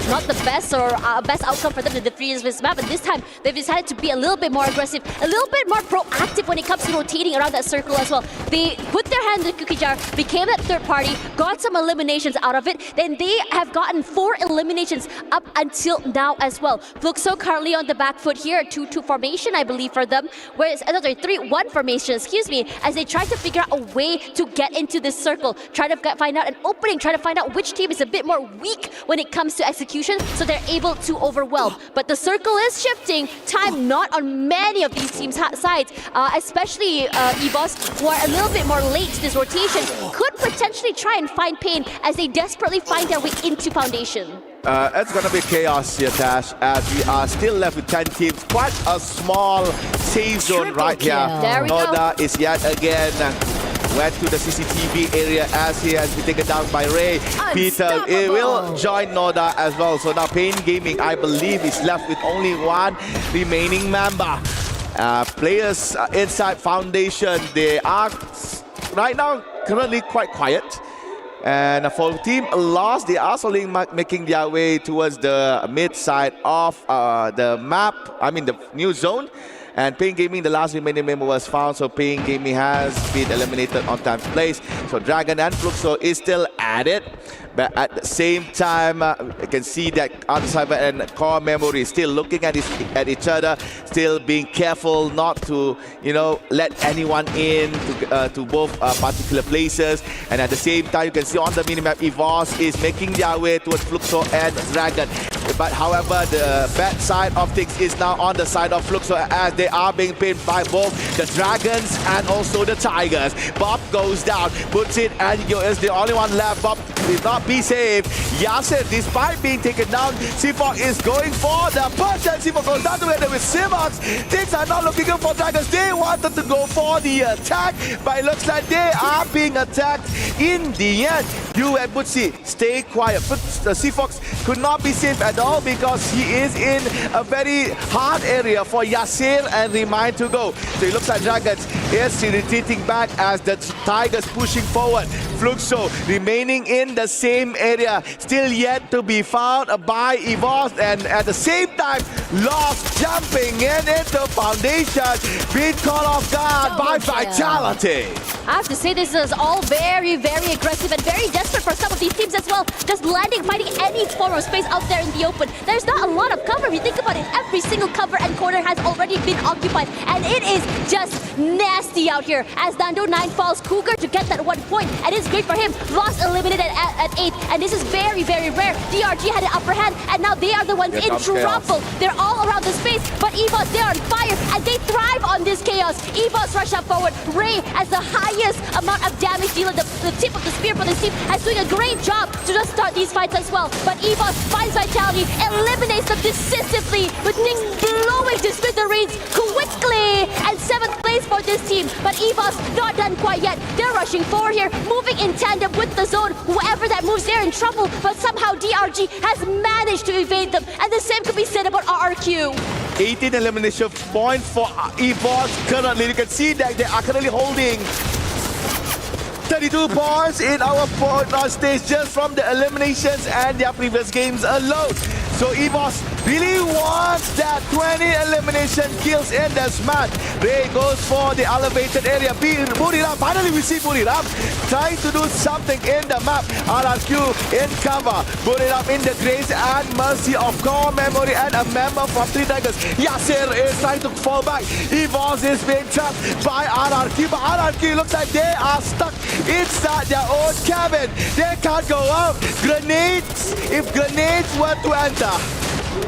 Not the best or best outcome for them to defeat this map, but this time they've decided to be a little bit more aggressive, a little bit more proactive when it comes to rotating around that circle as well. They put their hand in the cookie jar, became that third party, got some eliminations out of it, then they have gotten 4 eliminations up until now as well. Fluxo currently on the back foot here, 2-2 formation I believe for them, whereas another 3-1 formation, excuse me, as they try to figure out a way to get into this circle, try to find out an opening, try to find out which team is a bit more weak when it comes to execution, so they're able to overwhelm. But the circle is shifting. Time not on many of these teams' sides, especially EVOS, who are a little bit more late to this rotation, could potentially try and find Pain as they desperately find their way into Foundation. It's gonna be chaos here, Tash, as we are still left with 10 teams. Quite a small safe zone right here. There we Noda go. is yet again went to the CCTV area as he has been taken down by Ray. Peter will join Noda as well. So now Pain Gaming, I believe, is left with only 1 remaining member. Players inside Foundation, they are right now currently quite quiet. And for Team Lost, they are slowly making their way towards the mid side of the map, I mean the new zone. And Pain Gaming, the last remaining member was found, so Pain Gaming has been eliminated on time's place. So Dragon and Fluxo is still at it. But at the same time, you can see that R7 and Core Memory still looking at each other, still being careful not to, let anyone in to both particular places. And at the same time, you can see on the minimap, EVOS is making their way towards Fluxo and Dragon. But however, the bad side of things is now on the side of Fluxo as they are being pinned by both the Dragons and also the Tigers. Bob goes down, puts it, and is the only one left. Bob did not be safe. Yasser, despite being taken down, Sifok is going for the push, and Sifok goes down together with Sivox. Things are not looking good for Dragons. They wanted to go for the attack, but it looks like they are being attacked in the end. You and Butsi, stay quiet. But Sifox could not be safe at all because he is in a very hard area for Yasser and Remind to go. So it looks like Dragons is retreating back as the Tigers pushing forward. Fluxo remaining in the same area, still yet to be found by EVOS, and at the same time, Lost jumping into Foundation, being caught off guard by Vitality. I have to say this is all very, very aggressive and very desperate for some of these teams as well. Just landing, finding any form of space out there in the open. There's not a lot of cover. If you think about it, every single cover and corner has already been occupied, and it is just nasty out here. As Nando 9 falls, Cougar to get that 1 point, and it's great for him. Lost eliminated at 8, and this is very, very rare. DRG had an upper hand, and now they are the ones in trouble. They're all around the space, but EVOS, they're on fire, and they thrive on this chaos. EVOS rush up forward. Ray, as the highest amount of damage dealer, the tip of the spear for this team, has doing a great job to just start these fights as well. But EVOS finds Vitality, eliminates them decisively, with things blowing to smithereens quickly, and 7th place for this team. But EVOS not done quite yet. They're rushing forward here, moving in tandem with the zone. Whoever that moves, they're in trouble, but somehow DRG has managed to evade them, and the same could be said about RRQ. 18 elimination points for EVOS currently. You can see that they are currently holding 32 points in our point on stage just from the eliminations and their previous games alone. So EVOS really wants that 20 elimination kills in this match. Ray goes for the elevated area. Buriram, finally we see Buriram trying to do something in the map. RRQ in cover. Buriram in the grace and mercy of Core Memory and a member from Three Tigers. Yasir is trying to fall back. EVOS is being trapped by RRQ, but RRQ looks like they are stuck inside their own cabin. They can't go out. Grenades, if grenades were to enter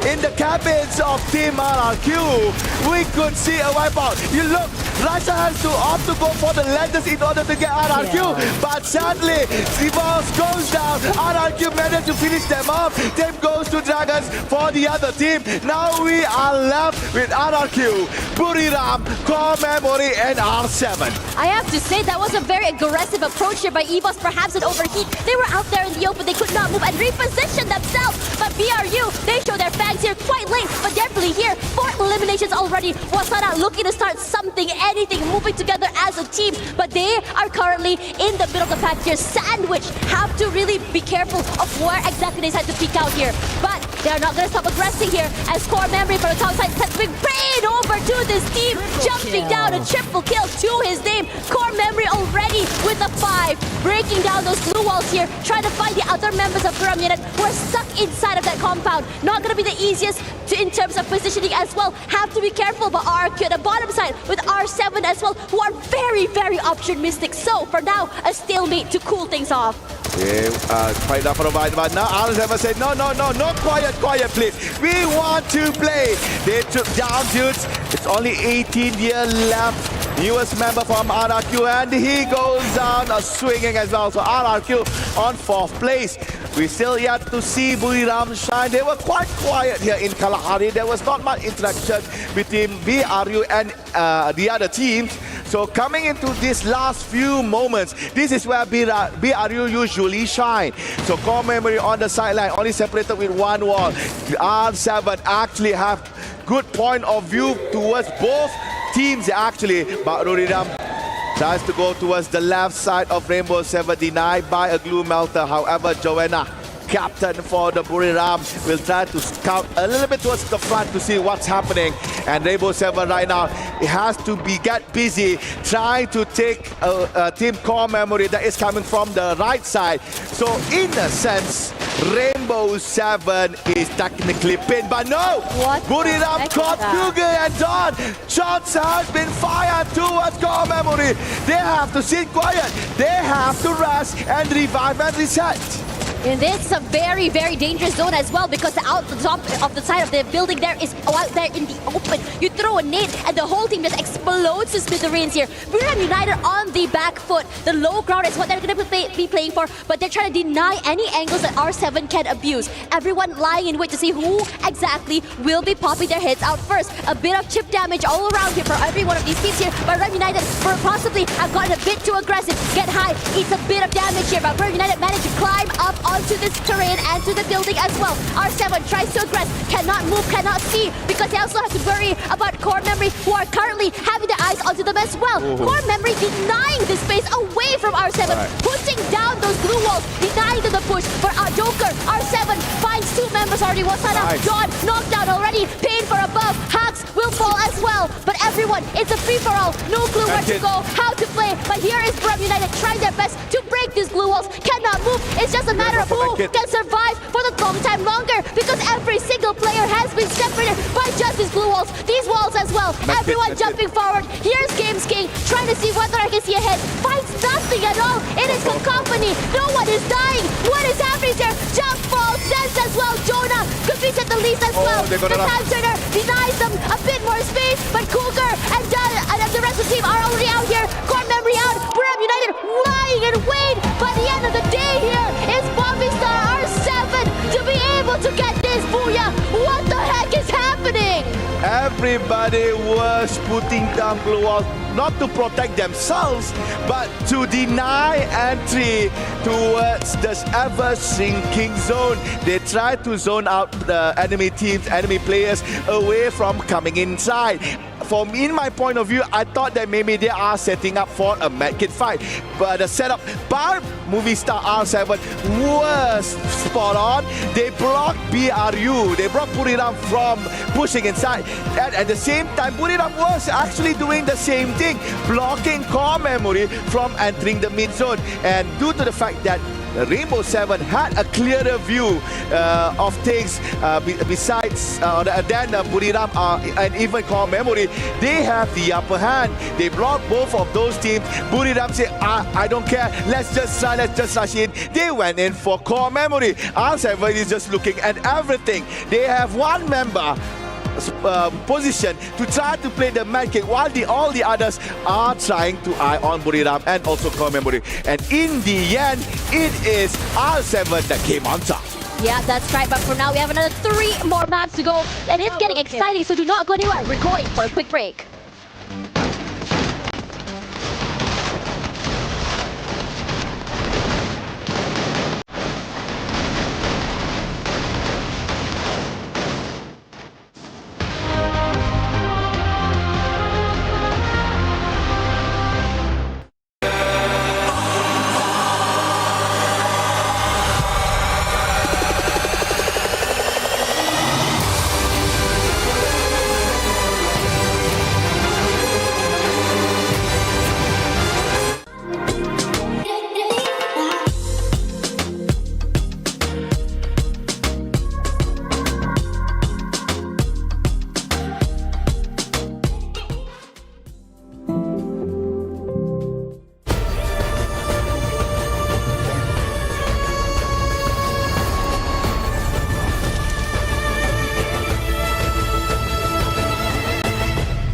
in the cabins of Team RRQ, we could see a wipeout. You look, Russia has to opt to go for the Legends in order to get RRQ, but sadly, EVOS goes down. RRQ managed to finish them off. Team goes to Dragons for the other team. Now we are left with RRQ, Buriram, Core Memory, and R7. I have to say that was a very aggressive approach here by EVOS, perhaps an overheat. They were out there in the open, they could not move and reposition themselves, but BRU, they show their fangs here quite late, but definitely here, 4 eliminations already. Wasana looking to start something, anything, moving together as a team, but they are currently in the middle of the pack here. Sandwich have to really be careful of where exactly they decide to peek out here, but they are not going to stop aggressing here as Core Memory from the top side sets being paid over to this team, jumping down, a triple kill to his name. Core Memory already with a 5, breaking down those blue walls here, trying to find the other members of Buriram Unit who are stuck inside of that compound. Not going to be the easiest in terms of positioning as well. Have to be careful, but RQ at the bottom side with R7 as well, who are very, very optimistic. So for now, a stalemate to cool things off. Yeah, quite enough for a while, but now R7 said, no, quiet, please. We want to play. They took down dudes. It's only 18 years left. Newest member from RRQ, and he goes down swinging as well. So RRQ on 4th place. We still yet to see Buriram shine. They were quite quiet here in Kalahari. There was not much interaction between BRU and the other teams. So coming into these last few moments, this is where BRU usually shine. So Core Memory on the sideline, only separated with one wall. R7 actually have good point of view towards both teams actually, but Buriram tries to go towards the left side of Rainbow 7, denied by a glue melter. However, Joanna, captain for the Buriram, will try to scout a little bit towards the front to see what's happening. And Rainbow 7 right now, it has to get busy trying to take Team Core Memory that is coming from the right side. So in a sense, Rainbow 7 is technically pinned, but no! Buriram caught Cougar and Dawn. Shots has been fired towards Core Memory. They have to sit quiet. They have to rest and revive and reset. And it's a very, very dangerous zone as well, because the out the top of the side of the building there is out there in the open. You throw a nade and the whole team just explodes to smithereens here. Buriram United on the back foot. The low ground is what they're going to be playing for, but they're trying to deny any angles that R7 can abuse. Everyone lying in wait to see who exactly will be popping their heads out first. A bit of chip damage all around here for every one of these teams here, but Buriram United possibly have gotten a bit too aggressive. Get high, eats a bit of damage here, but Buriram United managed to climb up onto this terrain and to the building as well. R7 tries to aggress, cannot move, cannot see, because they also have to worry about Core Memory, who are currently having their eyes onto them as well. Core Memory denying the space away from R7, pushing down those blue walls, denying them the push. For our Joker, R7 finds 2 members already. Wasana, Dawn, knocked down already. Pain for above, Hux will fall as well. But everyone, it's a free-for-all. No clue where to go, how to play. But here is Buriram United trying their best to break these blue walls. Cannot move. It's just a matter of who can survive for the long time longer, because every single player has been separated by just these blue walls. These walls as well. Everyone jumping forward. Here's Games King trying to see whether I can see ahead. Finds nothing at all. It is cacophony. No one is dying. What is happening here? Jump fall, sense as well. Jonah could be at the least as well. The time turner denies them a bit more space, but Cougar and the rest of the team are already out here. Core Memory out. Buriram United lying in wait. By the end of the day here is Bobby Star R7 to be able to get this booyah. What the heck is happening? Everybody was putting down blue walls, not to protect themselves, but to deny entry towards this ever-shrinking zone. They tried to zone out the enemy teams, enemy players away from coming inside. From in my point of view, I thought that maybe they are setting up for a medkit fight, but the setup, but movie star R7 was spot on. They blocked BRU. They blocked Buriram from pushing inside. And at the same time, Buriram was actually doing the same thing, blocking core memory from entering the mid zone. And due to the fact that Rainbow 7 had a clearer view of things besides than Buriram and even core memory, they have the upper hand. They blocked both of those teams. Buriram said, I don't care, let's just rush in. They went in for core memory. R7 is just looking at everything. They have one member position to try to play the mad kick while all the others are trying to eye on Buriram and also core memory. And in the end, it is R7 that came on top. Yeah, that's right. But for now, we have another 3 more maps to go. And it's getting exciting, so do not go anywhere. We're going for a quick break.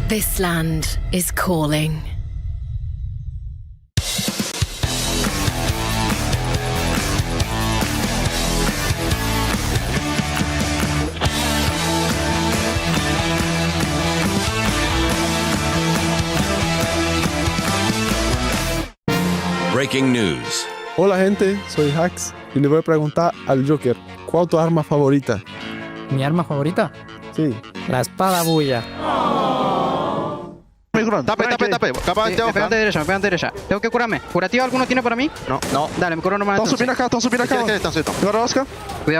This land is calling. Breaking news. Hola gente, soy Hax y le voy a preguntar al Joker, ¿cuál es tu arma favorita? ¿Mi arma favorita? Sí. La espada bulla. Tape. Me pegan de derecha. Tengo que curarme. ¿Curativo alguno tiene para mí? No. Dale, me curo normal. Están subiendo acá.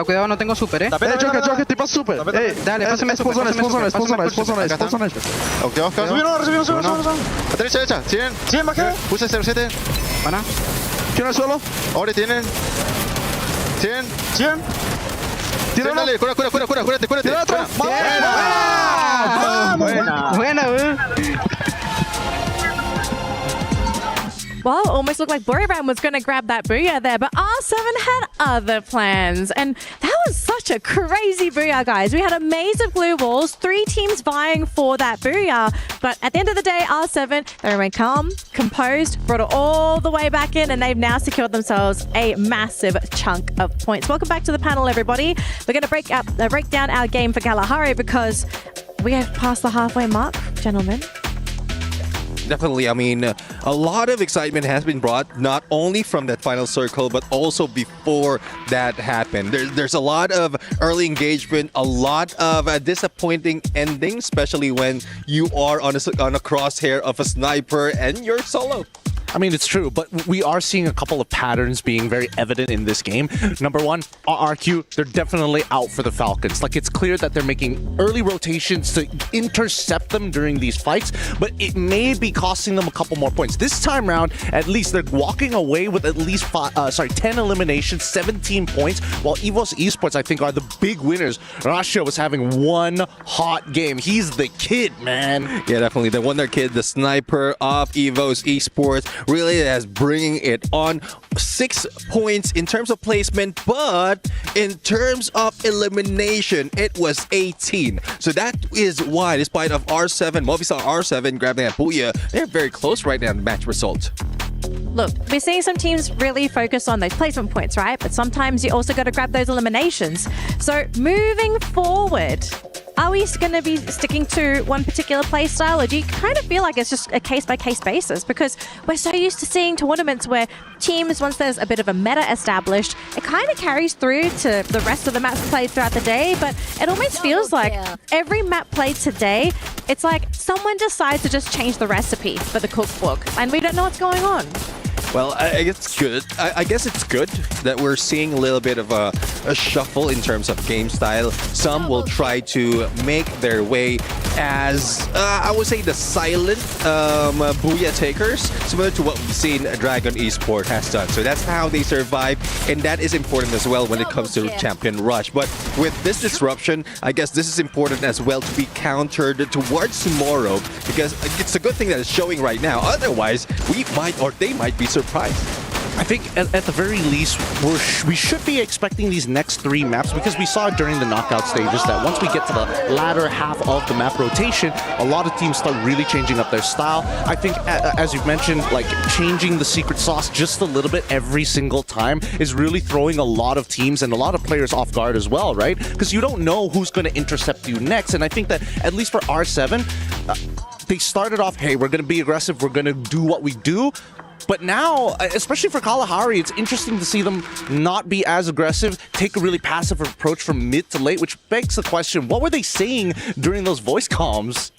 Cuidado, no tengo super, Joker, tipo super. Dale, pásame super. Ok. Subieron. Derecha. 100 bajé. Puse 07. Pana. ¿Quién es solo? Ahora tienen 100. Dale, cúrate. Buena. Well, almost looked like Buriram was going to grab that booyah there, but R7 had other plans. And that was such a crazy booyah, guys. We had a maze of blue walls, 3 teams vying for that booyah. But at the end of the day, R7, they remained calm, composed, brought it all the way back in, and they've now secured themselves a massive chunk of points. Welcome back to the panel, everybody. We're going to break down our game for Kalahari because we have passed the halfway mark, gentlemen. Definitely. I mean, a lot of excitement has been brought, not only from that final circle, but also before that happened. There's a lot of early engagement, a lot of disappointing endings, especially when you are on a crosshair of a sniper and you're solo. I mean, it's true, but we are seeing a couple of patterns being very evident in this game. Number one, RRQ, they're definitely out for the Falcons. Like, it's clear that they're making early rotations to intercept them during these fights, but it may be costing them a couple more points. This time round, at least they're walking away with at least 10 eliminations, 17 points, while EVOS Esports, I think, are the big winners. Rasha was having one hot game. He's the kid, man. Yeah, definitely. The Wonder Kid, the sniper of EVOS Esports, really is bringing it on. 6 points in terms of placement, but in terms of elimination, it was 18. So that is why, despite of R7, Movistar R7 grabbing that booyah, they're very close right now in the match result. Look, we're seeing some teams really focus on those placement points, right? But sometimes you also got to grab those eliminations. So moving forward, are we going to be sticking to one particular play style, or do you kind of feel like it's just a case-by-case basis? Because we're so used to seeing tournaments where teams, once there's a bit of a meta established, it kind of carries through to the rest of the maps played throughout the day. But it almost feels like every map played today, it's like someone decides to just change the recipe for the cookbook, and we don't know what's going on. Well, I guess it's good. I guess it's good that we're seeing a little bit of a shuffle in terms of game style. Some will try to make their way as, I would say, the silent Booyah takers, similar to what we've seen Dragon Esport has done. So that's how they survive, and that is important as well when it comes to Champion Rush. But with this disruption, I guess this is important as well to be countered towards tomorrow, because it's a good thing that it's showing right now. Otherwise, we might, or they might be surprised. I think at the very least, we should be expecting these next 3 maps, because we saw during the knockout stages that once we get to the latter half of the map rotation, a lot of teams start really changing up their style. I think, as you've mentioned, like changing the secret sauce just a little bit every single time is really throwing a lot of teams and a lot of players off guard as well, right? Because you don't know who's going to intercept you next. And I think that, at least for R7, they started off, hey, we're going to be aggressive, we're going to do what we do. But now, especially for Kalahari, it's interesting to see them not be as aggressive, take a really passive approach from mid to late, which begs the question, what were they saying during those voice comms?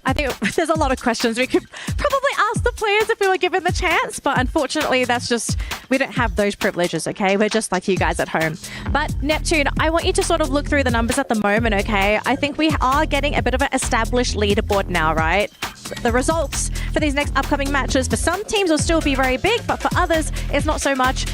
I think there's a lot of questions we could probably ask the players if we were given the chance, but unfortunately that's just, we don't have those privileges, okay? We're just like you guys at home. But Neptune, I want you to sort of look through the numbers at the moment, okay? I think we are getting a bit of an established leaderboard now, right? The results for these next upcoming matches for some teams will still be very big, but for others, it's not so much.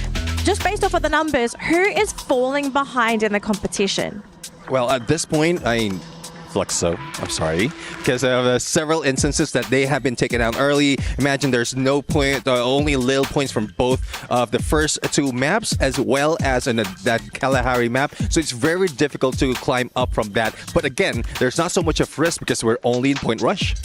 Just based off of the numbers, who is falling behind in the competition? Well, at this point, Fluxo, I'm sorry, because of several instances that they have been taken out early. Imagine there's no point, only little points from both of the first 2 maps, as well as in that Kalahari map. So it's very difficult to climb up from that. But again, there's not so much of risk because we're only in Point Rush.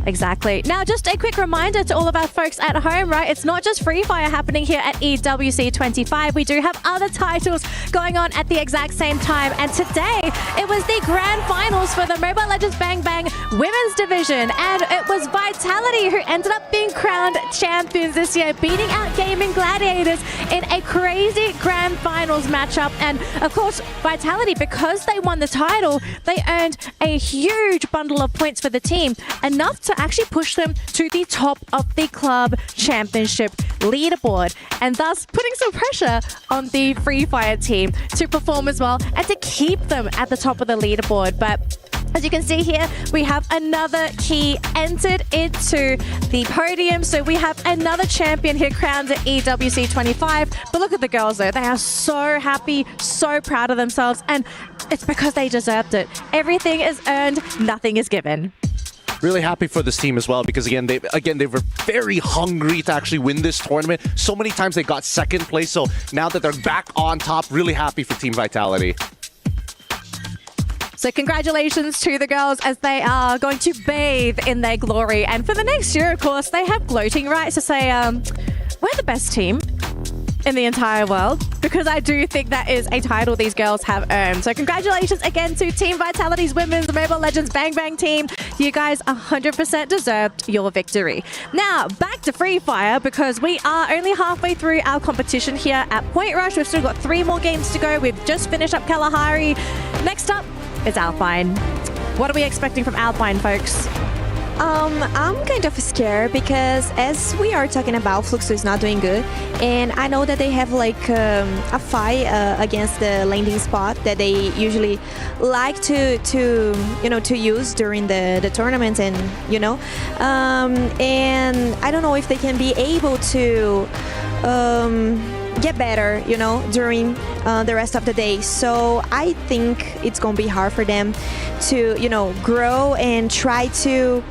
Exactly. Now, just a quick reminder to all of our folks at home, right? It's not just Free Fire happening here at EWC 25. We do have other titles going on at the exact same time. And today, it was the grand finals for the Mobile Legends Bang Bang Women's Division. And it was Vitality who ended up being crowned champions this year, beating out Gaming Gladiators in a crazy grand finals matchup. And of course, Vitality, because they won the title, they earned a huge bundle of points for the team, enough to actually push them to the top of the club championship leaderboard, and thus putting some pressure on the Free Fire team to perform as well and to keep them at the top of the leaderboard. But as you can see here, we have another key entered into the podium. So we have another champion here crowned at EWC 25. But look at the girls though. They are so happy, so proud of themselves. And it's because they deserved it. Everything is earned, nothing is given. Really happy for this team as well, because again they were very hungry to actually win this tournament. So many times they got second place, so now that they're back on top, really happy for Team Vitality. So congratulations to the girls as they are going to bathe in their glory. And for the next year, of course, they have gloating rights to say, we're the best team in the entire world, because I do think that is a title these girls have earned. So congratulations again to Team Vitality's Women's Mobile Legends Bang Bang team. You guys 100% deserved your victory. Now, back to Free Fire, because we are only halfway through our competition here at Point Rush. We've still got 3 more games to go. We've just finished up Kalahari. Next up is Alpine. What are we expecting from Alpine, folks? I'm kind of scared because as we are talking about, Fluxo is not doing good, and I know that they have like a fight against the landing spot that they usually like to use during the tournament, and and I don't know if they can be able to get better, during the rest of the day. So I think it's gonna be hard for them to, grow and try to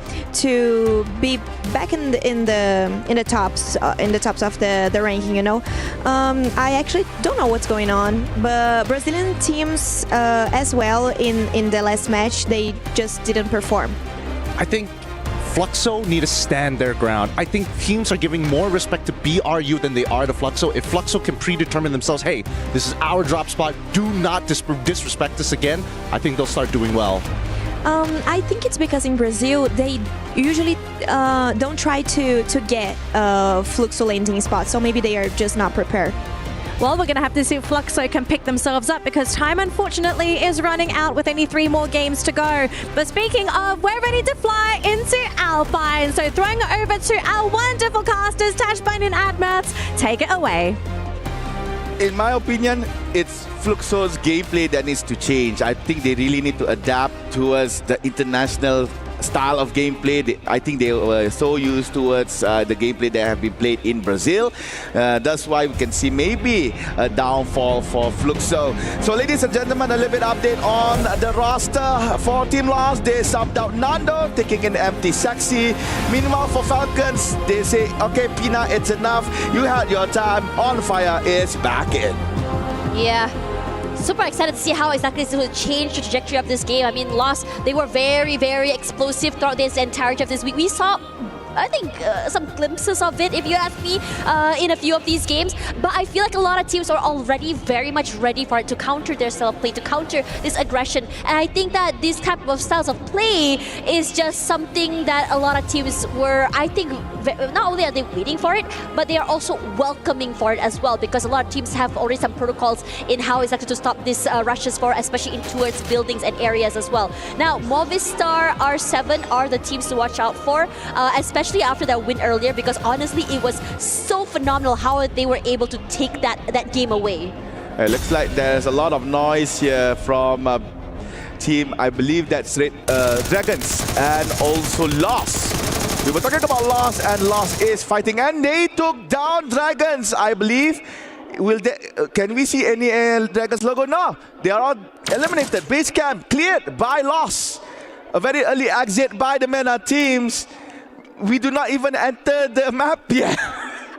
be back in the tops of the ranking. I actually don't know what's going on, but Brazilian teams as well in the last match, they just didn't perform. I think Fluxo need to stand their ground. I think teams are giving more respect to BRU than they are to Fluxo. If Fluxo can predetermine themselves, hey, this is our drop spot, do not disrespect us again, I think they'll start doing well. I think it's because in Brazil, they usually don't try to get Fluxo landing spot, so maybe they are just not prepared. Well, we're going to have to see if Fluxo can pick themselves up because time, unfortunately, is running out with only 3 more games to go. But speaking of, we're ready to fly into Alpine. So throwing it over to our wonderful casters, Tashbine and Admerz. Take it away. In my opinion, it's Fluxo's gameplay that needs to change. I think they really need to adapt towards the international style of gameplay. I think they were so used towards the gameplay that have been played in Brazil. That's why we can see maybe a downfall for Fluxo. So ladies and gentlemen, a little bit update on the roster for Team Lost. They subbed out Nando, taking in empty Sexy. Meanwhile for Falcons, they say, okay, Pina, it's enough. You had your time. On Fire is back in. Yeah. Super excited to see how exactly this will change the trajectory of this game. I mean, Lost, they were very, very explosive throughout this entirety of this week. We saw, I think, some glimpses of it, if you ask me, in a few of these games. But I feel like a lot of teams are already very much ready for it to counter their self-play, to counter this aggression. And I think that these type of styles of play is just something that a lot of teams were, I think, not only are they waiting for it, but they are also welcoming for it as well, because a lot of teams have already some protocols in how exactly to stop these rushes for, especially in towards buildings and areas as well. Now, Movistar, R7 are the teams to watch out for, especially after that win earlier, because honestly, it was so phenomenal how they were able to take that game away. It looks like there's a lot of noise here from team, I believe that's Dragons and also Lost. We were talking about Lost, and Lost is fighting, and they took down Dragons, I believe. Can we see any Dragons logo? No, they are all eliminated. Base camp cleared by Lost. A very early exit by the MENA teams. We do not even enter the map yet.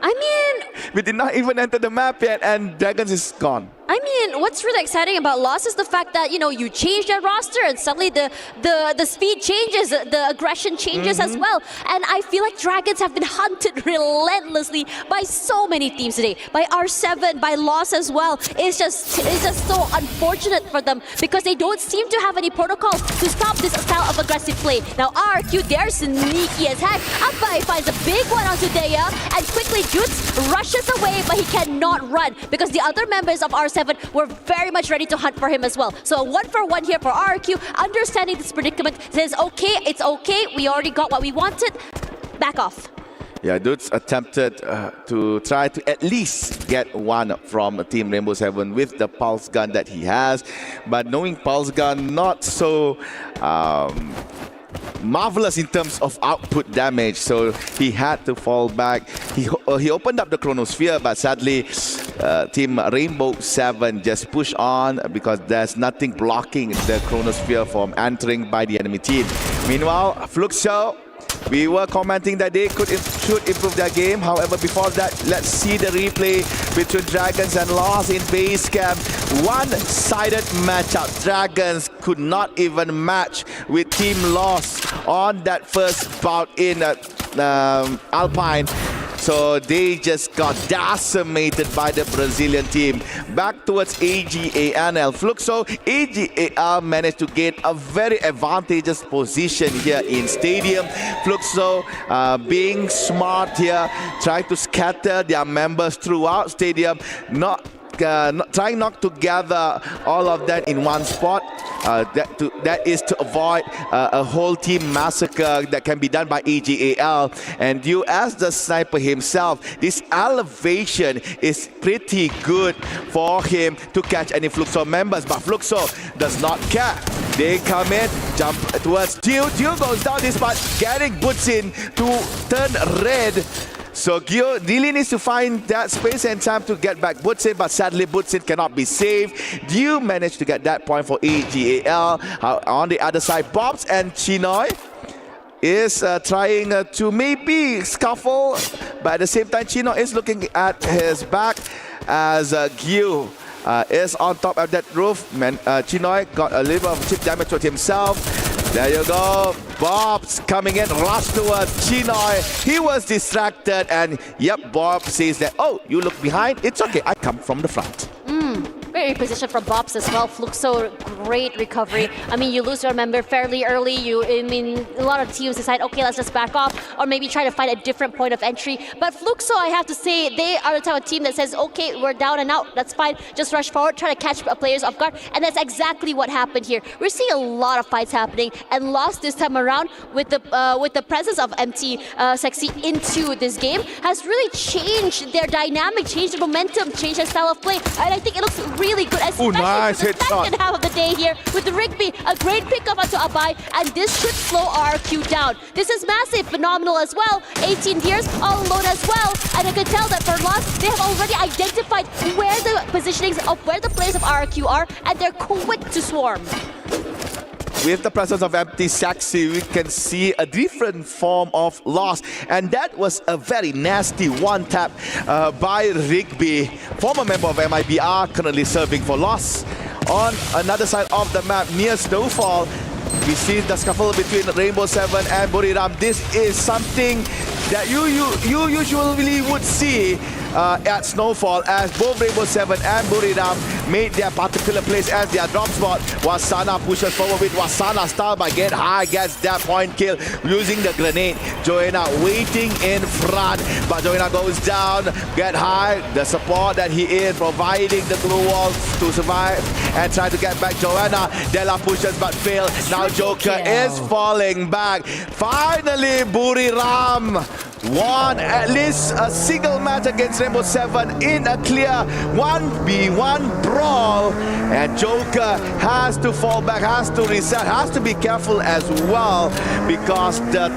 I mean, we did not even enter the map yet, and Dragons is gone. I mean, what's really exciting about Lost is the fact that, you know, you change that roster and suddenly the speed changes, the aggression changes as well. And I feel like Dragons have been hunted relentlessly by so many teams today. By R7, by Lost as well. It's just so unfortunate for them because they don't seem to have any protocols to stop this style of aggressive play. Now RQ, they're sneaky as heck. Abai finds a big one onto Deya, and quickly Jutz rushes away, but he cannot run because the other members of R7 were very much ready to hunt for him as well. So a 1-for-1 here for RQ, understanding this predicament, says, okay, it's okay, we already got what we wanted, back off. Yeah, Dudes attempted to try to at least get one from Team Rainbow 7 with the pulse gun that he has, but knowing pulse gun not so marvelous in terms of output damage, so he had to fall back. He opened up the Chronosphere, but sadly Team Rainbow 7 just push on because there's nothing blocking the Chronosphere from entering by the enemy team. Meanwhile, Fluxo, we were commenting that they should improve their game. However, before that, let's see the replay between Dragons and Lost in base camp. One-sided matchup. Dragons could not even match with Team Lost on that first bout in Alpine. So they just got decimated by the Brazilian team. Back towards AGANL. Fluxo, AGAL managed to gain a very advantageous position here in Stadium. Fluxo being smart here, trying to scatter their members throughout Stadium, trying not to gather all of that in one spot. That is to avoid a whole team massacre that can be done by AGAL. And you, as the sniper himself, this elevation is pretty good for him to catch any Fluxo members. But Fluxo does not care. They come in, jump towards Gio. Gio goes down this part, getting boots in to turn red. So Gio really needs to find that space and time to get back Butsin, but sadly Butsin cannot be saved. Gio managed to get that point for AGAL. On the other side, Bobs and Chinoy is trying to maybe scuffle, but at the same time Chino is looking at his back as Gio is on top of that roof. Chinoy got a little bit of chip damage to himself. There you go. Bob's coming in, rush towards Chinoy. He was distracted, and yep, Bob says that, oh, you look behind? It's okay, I come from the front. great reposition from Bobs as well. Fluxo, great recovery. I mean, you lose your member fairly early. A lot of teams decide, okay, let's just back off, or maybe try to find a different point of entry. But Fluxo, I have to say, they are the type of team that says, okay, we're down and out, that's fine. Just rush forward, try to catch players off guard, and that's exactly what happened here. We're seeing a lot of fights happening, and Lost this time around with the presence of MT Sexy into this game has really changed their dynamic, changed their momentum, changed their style of play, and I think it looks really good, especially nice for the headshot. second half of the day here with the Rigby, a great pickup onto Abai, and this should slow RRQ down. This is massive, phenomenal as well. 18 years all alone as well, and I can tell that for Lost, they have already identified where the positionings of where the players of RRQ are, and they're quick to swarm. With the presence of MT Sexy, we can see a different form of loss. And that was a very nasty one-tap by Rigby, former member of MIBR, currently serving for loss. On another side of the map, near Snowfall, we see the scuffle between Rainbow 7 and Buriram. This is something that you usually would see at Snowfall, as both Rainbow 7 and Buriram made their particular place as their drop spot. Wasana pushes forward with Wasana style by Get High, gets that point kill using the grenade. Joanna waiting in front, but Joanna goes down. Get High, the support that he is, providing the glue wall to survive and try to get back Joanna. Della pushes but fail. Now Joker is falling back. Finally, Buriram won at least a single match against Rainbow 7 in a clear 1v1 brawl, and Joker has to fall back, has to reset, has to be careful as well, because the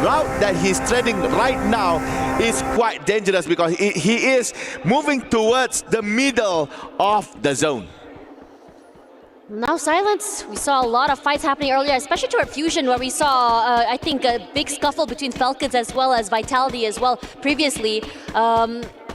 route that he's treading right now is quite dangerous, because he is moving towards the middle of the zone. Now silence. We saw a lot of fights happening earlier, especially toward Fusion, where we saw, I think, a big scuffle between Falcons as well as Vitality as well previously.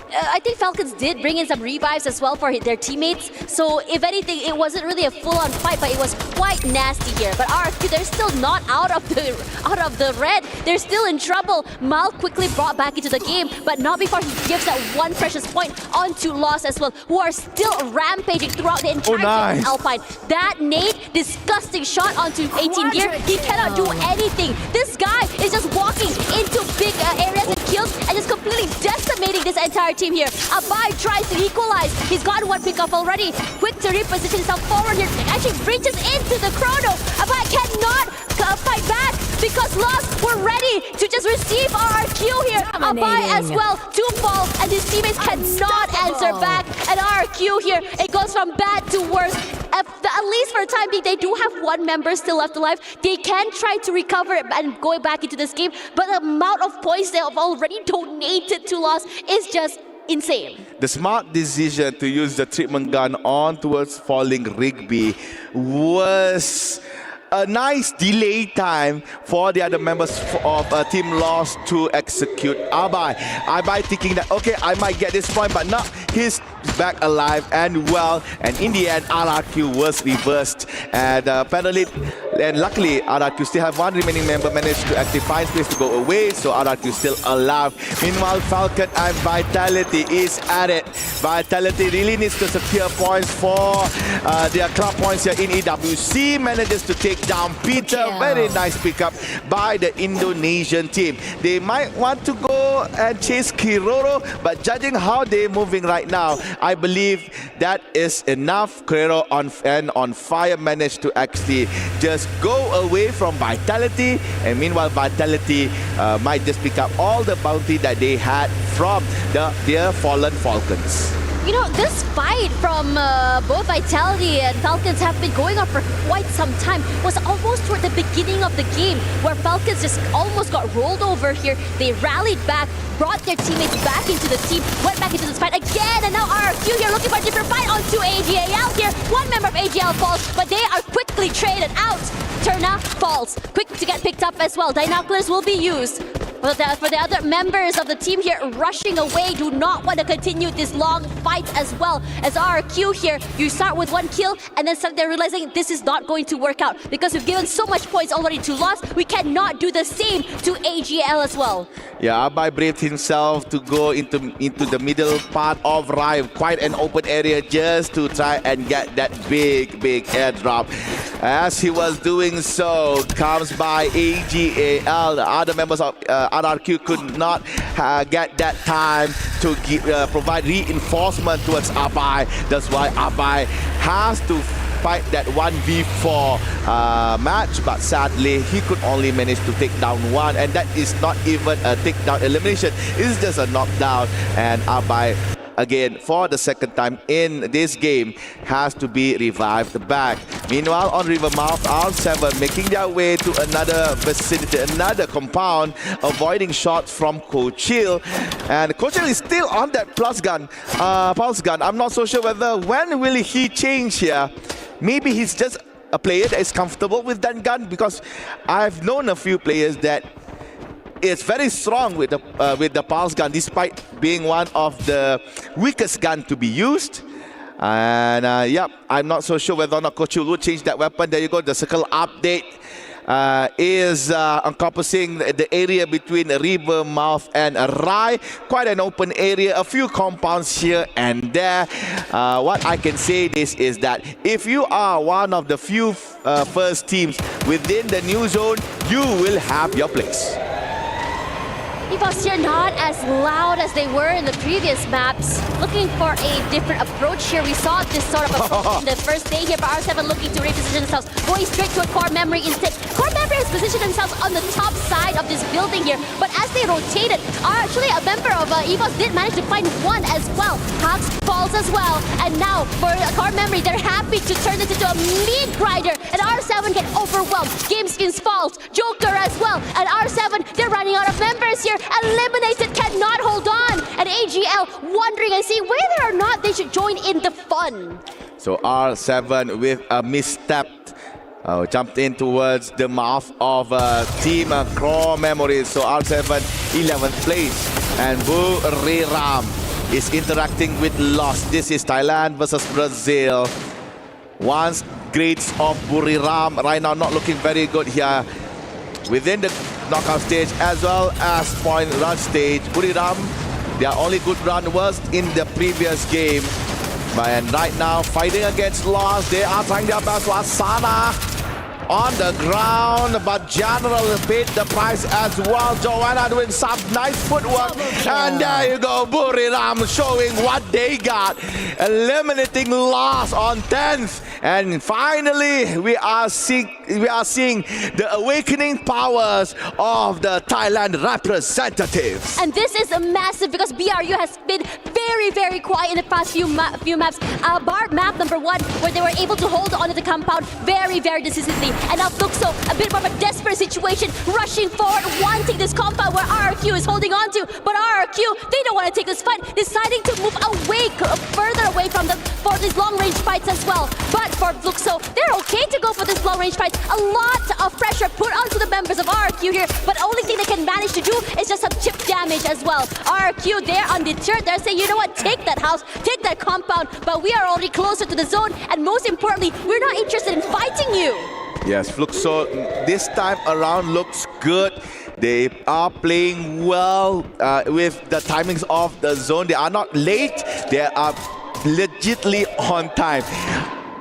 I think Falcons did bring in some revives as well for their teammates. So if anything, it wasn't really a full-on fight, but it was quite nasty here. But RRQ, they're still not out of the red. They're still in trouble. Mal quickly brought back into the game, but not before he gives that one precious point onto Lost as well, who are still rampaging throughout the entire Alpine. That nade, disgusting shot onto 18 Gear. He cannot do anything. This guy is just walking into big areas and kills and just completely decimating this entire team here. Abai tries to equalize. He's got one pickup already. Quick to reposition himself forward here. Actually reaches into the chrono. Abai cannot fight back because Lost were ready to just receive RRQ here. Abai as well to fall, and his teammates cannot answer back. And RRQ here, it goes from bad to worse. At least for the time being, they do have one member still left alive. They can try to recover and go back into this game, but the amount of points they have already donated to Lost is just insane. The smart decision to use the treatment gun on towards falling Rigby was a nice delay time for the other members of Team Lost to execute Abai thinking that, okay, I might get this point, but no, he's back alive and well, and in the end RRQ was reversed, and luckily RRQ still have one remaining member, managed to actually find space to go away, so RRQ still alive. Meanwhile, Falcon and Vitality is at it. Vitality really needs to secure points for their club points here in EWC, manages to take down Peter. Very nice pickup by the Indonesian team. They might want to go and chase Kiroro, but judging how they're moving right now, I believe that is enough. Kiroro on fire managed to actually just go away from Vitality, and meanwhile Vitality might just pick up all the bounty that they had from their fallen Falcons. You know, this fight from both Vitality and Falcons have been going on for quite some time. It was almost toward the beginning of the game where Falcons just almost got rolled over here. They rallied back, brought their teammates back into the team, went back into this fight again, and now RRQ here looking for a different fight onto AGL here. One member of AGL falls, but they are quickly traded out. Turna falls, quick to get picked up as well. Binoculars will be used. for the other members of the team here rushing away, do not want to continue this long fight as well. As RRQ here, you start with 1 kill and then suddenly they're realizing this is not going to work out because we've given so much points already to Lost. We cannot do the same to AGL as well. Yeah, Abai braved himself to go into the middle part of Rive, quite an open area just to try and get that big airdrop. As he was doing so, comes by AGAL. The other members of RRQ could not get that time to provide reinforcement towards Abai. That's why Abai has to fight that 1v4 match, but sadly he could only manage to take down 1, and that is not even a takedown elimination, it's just a knockdown. And Abai, again for the second time in this game, has to be revived back. Meanwhile, on Rivermouth, R7 making their way to another vicinity, another compound, avoiding shots from Kochil. And Kochil is still on that pulse gun. I'm not so sure when will he change here. Maybe he's just a player that is comfortable with that gun, because I've known a few players that is very strong with the pulse gun, despite being one of the weakest gun to be used. And yeah, I'm not so sure whether or not Coach will change that weapon. There you go, the circle update is encompassing the area between Rivermouth and Rai. Quite an open area, a few compounds here and there. What I can say is that if you are one of the few first teams within the new zone, you will have your place. EVOS here not as loud as they were in the previous maps. Looking for a different approach here. We saw this sort of approach in the first day here, but R7 looking to reposition themselves, going straight to a core memory instead. Core memory has positioned themselves on the top side of this building here, but as they rotated, actually a member of EVOS did manage to find 1 as well. Hux falls as well, and now for core memory, they're happy to turn this into a meat grinder, and R7 get overwhelmed. Gameskins falls, Joker as well, and R7, they're running out of members here. Eliminated, cannot hold on, and AGL wondering and seeing whether or not they should join in the fun. So R7 with a misstep jumped in towards the mouth of Team Core Memories. So R7 11th place, and Buriram is interacting with Lost. This is Thailand versus Brazil. Once grades of Buriram right now not looking very good here within the knockout stage as well as point rush stage. Buriram, their only good run was in the previous game. And right now, fighting against Lost, they are trying their best. Asana on the ground, but General paid the price as well. Joanna doing some nice footwork. And there you go, Buriram showing what they got. Eliminating Lost on 10th. And finally, we are seeing the awakening powers of the Thailand representatives. And this is massive because BRU has been very, very quiet in the past few maps. Bar map number 1, where they were able to hold on to the compound very, very decisively. And now Fluxo, a bit more of a desperate situation, rushing forward, wanting this compound where RRQ is holding on to. But RRQ, they don't want to take this fight, deciding to move away, further away from them for these long-range fights as well. But for Fluxo, they're okay to go for this long-range fight. A lot of pressure put onto the members of RRQ here, but only thing they can manage to do is just some chip damage as well. RRQ, they're undeterred. They're saying, you know what, take that house, take that compound, but we are already closer to the zone, and most importantly, we're not interested in fighting you. Yes, Fluxo this time around looks good. They are playing well with the timings of the zone. They are not late. They are legitly on time.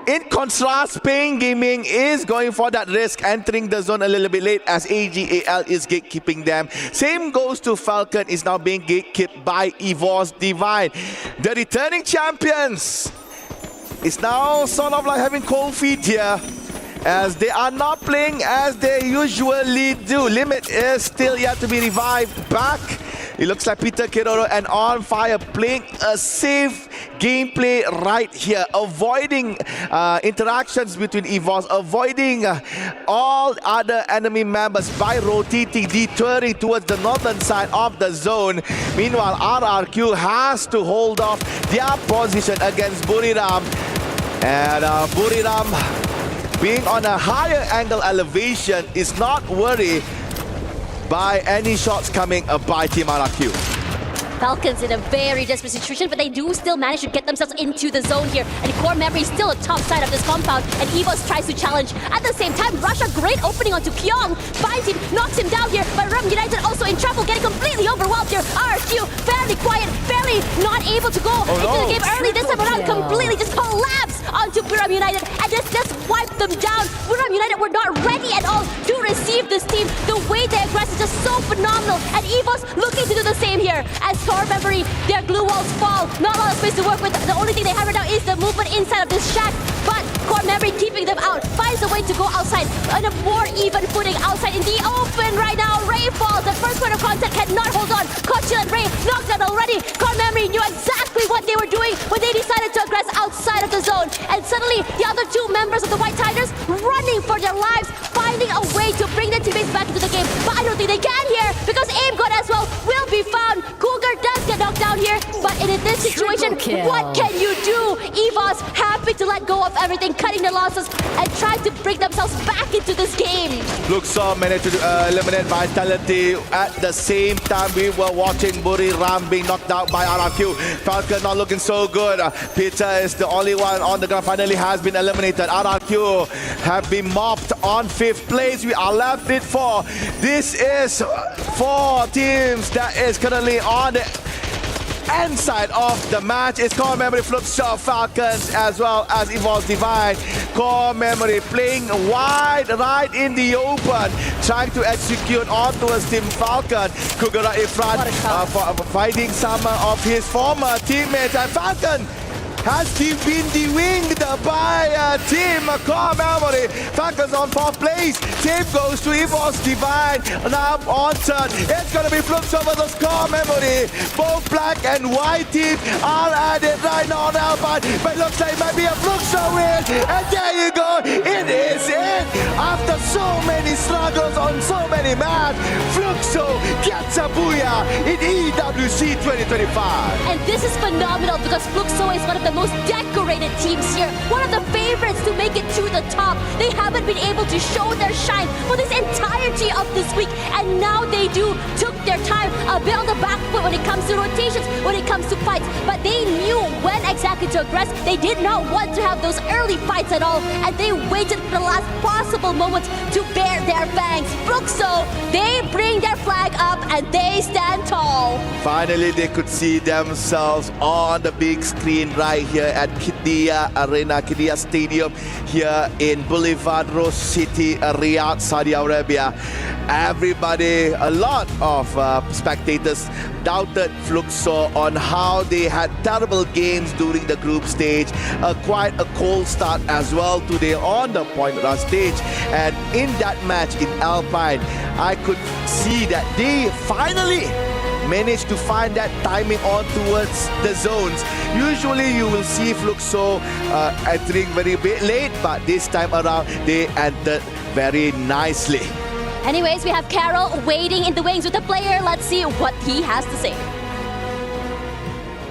In contrast, Pain Gaming is going for that risk, entering the zone a little bit late as AGAL is gatekeeping them. Same goes to Falcon, is now being gatekept by EVOS Divine. The returning champions is now sort of like having cold feet here, as they are not playing as they usually do. Limit is still yet to be revived back. It looks like Peter Kiroro and On Fire playing a safe gameplay right here, avoiding interactions between EVOS, avoiding all other enemy members by rotating, deterring towards the northern side of the zone. Meanwhile, RRQ has to hold off their position against Buriram. And Buriram, being on a higher angle elevation, is not worried by any shots coming by Team RRQ. Falcons in a very desperate situation, but they do still manage to get themselves into the zone here. And Core Memory is still on top side of this compound, and EVOS tries to challenge. At the same time, Russia, great opening onto Kyong, finds him, knocks him down here, but Rum United also in trouble, getting completely overwhelmed here. RRQ, fairly quiet, fairly not able to go into the game early. This time around, completely just collapsed onto Buram United, and just wiped them down. Buram United were not ready at all to receive this team. The way they aggress is just so phenomenal, and EVOS looking to do the same here. As Core Memory, their glue walls fall. Not a lot of space to work with. The only thing they have right now is the movement inside of this shack. But Core Memory keeping them out. Finds a way to go outside on a more even footing outside in the open right now. Ray falls. The first point of contact cannot hold on. Kochil and Ray knocked out already. Core Memory knew exactly what they were doing when they decided to aggress outside of the zone. And suddenly, the other two members of the White Tigers running for their lives, finding a way to bring their teammates back into the game. But I don't think they can here because Aim God as well will be found. Cougar does get knocked down here, but in this situation, what can you do? EVOS happy to let go of everything, cutting their losses and try to bring themselves back into this game. Luxor managed to eliminate Vitality. At the same time, we were watching Buriram being knocked out by RRQ. Falcon not looking so good. Peter is the only one on the ground, finally has been eliminated. RRQ have been mopped on 5th place. We are left with 4. This is 4 teams that is currently on the end side of the match. It's Core Memory, Fluxor, Falcons, as well as Evolve Divine. Core Memory playing wide right in the open, trying to execute on towards Team Falcon. Kugura in front, fighting some of his former teammates, and Falcon has been de-winged by Team Core Memory. Falcons on 4th place. Same goes to EVOS Divine. Now on 3rd. It's going to be Fluxor versus Core Memory. Both black and white teams are at it right now, but it looks like it might be a Fluxor win. And there you go. It is it. After so many struggles on so many maps, Fluxor gets a booyah in EWC 2025. And this is phenomenal because Fluxor is one of the most decorated teams here. One of the favorites to make it to the top. They haven't been able to show their shine for this entirety of this week, and now they took their time, a bit on the back foot when it comes to rotations, when it comes to fights, but they knew when exactly to aggress. They did not want to have those early fights at all, and they waited for the last possible moment to bear their fangs. Fluxor, they bring their flag up and they stand tall. Finally, they could see themselves on the big screen right here at Qiddiya Arena, Qiddiya Stadium here in Boulevard Rose City, Riyadh, Saudi Arabia. Everybody, a lot of spectators doubted Fluxor on how they had terrible games during the group stage. Quite a cold start as well today on the point rush stage. And in that match in Alpine, I could see that they finally managed to find that timing on towards the zones. Usually you will see Fluxor entering very bit late, but this time around they entered very nicely. Anyways, we have Carol waiting in the wings with the player. Let's see what he has to say.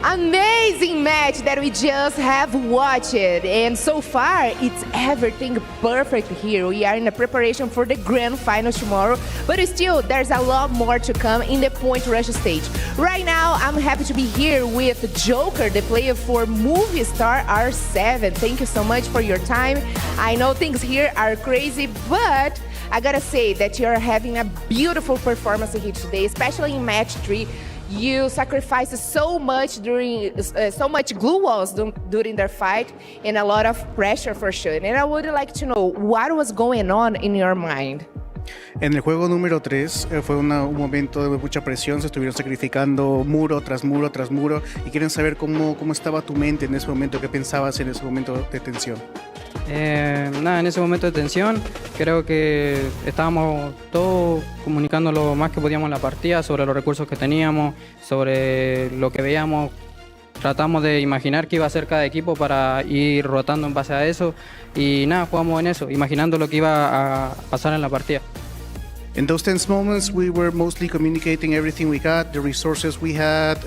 Amazing match that we just have watched, and so far it's everything perfect here. We are in the preparation for the grand finals tomorrow, but still there's a lot more to come in the point rush stage. Right now I'm happy to be here with Joker, the player for Movie Star R7. Thank you so much for your time. I know things here are crazy, but I gotta say that you're having a beautiful performance here today, especially in match 3. You sacrificed so much during so much glue walls during their fight, and a lot of pressure for sure. And I would like to know what was going on in your mind. En el juego número 3 fue un momento de mucha presión, se estuvieron sacrificando muro tras muro tras muro, y quieren saber cómo estaba tu mente en ese momento, qué pensabas en ese momento de tensión. Nada, en ese momento de tensión creo que estábamos todos comunicando lo más que podíamos en la partida sobre los recursos que teníamos, sobre lo que veíamos. Tratamos de imaginar qué iba a hacer cada equipo para ir rotando en base a eso, y nada, jugamos en eso, imaginando lo que iba a pasar en la partida. In those tense moments, we were mostly communicating everything we got, the resources we had,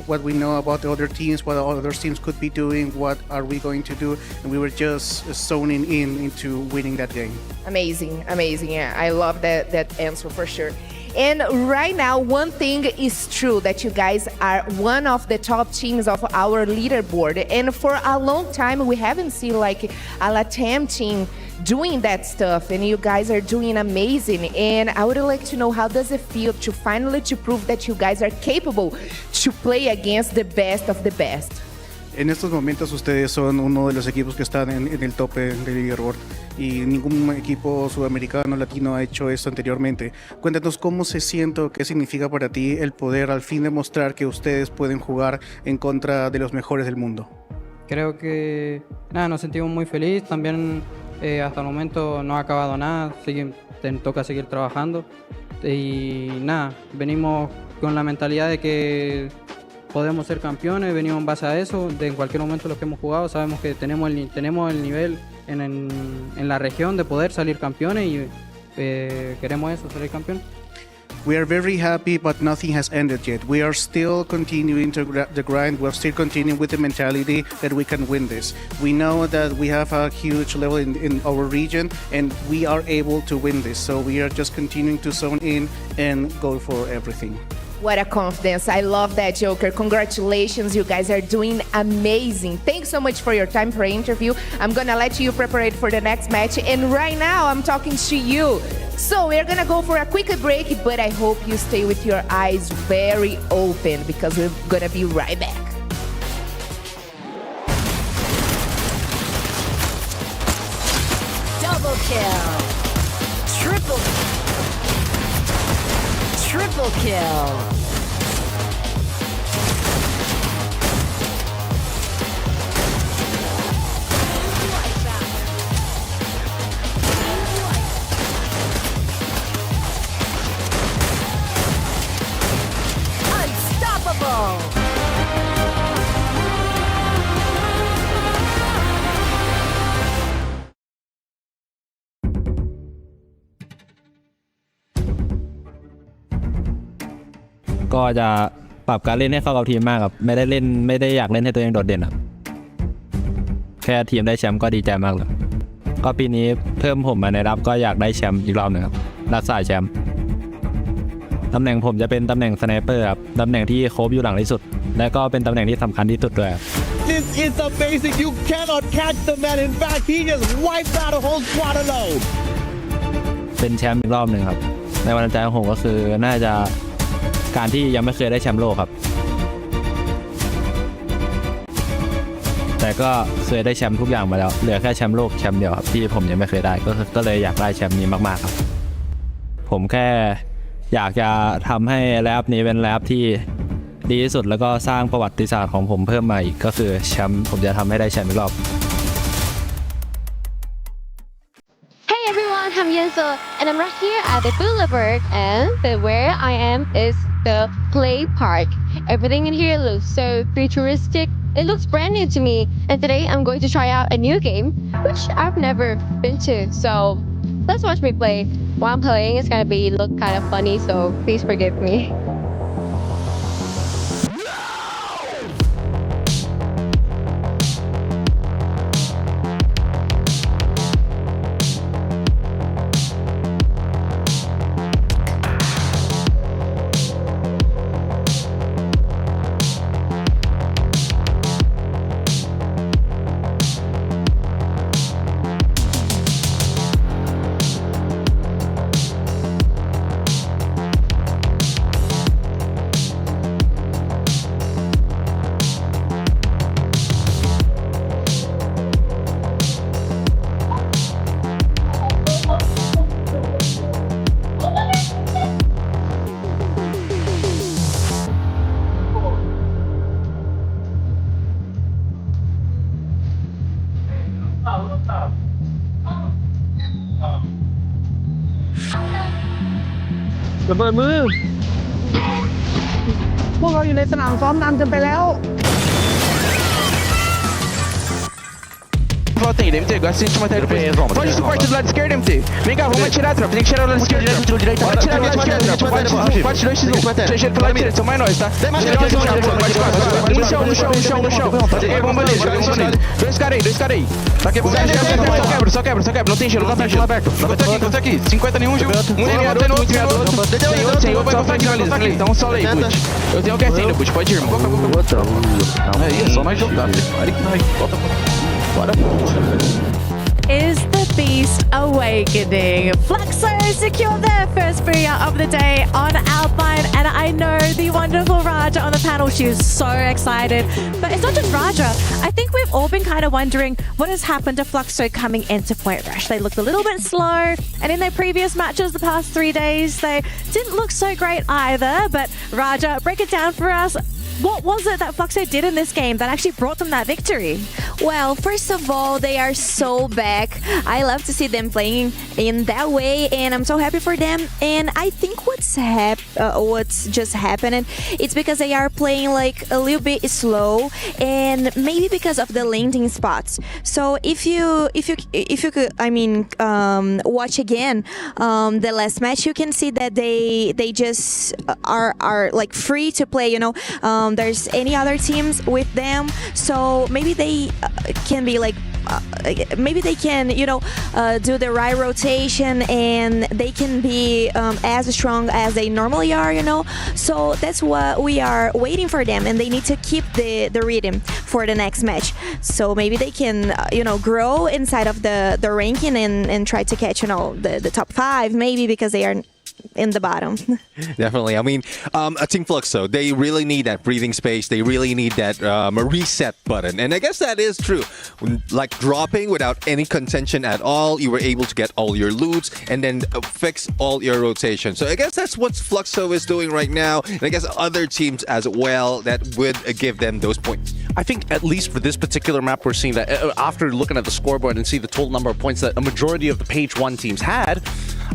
what we know about the other teams, what other teams could be doing, what are we going to do, and we were just zoning into winning that game. Amazing, amazing. Yeah, I love that answer for sure. And right now, one thing is true, that you guys are one of the top teams of our leaderboard. And for a long time, we haven't seen like a LATAM team doing that stuff, and you guys are doing amazing. And I would like to know, how does it feel to finally to prove that you guys are capable to play against the best of the best? En estos momentos ustedes son uno de los equipos que están en el tope del leaderboard y ningún equipo sudamericano, latino ha hecho esto anteriormente. Cuéntanos cómo se siente, qué significa para ti el poder al fin demostrar que ustedes pueden jugar en contra de los mejores del mundo. Creo que nos sentimos muy felices. También hasta el momento no ha acabado nada, toca seguir trabajando y venimos con la mentalidad de que podemos ser campeones, venimos en base a eso. En cualquier momento los que hemos jugado sabemos que tenemos el nivel en la región de poder salir campeones y queremos eso, salir campeones. We are very happy, but nothing has ended yet. We are still continuing the grind. We're still continuing with the mentality that we can win this. We know that we have a huge level in our region, and we are able to win this. So we are just continuing to zone in and go for everything. What a confidence. I love that, Joker. Congratulations. You guys are doing amazing. Thanks so much for your time for interview. I'm going to let you prepare for the next match. And right now, I'm talking to you. So we're going to go for a quick break, but I hope you stay with your eyes very open because we're going to be right back. Double kill. Triple kill. Unstoppable.ก็จะปรับการเล่นให้เข้ากับทีมมากครับไม่ได้อยากเล่นให้ตัวเองโดดเด่นครับแค่ทีมได้แชมป์ก็ดีใจมากเลยก็ปีนี้เพิ่มผมมาในรับก็อยากได้แชมป์อีกรอบหนึ่งครับรักษาแชมป์ตำแหน่งผมจะเป็นตำแหน่งสไนเปอร์ครับตำแหน่งที่โคบอยู่หลังที่สุดและก็เป็นตำแหน่งที่สำคัญที่สุดด้วย This is amazing. You cannot catch the man. In fact, he just wiped out a whole squad alone. เป็นแชมป์อีกรอบหนึ่งครับในวันใจของผมก็คือน่าจะการที่ยังไม่เคยได้แชมป์โลกครับแต่ก็เคยได้แชมป์ทุกอย่างมาแล้วเหลือแค่แชมป์โลกแชมป์เดียวครับที่ผมยังไม่เคยได้ก็เลยอยากได้แชมป์นี้มากๆครับผมแค่อยากจะทำให้แรปนี้เป็นแรปที่ดีที่สุดแล้วก็สร้างประวัติศาสตร์ของผมเพิ่มมาอีกก็คือแชมป์ผมจะทำให้ได้แชมป์อีกรอบ Hey everyone, I'm Yenso and I'm right here at the Boulevard and where I am is the play park. Everything in here looks so futuristic. It looks brand new to me and today I'm going to try out a new game which I've never been to. So let's watch me play. While I'm playing it's gonna look kind of funny, so please forgive me.ระเบิดมือพวกเราอยู่ในสนามซ้อมนำจนไปแล้ว From volta ainda, MT. Gosta de sentir uma teleport. Pode suporte do lado esquerdo, MT. Vem cá, vamos atirar, tropa. Tem que tirar o lado esquerdo. Pode atirar do lado esquerdo, tropa. Pode 2x1. Trecheiro pro lado direito, são mais nós, tá? No chão. Ei, bomba nele, joga bomba nele. Dois caras aí. Tá quebrando. Só quebra. Não tem gelo aberto. Conta aqui. 50 nenhum, Gil. Um linear, outro. Sem, vai contar aqui. Então só aí, Butch. Eu tenho o QS ainda, Butch. Pode ir, irmão. É só nós jogar. Bora. Is the beast awakening? Fluxo secure their first booyah of the day on Alpine, and I know the wonderful Raja on the panel. She is so excited. But it's not just Raja. I think we've all been kind of wondering what has happened to Fluxo coming into Point Rush. They looked a little bit slow, and in their previous matches the past 3 days, they didn't look so great either. But Raja, break it down for us. What was it that Fluxo did in this game that actually brought them that victory? Well, first of all, they are so back. I love to see them playing in that way, and I'm so happy for them. And I think what's just happening, it's because they are playing like a little bit slow, and maybe because of the landing spots. So if you could, watch again the last match, you can see that they just are like free to play. You know. There's any other teams with them, so maybe they can be like maybe they can do the right rotation, and they can be as strong as they normally are, so that's what we are waiting for them, and they need to keep the rhythm for the next match, so maybe they can grow inside of the ranking and try to catch the top 5, maybe, because they are in the bottom. Definitely. I mean, Team Fluxo, they really need that breathing space. They really need that reset button. And I guess that is true. Like dropping without any contention at all, you were able to get all your loots and then fix all your rotation. So I guess that's what Fluxo is doing right now. And I guess other teams as well that would give them those points. I think at least for this particular map, we're seeing that after looking at the scoreboard and see the total number of points that a majority of the page 1 teams had,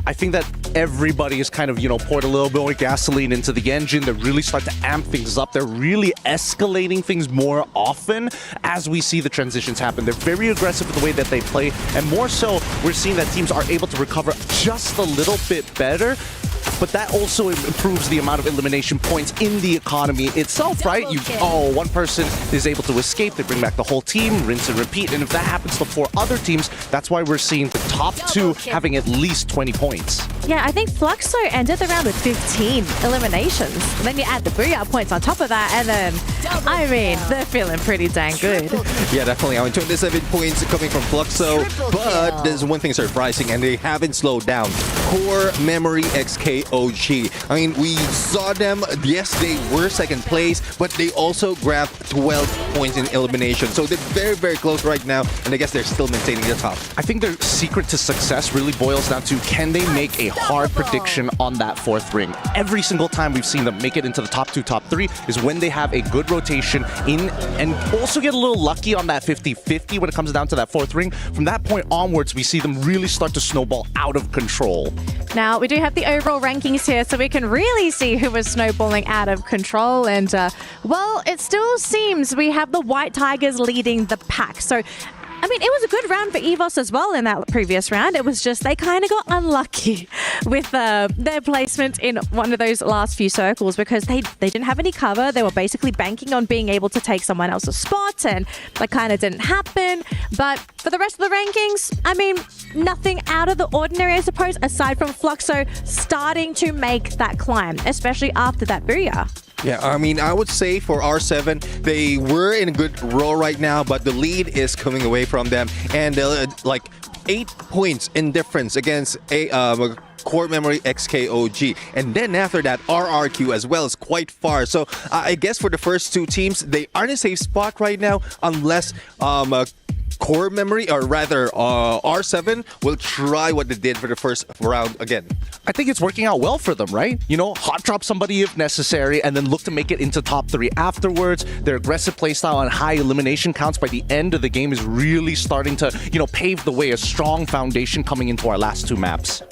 I think that everybody is kind of, poured a little bit more gasoline into the engine. They really start to amp things up. They're really escalating things more often as we see the transitions happen. They're very aggressive with the way that they play. And more so, we're seeing that teams are able to recover just a little bit better. But that also improves the amount of elimination points in the economy itself, right? One person is able to escape, they bring back the whole team, rinse and repeat. And if that happens to 4 other teams, that's why we're seeing the top 2 having at least 20 points. Yeah, I think Fluxo ended the round with 15 eliminations. And then you add the booyah points on top of that, and then, they're feeling pretty dang good. Yeah, definitely. 27 points coming from Fluxo, but there's one thing surprising, and they haven't slowed down. Core Memory XKOG. I mean, we saw them, yes, they were second place, but they also grabbed 12 points in elimination. So they're very, very close right now, and I guess they're still maintaining the top. I think their secret to success really boils down to, can they make a hard prediction on that 4th ring? Every single time we've seen them make it into the top 2, top 3 is when they have a good rotation in, and also get a little lucky on that 50-50 when it comes down to that 4th ring. From that point onwards, we see them really start to snowball out of control. Now, we do have the overall rankings here, so we can really see who is snowballing out of control. And, it still seems we have the White Tigers leading the pack. So, it was a good round for EVOS as well in that previous round. It was just they kind of got unlucky with their placement in one of those last few circles because they didn't have any cover. They were basically banking on being able to take someone else's spot, and that kind of didn't happen. But for the rest of the rankings, nothing out of the ordinary, I suppose, aside from Fluxo starting to make that climb, especially after that booyah. Yeah, I would say for R7, they were in a good roll right now, but the lead is coming away from them. And 8 points in difference against a Core Memory XKOG. And then after that, RRQ as well is quite far. So I guess for the first 2 teams, they are in a safe spot right now unless Core Memory, or rather R7, will try what they did for the first round again. I think it's working out well for them, right? Hot drop somebody if necessary, and then look to make it into top 3 afterwards. Their aggressive playstyle and high elimination counts by the end of the game is really starting to, pave the way, a strong foundation coming into our last 2 maps.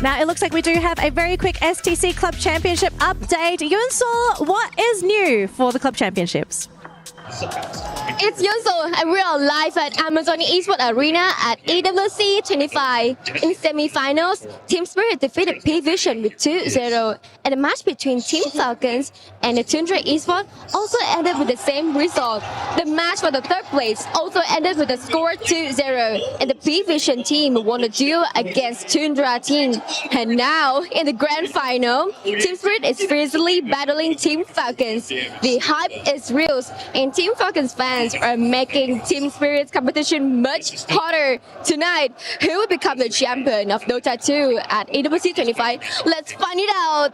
Now, it looks like we do have a very quick STC Club Championship update. Yunsol, what is new for the Club Championships? It's Yunso, and we are live at Amazon Esports Arena at EWC 25. In semi-finals, Team Spirit defeated P-Vision with 2-0, and the match between Team Falcons and the Tundra Esports also ended with the same result. The match for the third place also ended with a score 2-0, and the P-Vision team won the duel against Tundra team. And now, in the grand final, Team Spirit is fiercely battling Team Falcons. The hype is real, and Team Falcons fans are making Team Spirit's competition much harder. Tonight, who will become the champion of Dota 2 at EWC 25? Let's find it out!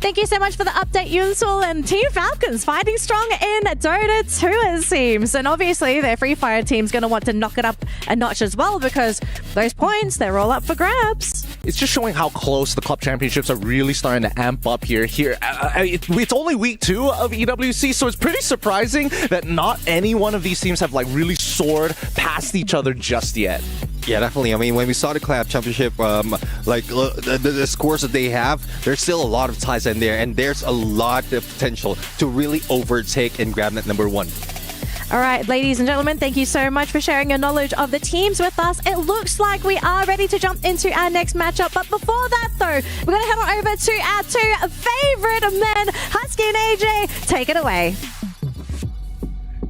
Thank you so much for the update, Yunsul, and Team Falcons fighting strong in Dota 2, it seems. And obviously, their Free Fire team's going to want to knock it up a notch as well, because those points, they're all up for grabs. It's just showing how close the club championships are really starting to amp up here. It's only week 2 of EWC, so it's pretty surprising that not any one of these teams have like really soared past each other just yet. Yeah, definitely. I mean, when we saw the Club Championship, the scores that they have, there's still a lot of ties in there, and there's a lot of potential to really overtake and grab that number 1. All right, ladies and gentlemen, thank you so much for sharing your knowledge of the teams with us. It looks like we are ready to jump into our next matchup. But before that, though, we're going to head on over to our 2 favorite men, Husky and AJ. Take it away.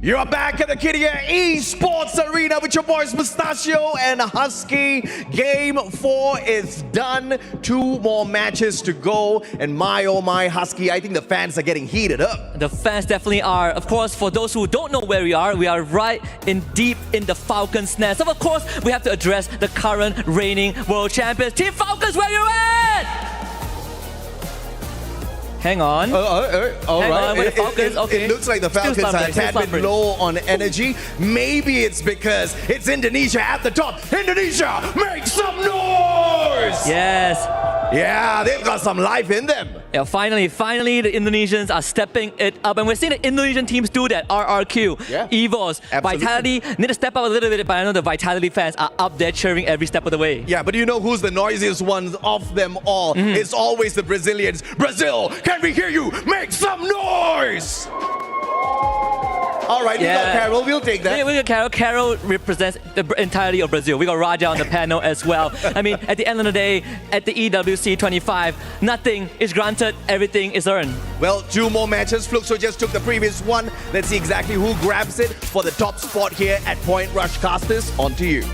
You're back at the Kidia Esports Arena with your boys Mustachio and Husky. Game 4 is done. 2 more matches to go. And my oh my, Husky, I think the fans are getting heated up. The fans definitely are. Of course, for those who don't know where we are right in deep in the Falcons' nest. So of course, we have to address the current reigning world champions. Team Falcons, where you at? Hang on. All right. With the Falcons. Okay. It looks like the Falcons are a tad bit low on energy. Maybe it's because it's Indonesia at the top. Indonesia, make some noise! Yes. Yeah, they've got some life in them. Yeah, finally, the Indonesians are stepping it up. And we're seeing the Indonesian teams do that. RRQ, EVOS, Vitality need to step up a little bit, but I know the Vitality fans are up there cheering every step of the way. Yeah, but you know who's the noisiest one of them all? It's always the Brazilians. Brazil, can we hear you? Make some noise! All right, we got Carol. We'll take that. Yeah, we got Carol. Carol represents the entirety of Brazil. We got Raja on the panel as well. I mean, at the end of the day, at the EWC 25, nothing is granted, everything is earned. Well, 2 more matches. Fluxo just took the previous one. Let's see exactly who grabs it for the top spot here at Point Rush Casters. On to you.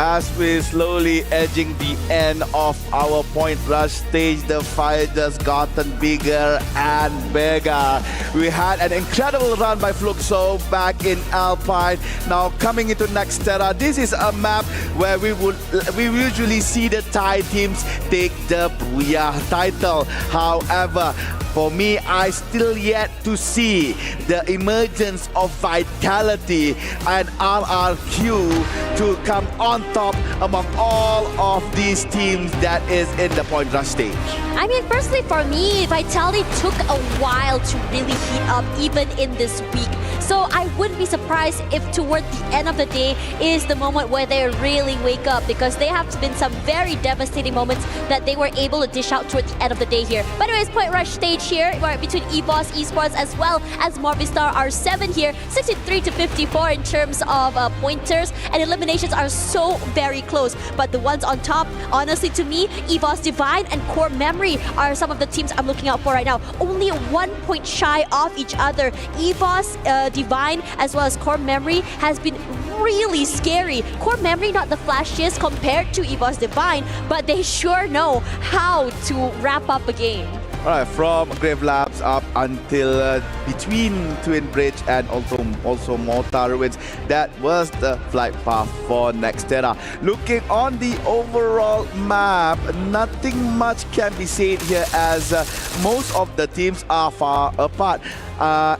As we're slowly edging the end of our Point Rush stage, the fire just gotten bigger and bigger. We had an incredible run by Fluxo back in Alpine. Now coming into Nextera, this is a map where we usually see the Thai teams take the Booyah title. However, for me, I still yet to see the emergence of Vitality and RRQ to come on top among all of these teams that is in the Point Rush stage. I mean, firstly, for me, Vitality took a while to really heat up, even in this week. So I wouldn't be surprised if toward the end of the day is the moment where they really wake up, because there have been some very devastating moments that they were able to dish out toward the end of the day here. But anyways, Point Rush stage here, between EVOS Esports as well as Movistar R7 here, 63-54 in terms of pointers, and eliminations are so very close. But the ones on top, honestly, to me, EVOS Divine and Core Memory are some of the teams I'm looking out for right now. Only 1 point shy of each other. EVOS Divine as well as Core Memory has been really scary. Core Memory not the flashiest compared to EVOS Divine, but they sure know how to wrap up a game. Alright, from Grave Labs up until between Twin Bridge and also Mortar Ruins, that was the flight path for Nextera. Looking on the overall map, nothing much can be said here, as most of the teams are far apart.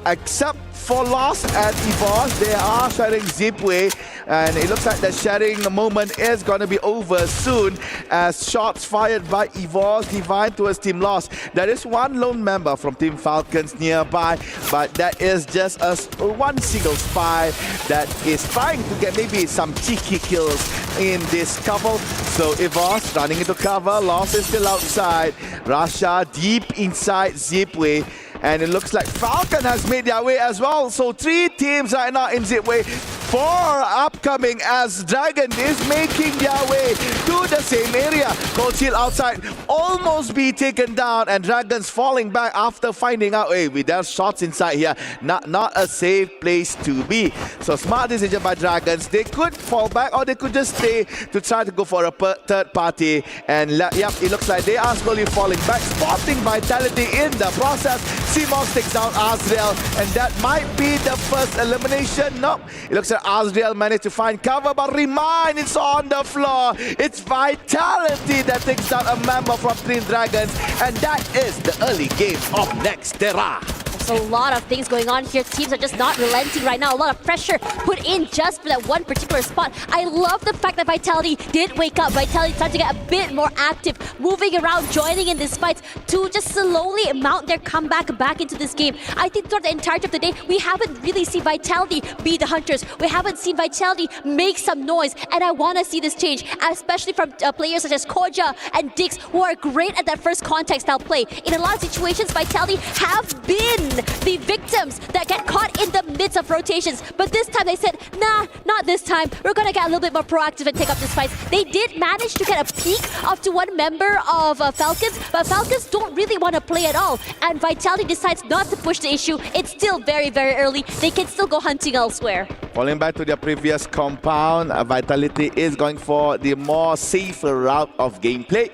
Except for Lost and EVOS, they are sharing Zipway, and it looks like the sharing moment is going to be over soon, as shots fired by EVOS Divine towards Team Lost. There is one lone member from Team Falcons nearby, but that is just one single spy that is trying to get maybe some cheeky kills in this couple. So EVOS running into cover, Lost is still outside, Rasha deep inside Zipway. And it looks like Falcon has made their way as well. So 3 teams right now in Zipway. 4 upcoming as Dragon is making their way to the same area. Cold Shield outside almost be taken down, and Dragons falling back after finding out, hey, with their shots inside here, not a safe place to be. So smart decision by Dragons. They could fall back or they could just stay to try to go for a third party. And yep, it looks like they are slowly falling back, spotting Vitality in the process. CMOX takes down Azrael, and that might be the first elimination. Nope, it looks like Azrael managed to find cover, but Remind is on the floor. It's Vitality that takes down a member from Team Dragons, and that is the early game of Nextera. There's a lot of things going on here. Teams are just not relenting right now. A lot of pressure put in just for that one particular spot. I love the fact that Vitality did wake up. Vitality started to get a bit more active, moving around, joining in these fights to just slowly mount their comeback back into this game. I think throughout the entirety of the day, we haven't really seen Vitality be the hunters. We haven't seen Vitality make some noise, and I want to see this change, especially from players such as Koja and Dix, who are great at that first contact style play. In a lot of situations, Vitality have been the victims that get caught in the midst of rotations. But this time they said, nah, not this time. We're going to get a little bit more proactive and take up this fight. They did manage to get a peek up to one member of Falcons, but Falcons don't really want to play at all. And Vitality decides not to push the issue. It's still very, very early. They can still go hunting elsewhere. Falling back to their previous compound, Vitality is going for the more safer route of gameplay.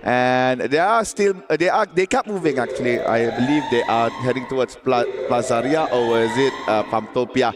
And they kept moving actually. I believe they are heading towards Plazaria, or is it Farmtopia?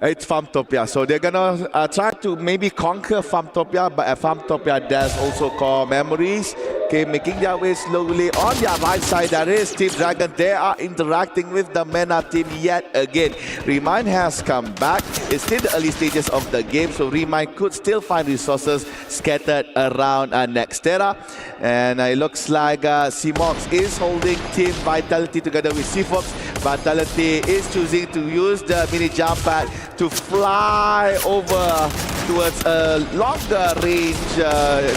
It's Farmtopia. So they're gonna try to maybe conquer Farmtopia, but Farmtopia does also call memories. Okay, making their way slowly on their right side. There is Team Dragon. They are interacting with the MENA team yet again. Remind has come back. It's still the early stages of the game, so Remind could still find resources scattered around Nextera. And it looks like CMOX is holding Team Vitality together with CFox. Vitality is choosing to use the mini jump pad to fly over towards a longer range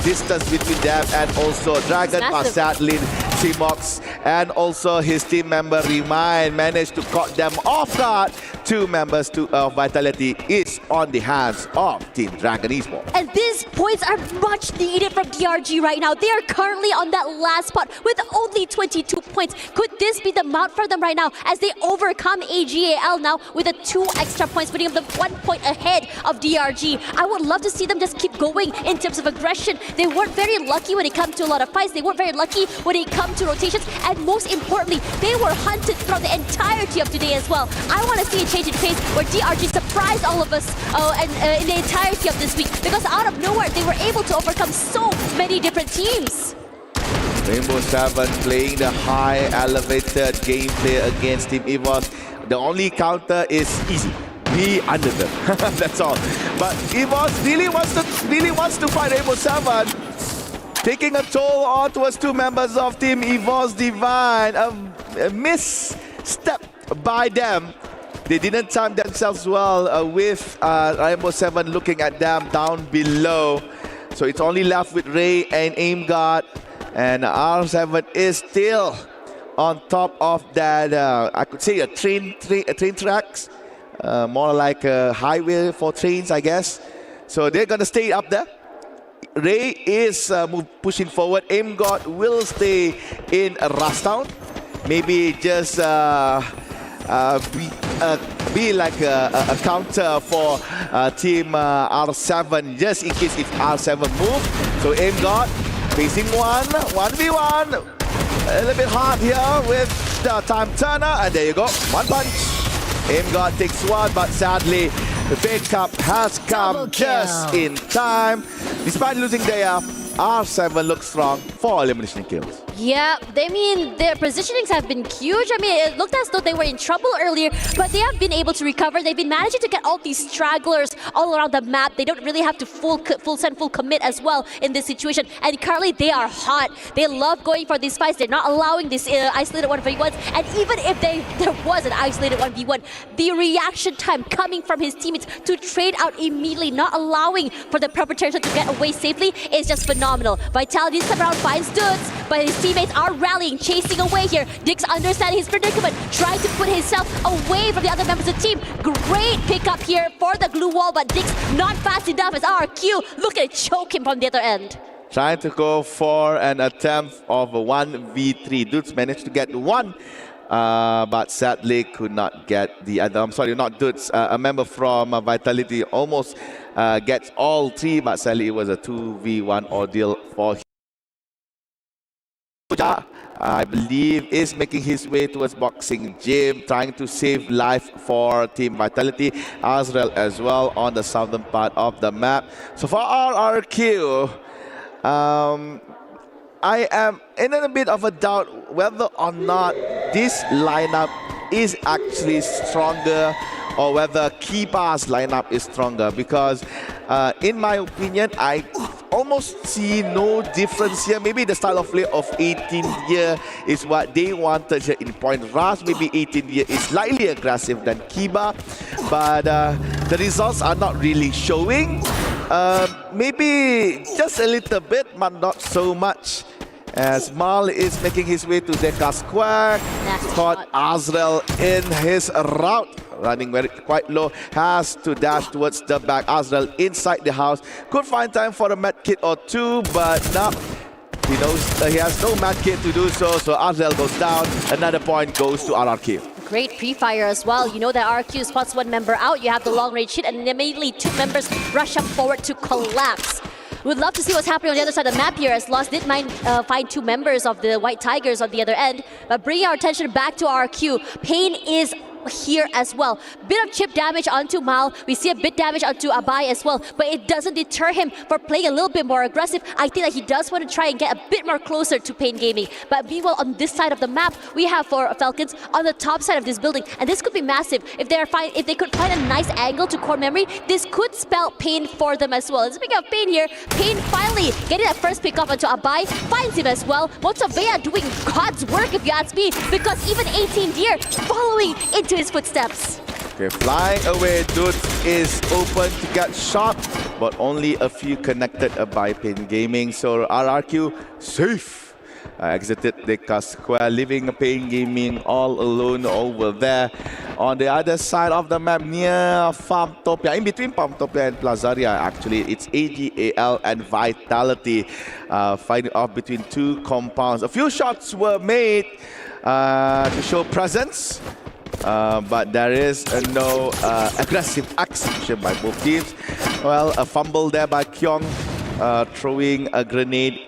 distance between them, and also Dragon, but sadly CMOX and also his team member Remind managed to caught them off guard. 2 members of Vitality is on the hands of Team Dragon Esports. And these points are much needed from DRG right now. They are currently on that last spot with only 22 points. Could this be the mount for them right now as they overcome AGAL now with 2 extra points, putting them 1 point ahead of DRG? I would love to see them just keep going in terms of aggression. They weren't very lucky when it comes to a lot of fights. They weren't very lucky when it comes to rotations. And most importantly, they were hunted throughout the entirety of today as well. I want to see a change in pace where DRG surprised all of us in the entirety of this week, because out of nowhere, they were able to overcome so many different teams. Rainbow 7 playing the high elevated gameplay against Team EVOS. The only counter is easy. Be under them. That's all. But EVOS really wants to fight Rainbow 7. Taking a toll on towards 2 members of Team EVOS Divine. A misstep by them. They didn't time themselves well with Rainbow 7 looking at them down below. So it's only left with Ray and AimGuard. And R7 is still on top of that, I could say a train tracks. More like a highway for trains, I guess. So they're going to stay up there. Ray is pushing forward. AimGuard will stay in Rustown. Maybe just be like a counter for Team R7, just in case if R7 move. So AimGuard facing 1v1. A little bit hard here with the time turner, and there you go, 1 punch. AimGuard takes 1, but sadly the backup has come just in time. Despite losing there, R7 looks strong for elimination kills. Yeah, I mean, their positionings have been huge. I mean, it looked as though they were in trouble earlier, but they have been able to recover. They've been managing to get all these stragglers all around the map. They don't really have to full commit as well in this situation. And currently, they are hot. They love going for these fights. They're not allowing this isolated 1v1s. And even if there was an isolated 1v1, the reaction time coming from his teammates to trade out immediately, not allowing for the perpetrator to get away safely, is just phenomenal. Vitality step around, finds Dudes, but his teammates are rallying, chasing away here. Dix understanding his predicament, trying to put himself away from the other members of the team. Great pickup here for the glue wall, but Dix not fast enough as RQ. Look at it, choke him from the other end. Trying to go for an attempt of a 1v3. Dudes managed to get one, but sadly could not get the other. I'm sorry, not Dudes. A member from Vitality almost gets all three, but sadly it was a 2v1 ordeal for him. I believe is making his way towards boxing gym, trying to save life for Team Vitality. Azrael as well on the southern part of the map. So for RRQ, I am in a bit of a doubt whether or not this lineup is actually stronger or whether Kiba's lineup is stronger, because in my opinion, I almost see no difference here. Maybe the style of play of 18 year is what they wanted here in Point Rush. Maybe 18 year is slightly aggressive than Kiba, but the results are not really showing. Maybe just a little bit, but not so much. As Mal is making his way to Deka Square, caught Azrael in his route, running quite low, has to dash towards the back. Azrael inside the house, could find time for a med kit or two, but no, he knows he has no med kit to do so, so Azrael goes down. Another point goes to RRQ. Great pre-fire as well. You know that RQ spots one member out, you have the long-range hit, and immediately two members rush up forward to collapse. We'd love to see what's happening on the other side of the map here, as Lost did find two members of the White Tigers on the other end. But bringing our attention back to RQ, Pain is here as well. Bit of chip damage onto Mal. We see a bit damage onto Abai as well, but it doesn't deter him for playing a little bit more aggressive. I think that he does want to try and get a bit more closer to Pain Gaming. But meanwhile, on this side of the map, we have for Falcons on the top side of this building, and this could be massive. If they could find a nice angle to core memory, this could spell Pain for them as well. And speaking of Pain here, Pain finally getting that first pick off onto Abai, finds him as well. Montavea doing God's work, if you ask me, because even 18 Deer following into his footsteps. Okay, flying away, Dude is open to get shot, but only a few connected by Pain Gaming, so RRQ safe. Exited Deka Square, leaving Pain Gaming all alone over there. On the other side of the map, near Farmtopia, in between Farmtopia and Plazaria, actually, it's AGAL and Vitality fighting off between two compounds. A few shots were made to show presence, but there is no aggressive execution by both teams. Well, a fumble there by Kyong, throwing a grenade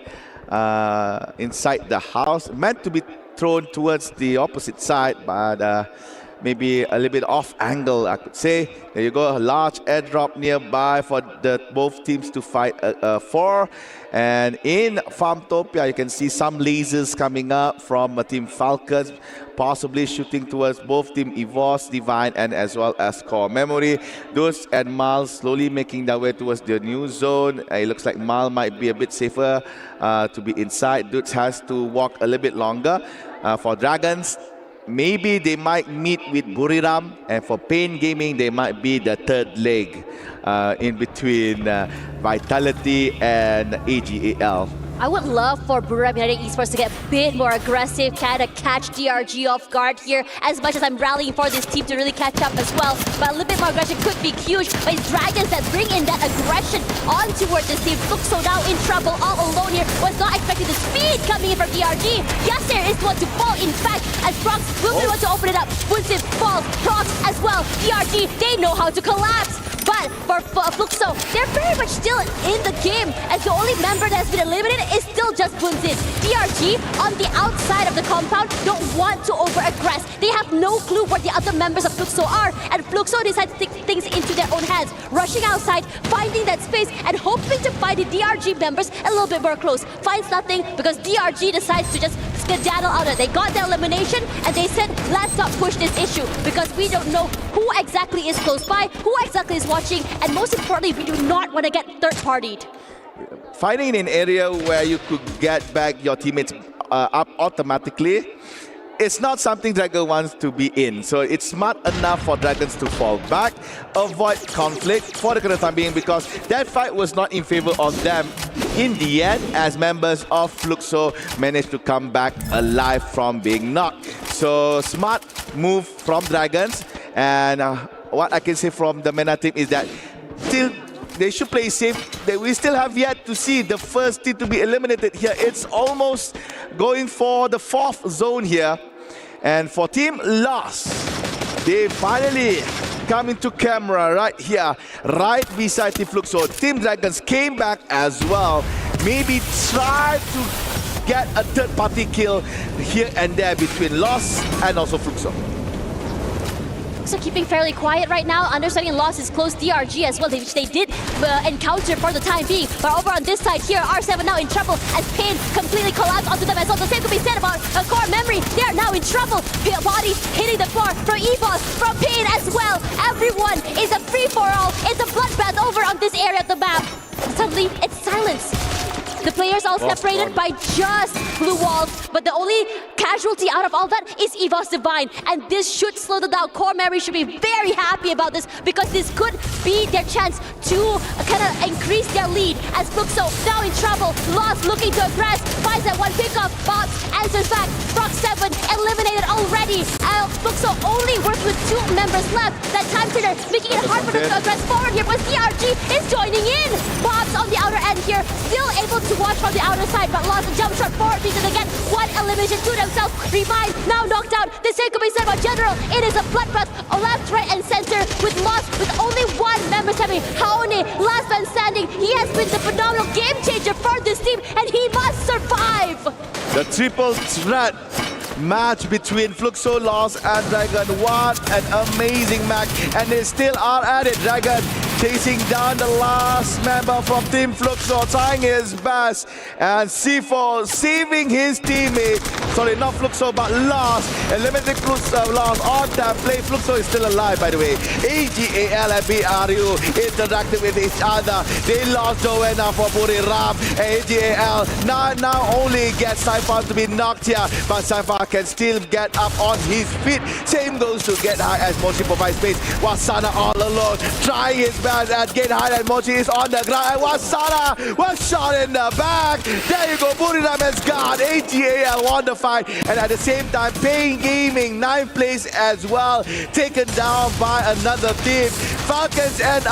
inside the house, meant to be thrown towards the opposite side, but maybe a little bit off angle, I could say. There you go, a large airdrop nearby for both teams to fight for. And in Farmtopia, you can see some lasers coming up from Team Falcons, possibly shooting towards both Team EVOS, Divine, and as well as Core Memory. Dudes and Mal slowly making their way towards the new zone. It looks like Mal might be a bit safer to be inside. Dudes has to walk a little bit longer. For Dragons, maybe they might meet with Buriram, and for Pain Gaming, they might be the third leg in between Vitality and AGAL. I would love for Buriram United Esports to get a bit more aggressive, kind of catch DRG off guard here, as much as I'm rallying for this team to really catch up as well. But a little bit more aggression could be huge, but it's Dragons that bring in that aggression on toward this team. Fluxo now in trouble, all alone here. Was not expecting the speed coming in from DRG. Yasser is one to fall, in fact, as Prox will be one to open it up. Bunsim falls, Prox as well. DRG, they know how to collapse. But for Fluxo, they're very much still in the game, as the only member that has been eliminated is still just Bunsin. DRG, on the outside of the compound, don't want to over-aggress. They have no clue where the other members of Fluxo are, and Fluxo decides to take things into their own hands, rushing outside, finding that space, and hoping to find the DRG members a little bit more close. Finds nothing, because DRG decides to just skedaddle out of it. They got their elimination, and they said, let's not push this issue, because we don't know who exactly is close by, who exactly is watching, and most importantly, we do not want to get third-partied. Finding an area where you could get back your teammates up automatically it's not something Dragon wants to be in. So it's smart enough for Dragons to fall back, avoid conflict for the current time being, because that fight was not in favor of them in the end, as members of Fluxo managed to come back alive from being knocked. So smart move from Dragons, and what I can say from the MENA team is that still they should play safe. We still have yet to see the first team to be eliminated here. It's almost going for the 4th zone here. And for Team Lost, they finally come into camera right here, right beside Team Fluxo. Team Dragons came back as well. Maybe try to get a third-party kill here and there between Lost and also Fluxo. So keeping fairly quiet right now, understanding Lost is close DRG as well, which they did encounter for the time being. But over on this side here, R7 now in trouble as Pain completely collapsed onto them as well. The same could be said about Core Memory. They are now in trouble. Bodies hitting the floor from EVOS, from Pain as well. Everyone is a free-for-all. It's a bloodbath over on this area of the map. Suddenly, it's silence. The players all separated by just blue walls, but the only casualty out of all that is EVOS Divine, and this should slow them down. Core Memory should be very happy about this, because this could be their chance to kind of increase their lead, as Fluxo now in trouble. Lost looking to aggress, finds that one pickoff, Box answers back. Rock 7 eliminated already. Fluxo only works with 2 members left. That time turner making it hard for them to aggress forward here, but DRG is joining in. Bob's on the outer end here, still able to watch from the outer side, but Lost a jump shot forward because again, one elimination to themselves. Revive, now knocked out. The same could be said about General. It is a bloodbath, left, right, and center with Lost with only 1 member standing. Haone, last man standing. He has been the phenomenal game changer for this team, and he must survive. The triple threat match between Fluxo, Lost, and Dragon. What an amazing match, and they still are at it. Dragon chasing down the last member from Team Fluxo, trying his best, and C4 saving his teammate. Sorry, not Fluxo, but Lost. Eliminating Fluxo, Lost on that play. Fluxo is still alive, by the way. AGAL and BRU interacting with each other. They lost Joanna for Buriram. AGAL now only gets Saifa to be knocked here, but Saifa can still get up on his feet. Same goes to Get High as Mochi provides space. Wasana all alone, trying his best at Get High, and Mochi is on the ground. And Wasana was shot in the back. There you go, Buriram has got AGAL won the fight, and at the same time, Pain Gaming 9th place as well, taken down by another team. Falcons and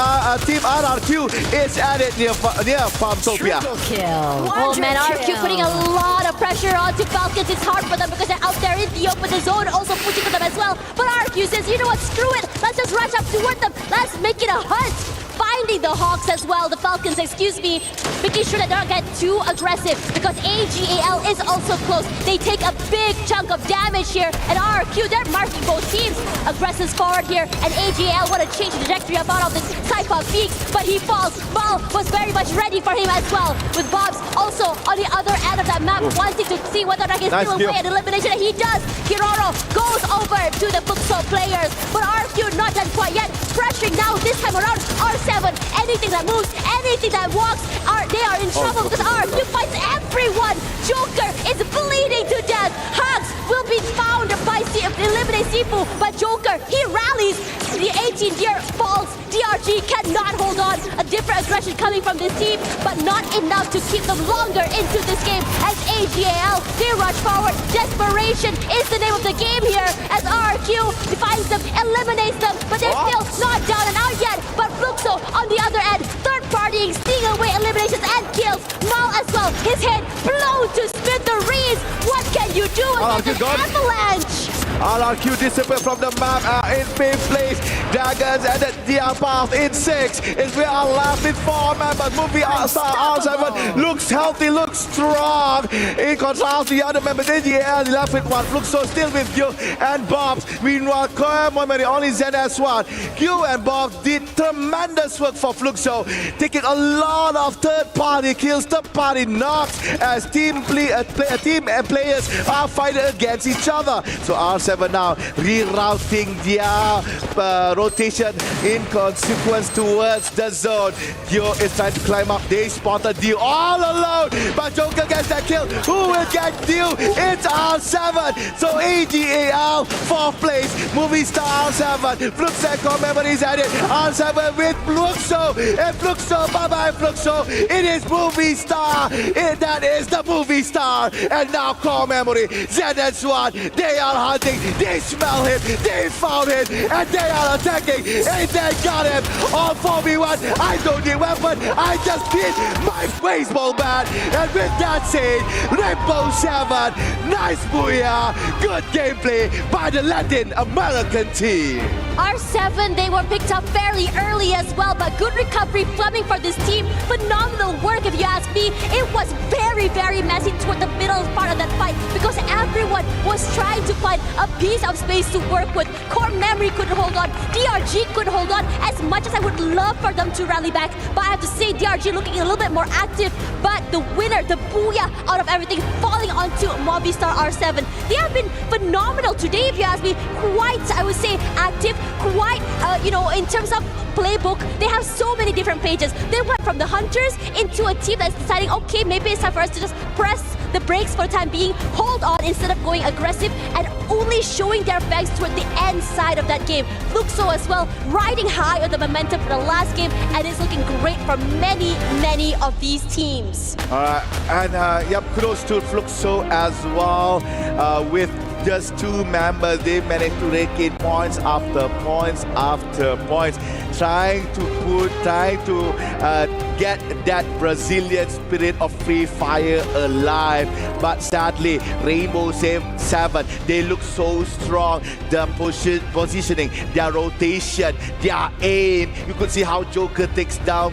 Team RRQ is at it near Farmtopia. Oh man, RRQ putting a lot of pressure onto Falcons. It's hard for them because they're out there in the open. The zone also pushing for them as well. But RRQ says, you know what, screw it. Let's just rush up toward them. Let's make it a hunt. Finding the Hawks as well, the Falcons, excuse me, making sure that they don't get too aggressive, because AGAL is also close. They take a big chunk of damage here, and RRQ, they're marking both teams. Aggressives forward here, and AGAL want to change the trajectory of all of this Saifa peaks, but he falls. Ball was very much ready for him as well, with Bobs also on the other end of that map, wanting to see whether that can steal away an elimination, and he does. Kiroro goes over to the Fluxo players, but RRQ not done quite yet. Pressuring now this time around. R7, anything that moves, anything that walks, they are in trouble because RRQ fights everyone. Joker is bleeding to death. Hugs will be found by eliminate Sifu, but Joker, he rallies. The 18-year falls. DRG cannot hold on. A different aggression coming from this team, but not enough to keep them longer into this game. As AGAL, they rush forward. Desperation is the name of the game here, as RRQ finds them, eliminates them, but they're still not down and out yet. But Fluxo on the other end, third-partying, stealing away eliminations and kills. Mal as well, his head blown to smithereens. What can you do against an avalanche? RRQ disappeared from the map in 5th place. Dragons and the DR path in 6. Is we are left with 4 members. Movie R7 looks healthy, looks strong. In contrast to the other members, AGAL left with 1. Fluxo still with you and Bobs. Meanwhile, Core Memory only ZS1. Q and Bobs did tremendous work for Fluxo, taking a lot of third-party kills, third-party knocks, as team and players are fighting against each other. So R7 R7 now rerouting their rotation in consequence towards the zone. Dio is trying to climb up. They spotted Dio all alone, but Joker gets that kill. Who will get Dio? It's R7. So AGAL, 4th place. Movie Star R7. Fluxo memories at it. R7 with Fluxo. And Fluxo, bye-bye Fluxo. It is Movie Star. That is the Movie Star. And now Core Memory. Zed and Swan. They are hunting. They smell him. They found him. And they are attacking. And they got him. All 4v1. I don't need weapon. I just need my baseball bat. And with that said, Rainbow 7. Nice booyah. Good gameplay by the Latin American team. R7, they were picked up fairly early as well, but good recovery Fleming for this team. Phenomenal work if you ask me. It was very, very messy toward the middle part of that fight because everyone was trying to find a piece of space to work with. Core Memory couldn't hold on. DRG couldn't hold on as much as I would love for them to rally back. But I have to say, DRG looking a little bit more active. But the winner, the booyah out of everything, falling onto Movistar R7. They have been phenomenal today if you ask me. Quite, I would say, active. Quite, in terms of playbook, they have so many different pages. They went from the hunters into a team that's deciding, okay, maybe it's time for us to just press the brakes for the time being, hold on instead of going aggressive and only showing their backs toward the end side of that game. Fluxo as well, riding high on the momentum for the last game, and it's looking great for many, many of these teams. Kudos to Fluxo as well. With just 2 members, they managed to rake in points after points after points, trying to get that Brazilian spirit of Free Fire alive. But sadly, Rainbow 7, they look so strong. The positioning, their rotation, their aim. You could see how Joker takes down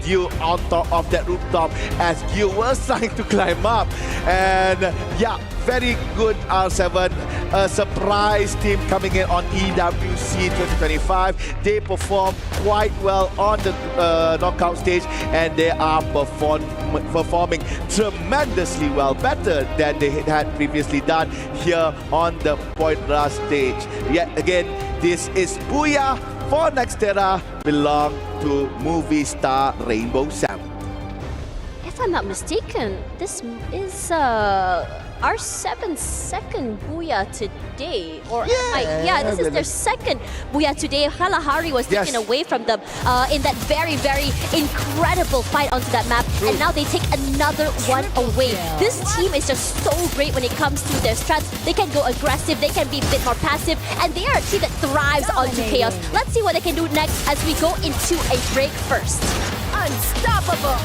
Dio on top of that rooftop as Dio was trying to climb up. And very good R7. A surprise team coming in on EWC 2025. They performed quite well on the knockout stage, and they are performing tremendously well, better than they had previously done here on the Point Rush stage. Yet again, this is Booyah for Nextera, belong to Movie Star Rainbow 7. If I'm not mistaken, this is R7's second booyah today. This is their second booyah today. Kalahari was taken away from them in that very, very incredible fight onto that map. And now they take another one away. This team is just so great when it comes to their strats. They can go aggressive, they can be a bit more passive, and they are a team that thrives onto chaos. Let's see what they can do next as we go into a break first. Unstoppable!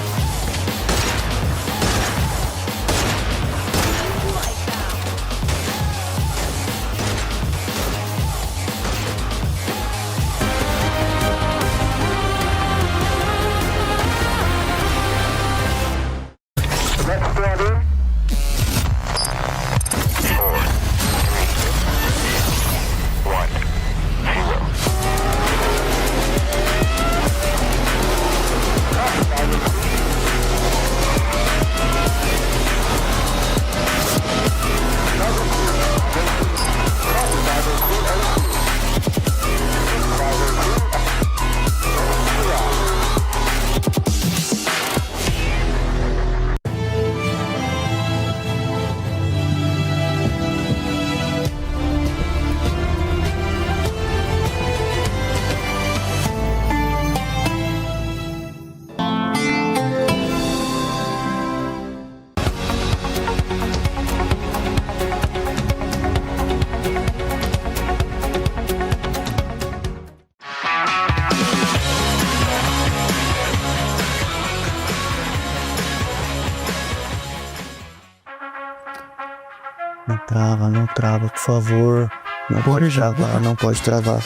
Não trava, por favor. Não pode travar, não pode travar.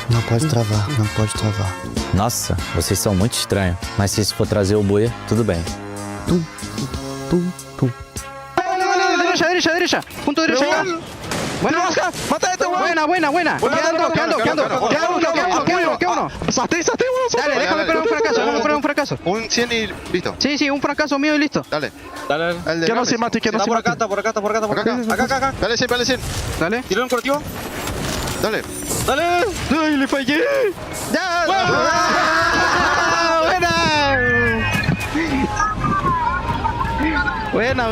Não pode travar, não pode travar. Nossa, vocês são muito estranhos. Mas se isso for trazer o buia, tudo bem. Derecha. Punto derecha acá. Buena, buena. Queda uno. Salté uno. Dale, déjame pegar un fracaso. Vamos a pegar un fracaso. Un 100 y listo. Sí, un fracaso mío y listo. Dale. Dale. Que no se mate, que no se mate. Está por acá. Acá. Dale, sin. Dale. Tira un correctivo. Dale. ¡Ay, le fallé! ¡Ya! Buena.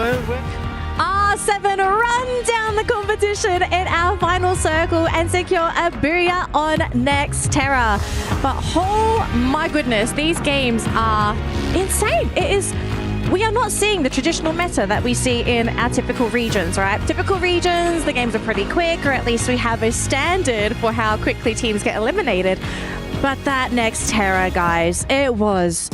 R7 run down the competition in our final circle and secure a booyah on Next Terra. But oh my goodness, these games are insane. We are not seeing the traditional meta that we see in our typical regions, right? Typical regions, the games are pretty quick, or at least we have a standard for how quickly teams get eliminated. But that Next Terra, guys, it was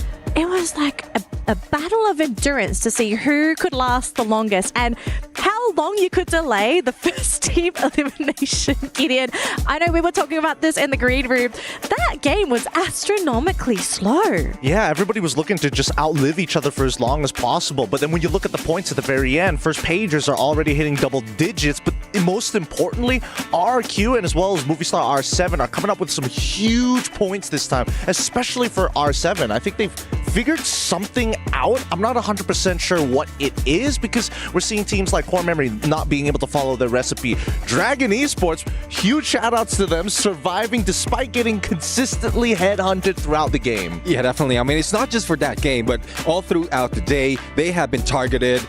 like a battle of endurance to see who could last the longest and how long you could delay the first team elimination. Gideon, I know we were talking about this in the green room. That game was astronomically slow. Yeah, everybody was looking to just outlive each other for as long as possible. But then when you look at the points at the very end, first pagers are already hitting double digits. But most importantly, RQ and as well as Movistar R7 are coming up with some huge points this time, especially for R7. I think they've figured something out. I'm not 100% sure what it is because we're seeing teams like Core Memory not being able to follow their recipe. Dragon Esports, huge shout outs to them, surviving despite getting consistently headhunted throughout the game. Yeah, definitely. I mean, it's not just for that game, but all throughout the day, they have been targeted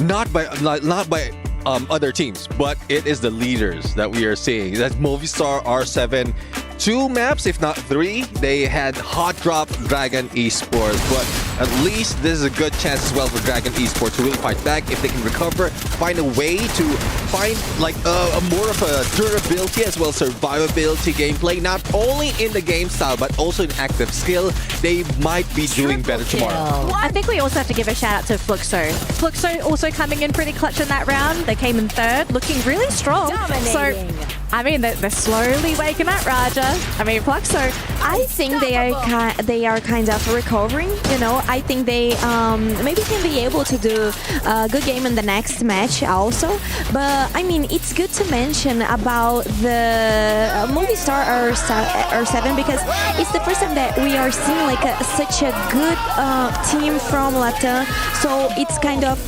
not by other teams, but it is the leaders that we are seeing. That's Movistar R7. 2 maps, if not 3, they had hot drop Dragon Esports, but at least this is a good chance as well for Dragon Esports to really fight back if they can recover, find a way to find like a more of a durability as well as survivability gameplay, not only in the game style but also in active skill. They might be doing better tomorrow. I think we also have to give a shout out to Fluxo. Fluxo also coming in pretty clutch in that round. They came in 3rd, looking really strong. Dominating. So, I mean, they're slowly waking up, Raja. I mean, Fluxo. I think they are kind of recovering. You know, I think they maybe can be able to do a good game in the next match also. But I mean, it's good to mention about the Movistar R7 because it's the first time that we are seeing like such a good team from Latam. So it's kind of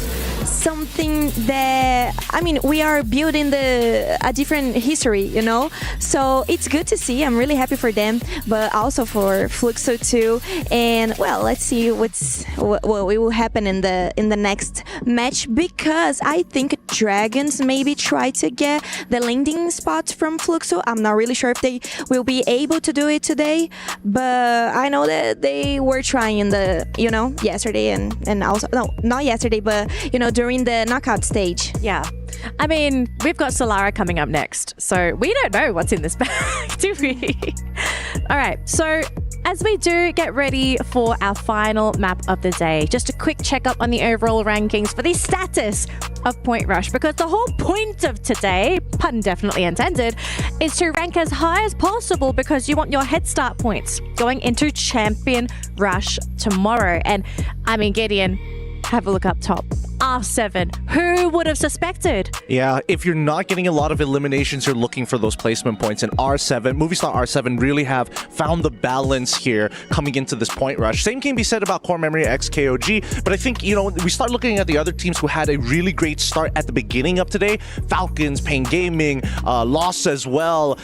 something that, I mean, we are building a different history, you know? So it's good to see. I'm really happy for them, but also for Fluxo too. And well, let's see what will happen in the next match, because I think Dragons maybe try to get the landing spots from Fluxo. I'm not really sure if they will be able to do it today, but I know that they were trying in the, you know, yesterday and also, no, not yesterday, but, you know, during the knockout stage. Yeah. I mean, we've got Solara coming up next, so we don't know what's in this bag, do we? All right, so as we do get ready for our final map of the day, just a quick checkup on the overall rankings for the status of Point Rush, because the whole point of today, pun definitely intended, is to rank as high as possible because you want your head start points going into Champion Rush tomorrow. And I mean, Gideon, have a look up top. R7. Who would have suspected? Yeah, if you're not getting a lot of eliminations, you're looking for those placement points. And R7, Movistar R7 really have found the balance here coming into this point rush. Same can be said about Core Memory X KOG, but I think, you know, we start looking at the other teams who had a really great start at the beginning of today. Falcons, Pain Gaming, Loss as well.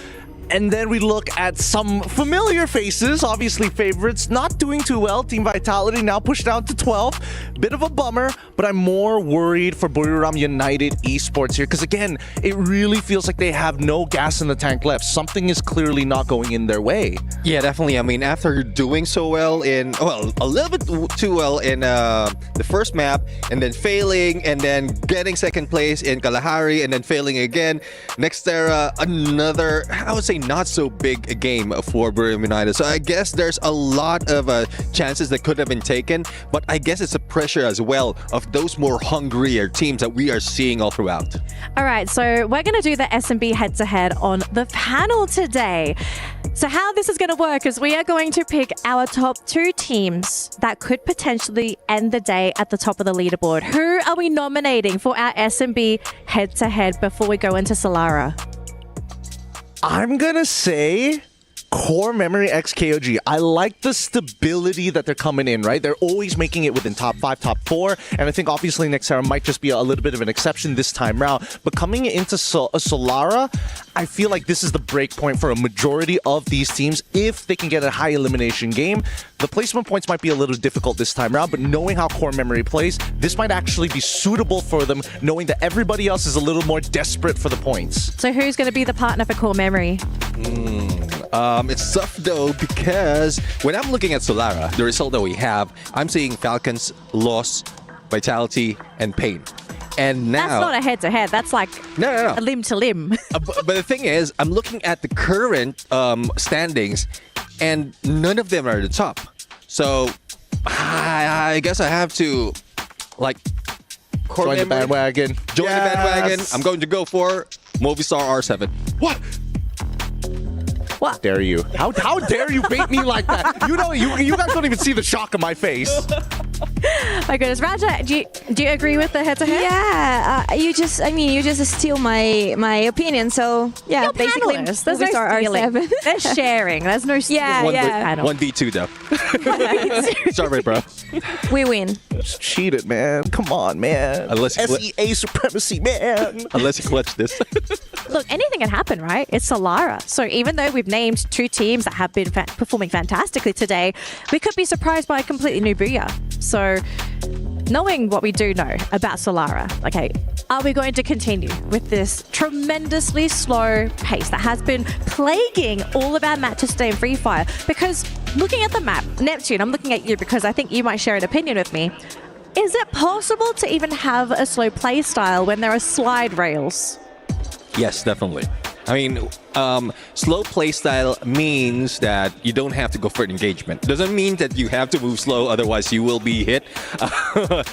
And then we look at some familiar faces, obviously favorites, not doing too well. Team Vitality now pushed down to 12. Bit of a bummer, but I'm more worried for Buriram United Esports here because, again, it really feels like they have no gas in the tank left. Something is clearly not going in their way. Yeah, definitely. I mean, after doing so well a little bit too well in the first map, and then failing, and then getting second place in Kalahari, and then failing again. Nextera, another, I would say, not so big a game for Buriram United. So I guess there's a lot of chances that could have been taken, but I guess it's a pressure as well of those more hungrier teams that we are seeing all throughout. All right, so we're going to do the SMB head-to-head on the panel today. So how this is going to work is we are going to pick our top 2 teams that could potentially end the day at the top of the leaderboard. Who are we nominating for our SMB head-to-head before we go into Solara? I'm gonna say Core Memory x KOG. I like the stability that they're coming in, right? They're always making it within top 5, top 4. And I think obviously Nexera might just be a little bit of an exception this time round. But coming into Solara, I feel like this is the break point for a majority of these teams. If they can get a high elimination game, the placement points might be a little difficult this time round. But knowing how Core Memory plays, this might actually be suitable for them, knowing that everybody else is a little more desperate for the points. So who's going to be the partner for Core Memory? It's tough though, because when I'm looking at Solara, the result that we have, I'm seeing Falcons, loss, vitality, and pain. And now that's not a head-to-head. That's like no. a limb-to-limb. But the thing is, I'm looking at the current standings, and none of them are at the top. So I guess I have to join the bandwagon. Join the bandwagon. I'm going to go for Movistar R7. What? What? Dare you? How dare you bait me like that? You know, you guys don't even see the shock on my face. My goodness, Raja, do you agree with the head-to-head? Yeah, you just steal my opinion. So yeah, You're basically, panelists. There's no Movistar stealing. R7. They're sharing. There's no stealing. Yeah. 1v2 though. Sorry, bro. We win. Just cheat it, man. Come on, man. Unless you SEA supremacy, man. Unless you clutch this. Look, anything can happen, right? It's Solara. So even though we've named 2 teams that have been performing fantastically today, we could be surprised by a completely new Booyah. So knowing what we do know about Solara, okay, are we going to continue with this tremendously slow pace that has been plaguing all of our matches today in Free Fire? Because looking at the map, Neptune, I'm looking at you because I think you might share an opinion with me. Is it possible to even have a slow play style when there are slide rails? Yes, definitely. I mean, slow playstyle means that you don't have to go for an engagement. Doesn't mean that you have to move slow, otherwise you will be hit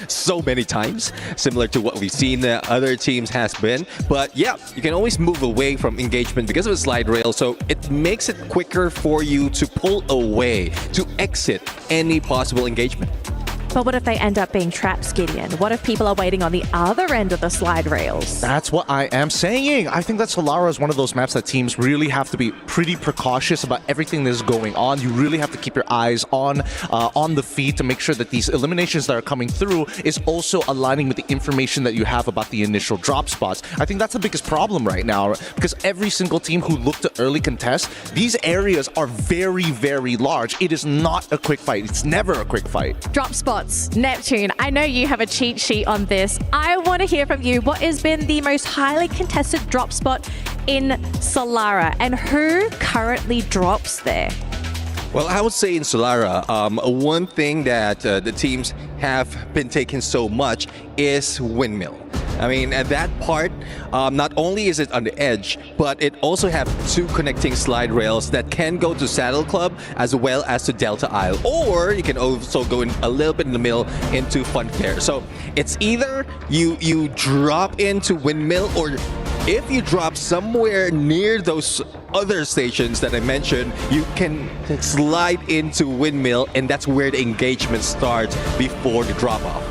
so many times, similar to what we've seen the other teams has been. But yeah, you can always move away from engagement because of a slide rail, so it makes it quicker for you to pull away, to exit any possible engagement. But what if they end up being traps, Gideon? What if people are waiting on the other end of the slide rails? That's what I am saying. I think that Solara is one of those maps that teams really have to be pretty precautious about everything that is going on. You really have to keep your eyes on the feed to make sure that these eliminations that are coming through is also aligning with the information that you have about the initial drop spots. I think that's the biggest problem right now, because every single team who looked to early contest, these areas are very, very large. It is not a quick fight. It's never a quick fight. Drop spots. Neptune, I know you have a cheat sheet on this. I want to hear from you. What has been the most highly contested drop spot in Solara, and who currently drops there? Well, I would say in Solara, one thing that the teams have been taking so much is windmill. I mean, at that part, not only is it on the edge, but it also have 2 connecting slide rails that can go to Saddle Club as well as to Delta Isle. Or you can also go in a little bit in the middle into Funfair. So it's either you drop into Windmill, or if you drop somewhere near those other stations that I mentioned, you can slide into Windmill, and that's where the engagement starts before the drop-off.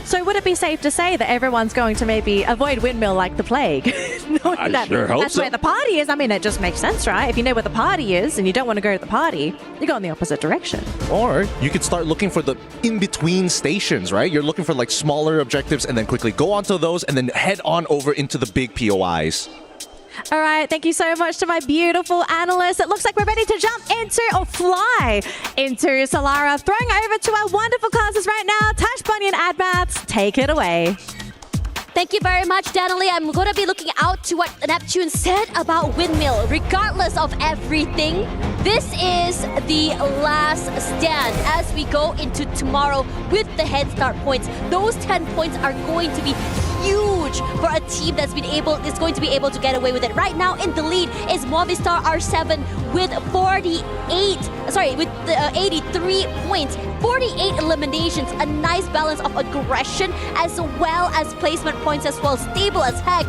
So would it be safe to say that everyone's going to maybe avoid Windmill like the plague? I sure hope that's so. where the party is. I mean, it just makes sense, right? If you know where the party is and you don't want to go to the party, you go in the opposite direction. Or you could start looking for the in-between stations, right? You're looking for like smaller objectives and then quickly go onto those and then head on over into the big POIs. All right, thank you so much to my beautiful analysts. It looks like we're ready to jump into or fly into Solara. Throwing over to our wonderful classes right now. Tash Bunny and Admaths, take it away. Thank you very much, Danielle. I'm going to be looking out to what Neptune said about Windmill. Regardless of everything, this is the last stand as we go into tomorrow with the head start points. Those 10 points are going to be huge for a team that's is going to be able to get away with it. Right now in the lead is Movistar R7 with 83 points, 48 eliminations, a nice balance of aggression as well as placement points as well. Stable as heck,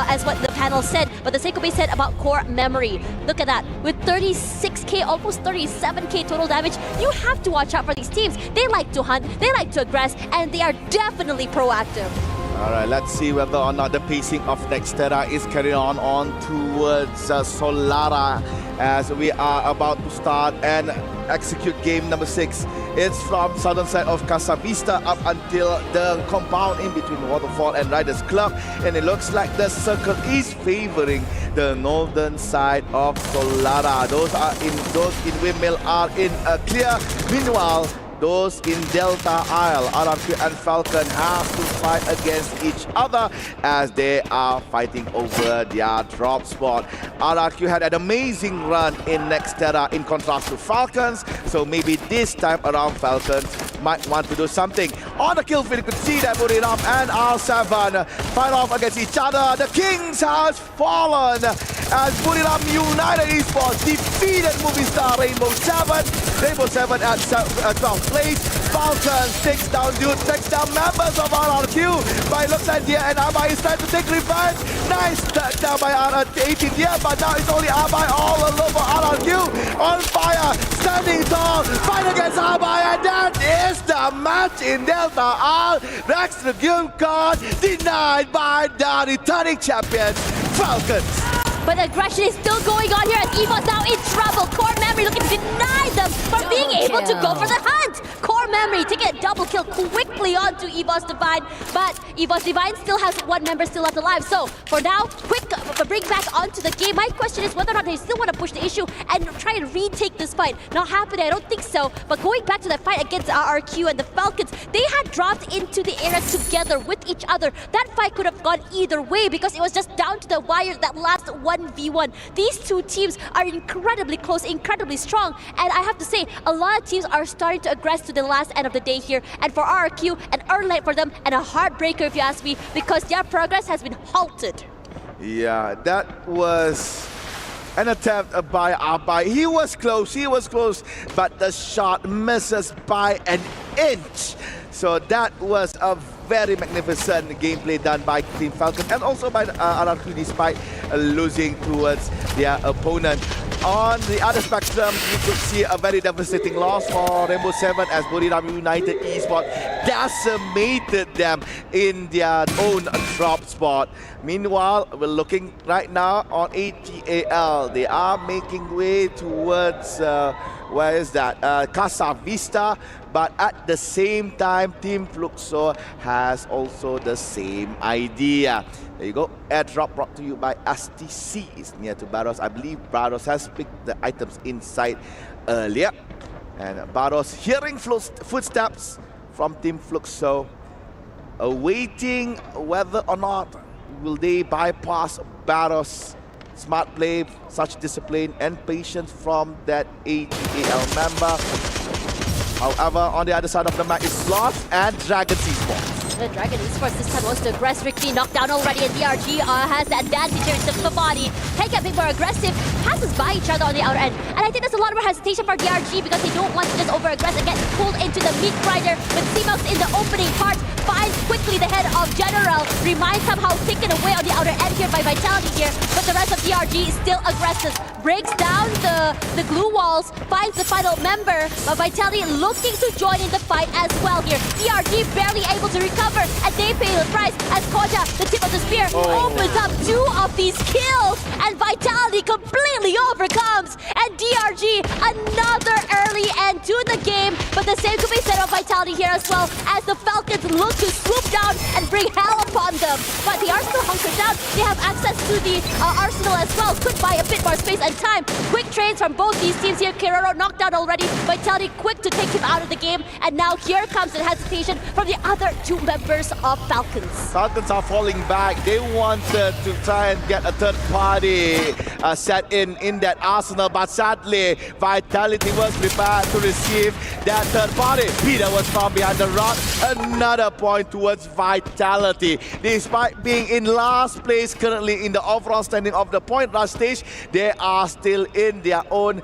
as what the panel said. But the Seikobe said about core memory. Look at that. With 36k, almost 37k total damage, you have to watch out for these teams. They like to hunt, they like to aggress, and they are definitely proactive. All right, let's see whether or not the pacing of Nextera is carried on towards Solara as we are about to start and execute game number 6. It's from southern side of Casa Vista up until the compound in between Waterfall and Riders Club, and it looks like the circle is favoring the northern side of Solara. Those in Windmill are in a clear. Meanwhile, those in Delta Isle, RRQ and Falcon have to fight against each other as they are fighting over their drop spot. RRQ had an amazing run in Nextera in contrast to Falcons, so maybe this time around Falcons might want to do something. On the kill feed, you could see that Buriram and R7 fight off against each other. The Kings has fallen as Buriram United Esports defeated Movie Star Rainbow 7. Rainbow 7 at 12th place. Falcons takes down members of RRQ. But it looks like Dia and Abai is trying to take revenge. Nice down by R18 Dia, but now it's only Abai all alone for RRQ. On fire, standing tall, fight against Abai, and that is the match in Delta R. Next to game card denied by the returning champions, Falcons. But aggression is still going on here as EVO's now in trouble. Core Memory looking to deny them from being able to go for the hunt. Core Memory taking a double kill quickly onto EVO's Divine, but EVO's Divine still has one member still left alive. So for now, quick bring back onto the game. My question is whether or not they still want to push the issue and try and retake this fight. Not happening, I don't think so. But going back to that fight against RRQ and the Falcons, they had dropped into the area together with each other. That fight could have gone either way because it was just down to the wire that last 1v1. These two teams are incredibly close, incredibly strong, and I have to say, a lot of teams are starting to aggress to the last end of the day here. And for RRQ, an early night for them and a heartbreaker if you ask me, because their progress has been halted. Yeah, that was an attempt by Abai. He was close, but the shot misses by an inch. So that was a very magnificent gameplay done by Team Falcon and also by RRQ despite losing towards their opponent. On the other spectrum, you could see a very devastating loss for Rainbow 7 as Buriram United Esports decimated them in their own drop spot. Meanwhile, we're looking right now on AGAL. They are making way towards, where is that? Casa Vista. But at the same time, Team Fluxo has also the same idea. There you go. Airdrop brought to you by STC. It's near to Barros. I believe Barros has picked the items inside earlier. And Barros hearing footsteps from Team Fluxo, awaiting whether or not will they bypass Barros. Smart play, such discipline and patience from that AGAL member. However, on the other side of the map is Sloth and Dragon Esports. The Dragon Esports this time wants to aggress Ricky, knocked down already, and DRG has the advantage here in terms of the body. Take a bit more aggressive, passes by each other on the outer end. And I think there's a lot more hesitation for DRG because they don't want to just over-aggress and get pulled into the meat grinder. With C-Mouse in the opening part, finds quickly the head of General. Reminds somehow taken away on the outer end here by Vitality here, but the rest of DRG is still aggressive. Breaks down the glue walls, finds the final member, but Vitality looking to join in the fight as well here. DRG barely able to recover, and they pay the price as Koja, the tip of the spear, opens up 2 of these kills, and Vitality completely overcomes, and DRG another early end to the game, but the same could be said of Vitality here as well, as the Falcons look to swoop down and bring hell upon them. But they are still hunkered down. They have access to the arsenal as well, could buy a bit more space and time. Quick trades from both these teams here. Kiroro knocked down already. Vitality quick to take him out of the game, and now here comes the hesitation from the other 2 members of Falcons. Falcons are falling back. They wanted to try and get a third party set in that arsenal, but sadly, Vitality was prepared to receive that third party. Peter was found behind the rock. Another point towards Vitality. Despite being in last place currently in the overall standing of the point rush stage, they are still in their own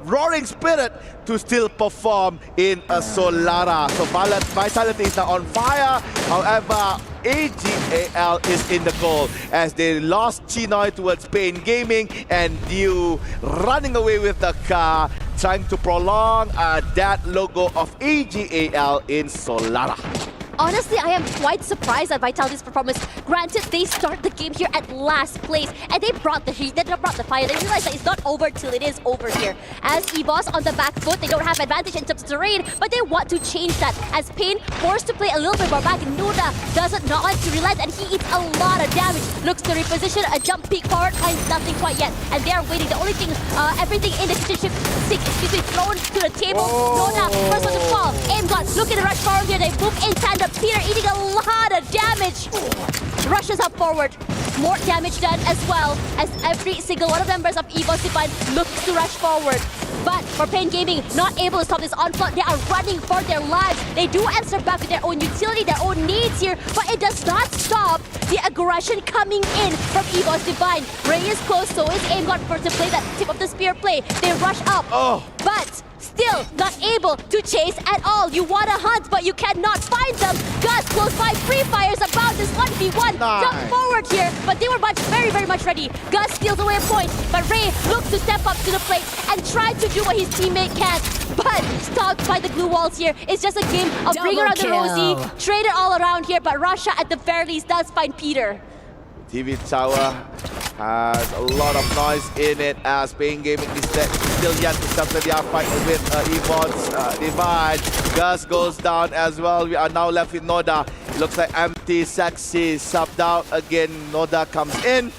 roaring spirit to still perform in a Solara. So Vitality is now on fire. However, AGAL is in the goal as they lost Chinoy towards Pain Gaming, and Dew running away with the car, trying to prolong that logo of AGAL in Solara. honestly, I am quite surprised at Vitality's performance. Granted, they start the game here at last place, and they brought the heat, they brought the fire. They realized that it's not over till it is over here. As EVOS on the back foot, they don't have advantage in terms of terrain, but they want to change that. As Pain forced to play a little bit more back, Nuda doesn't not want to relent, and he eats a lot of damage. Looks to reposition, a jump peek forward, finds nothing quite yet. And they are waiting. The only thing, everything in the situation thrown to the table. Nuda, first one to fall. Aim got, look at the rush forward here. They move in tandem. Peter eating a lot of damage. Rushes up forward. More damage done as well, as every single one of members of EVOS Divine looks to rush forward. But for Pain Gaming, not able to stop this onslaught. They are running for their lives. They do answer back with their own utility, their own needs here, but it does not stop the aggression coming in from EVOS Divine. Ray is close, so is Aim got first to play that tip of the spear play. They rush up, but still not able to chase at all. You want to hunt, but you cannot find them. Gus close by, Free Fire's about this 1v1. Jump forward here, but they were very, very much ready. Gus steals away a point, but Ray looks to step up to the plate and try to do what his teammate can. But stopped by the glue walls here. It's just a game of bring around the Rosie, trade it all around here, but Russia at the very least does find Peter. TV Tower has a lot of noise in it as Pain Gaming is still yet to settle their fight with EVOS Divide. Gus goes down as well. We are now left with Noda. It looks like empty, sexy, subbed out again. Noda comes in.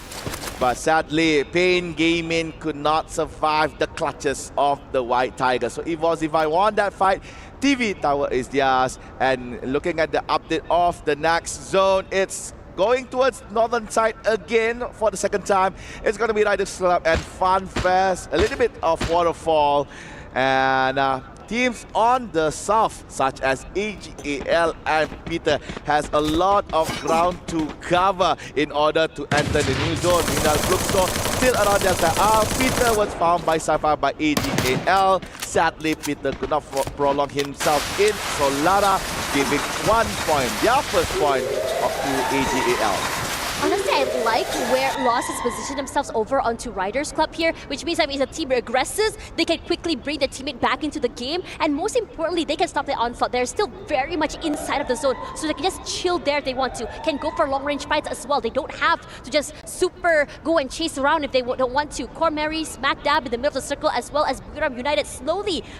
But sadly, Pain Gaming could not survive the clutches of the White Tiger. So EVOS Divide won that fight. TV Tower is theirs. And looking at the update of the next zone, it's going towards northern side again for the second time. It's going to be Riders Club and Fun Fest, a little bit of Waterfall, and teams on the south such as AGAL and Peter has a lot of ground to cover in order to enter the new zone. Meanwhile, Brookstore still around their side. Peter was found by Sapphire by AGAL. Sadly, Peter could not prolong himself in, so Lara giving 1 point, their first point to AGAL. Honestly, I like where Lost has positioned themselves over onto Riders Club here, which means that if a team aggresses, they can quickly bring their teammate back into the game, and most importantly, they can stop the onslaught. They're still very much inside of the zone, so they can just chill there if they want to. Can go for long-range fights as well. They don't have to just super go and chase around if they don't want to. Cormary smack dab in the middle of the circle, as well as Buriram United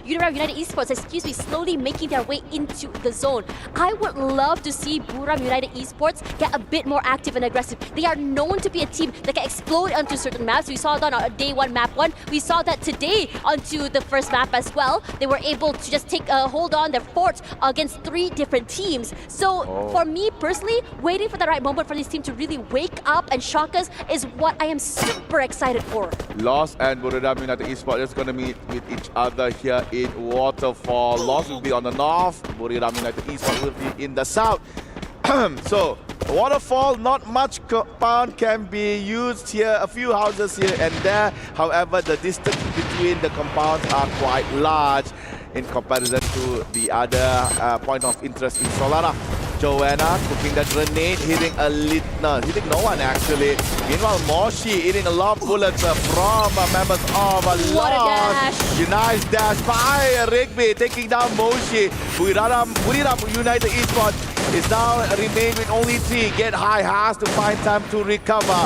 United Esports, slowly making their way into the zone. I would love to see Buriram United Esports get a bit more active and aggressive. They are known to be a team that can explode onto certain maps. We saw that on day 1, map 1. We saw that today onto the first map as well. They were able to just take a hold on their fort against 3 different teams. So for me personally, waiting for the right moment for this team to really wake up and shock us is what I am super excited for. Lost and Buriram United Esports is going to meet with each other here in Waterfall. Lost will be on the north, Buriram United Esports will be in the south. So Waterfall, not much compound can be used here, a few houses here and there. However, the distance between the compounds are quite large in comparison to the other point of interest in Solara. Joanna cooking the grenade, hitting hitting no one actually. Meanwhile, Moshi hitting a lot of bullets from members of Lost. Nice dash by Rigby, taking down Moshi. Buriram United Esports is now remain with only 3. Get High has to find time to recover.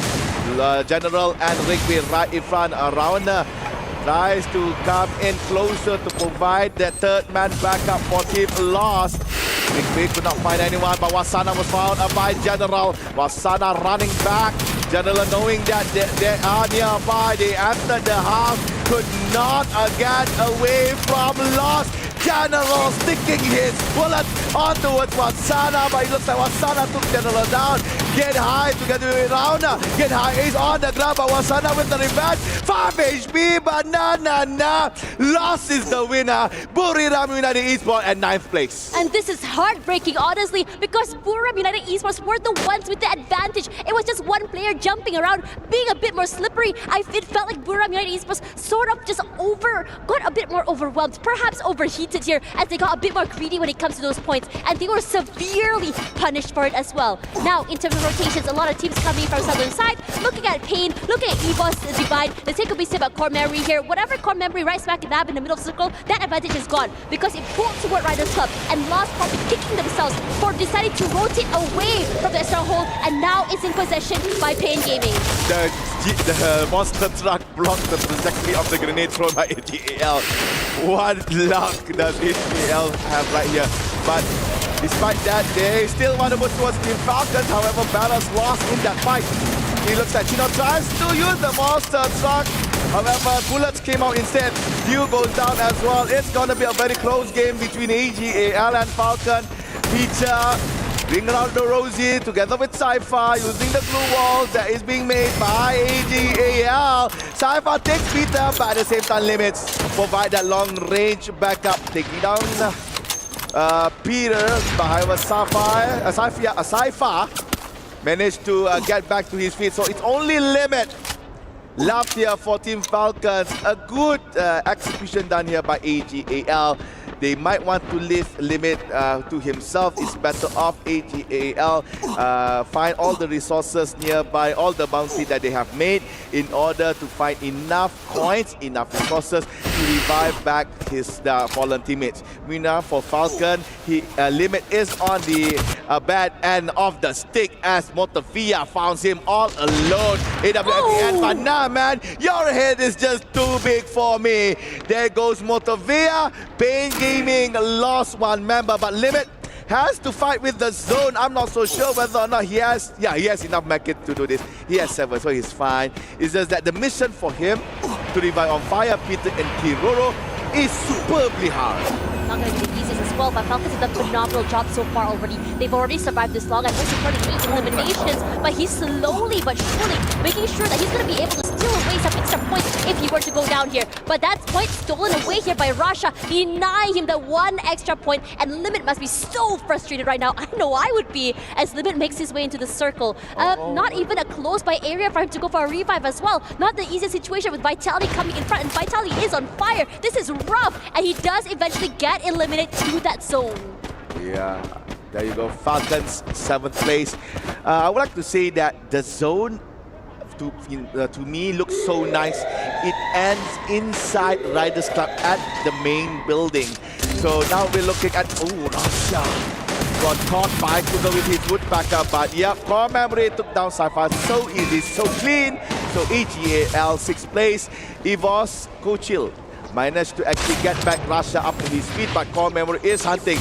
General and Rigby right in front. Around tries to come in closer to provide the third man backup for Team Lost. Rigby could not find anyone, but Wasana was found by General. Wasana running back. General knowing that they are nearby. They entered the house, could not get away from Lost. General sticking his bullet on towards Wasana, but it looks like Wasana took General down. Get High together with Rauna. Get High is on the ground, but Wasana with the revenge. 5 HP, but Lost is the winner. Buriram United Esports at 9th place. And this is heartbreaking, honestly, because Buriram United Esports were the ones with the advantage. It was just one player jumping around, being a bit more slippery. It felt like Buriram United Esports sort of just got a bit more overwhelmed, perhaps overheated. noted here as they got a bit more greedy when it comes to those points, and they were severely punished for it as well. Now, in terms of rotations, a lot of teams coming from southern side, looking at Pain, looking at EVOS Divine. Let's take a bit about Core Memory here. Whatever Core Memory right smack dab in the middle circle, that advantage is gone because it pulled toward Riders Club, and Lost probably kicking themselves for deciding to rotate away from the stronghold, and now it's in possession by Pain Gaming. The monster truck blocked the trajectory of the grenade thrown by AGAL. What luck does AGAL have right here? But despite that, they still want to move towards Team Falcons. However, Ballas lost in that fight. He looks at Chino tries to use the monster truck. However, bullets came out instead. View goes down as well. It's going to be a very close game between AGAL and Falcon. Peter bring around the Rosie together with Cypher using the glue wall that is being made by AGAL. Cypher takes Peter, but at the same time limits. Provide that long range backup, taking down Peter behind a Cypher. Managed to get back to his feet, so it's only limit left here for Team Falcons. A good execution done here by AGAL. They might want to leave limit to himself. It's better off AGAL find all the resources nearby, all the bounty that they have made in order to find enough coins, enough resources to revive back his fallen teammates. Meanwhile, for Falcon, limit is on the bad end of the stick as Montavia found him all alone. AWFN, but nah, man, your head is just too big for me. There goes Montavia. Pain Gaming lost one member, but Limit has to fight with the zone. I'm not so sure whether or not he has enough mech to do this. He has 7, so he's fine. It's just that the mission for him to revive on fire Peter and Kiroro is superbly hard. Not going to be the easiest as well, but Falcons have done a phenomenal job so far already. They've already survived this long, and most importantly, 8 eliminations, but he's slowly but surely making sure that he's going to be able to steal away some extra points if he were to go down here. But that point stolen away here by Rasha, denying him the one extra point, and Limit must be so frustrated right now. I know I would be, as Limit makes his way into the circle. Not even a close by area for him to go for a revive as well. Not the easiest situation with Vitality coming in front, and Vitality is on fire. This is rough, and he does eventually get eliminated to that zone. Yeah, there you go. Falcons 7th place. I would like to say that the zone to me looks so nice. It ends inside Riders Club at the main building. So now we're looking at Rasha got caught by Kuga with his wood backup, but yeah, Core Memory took down Cypher so easy, so clean. So AGAL 6th place. EVOS Coachil managed to actually get back Rasha up to his feet, but Core Memory is hunting.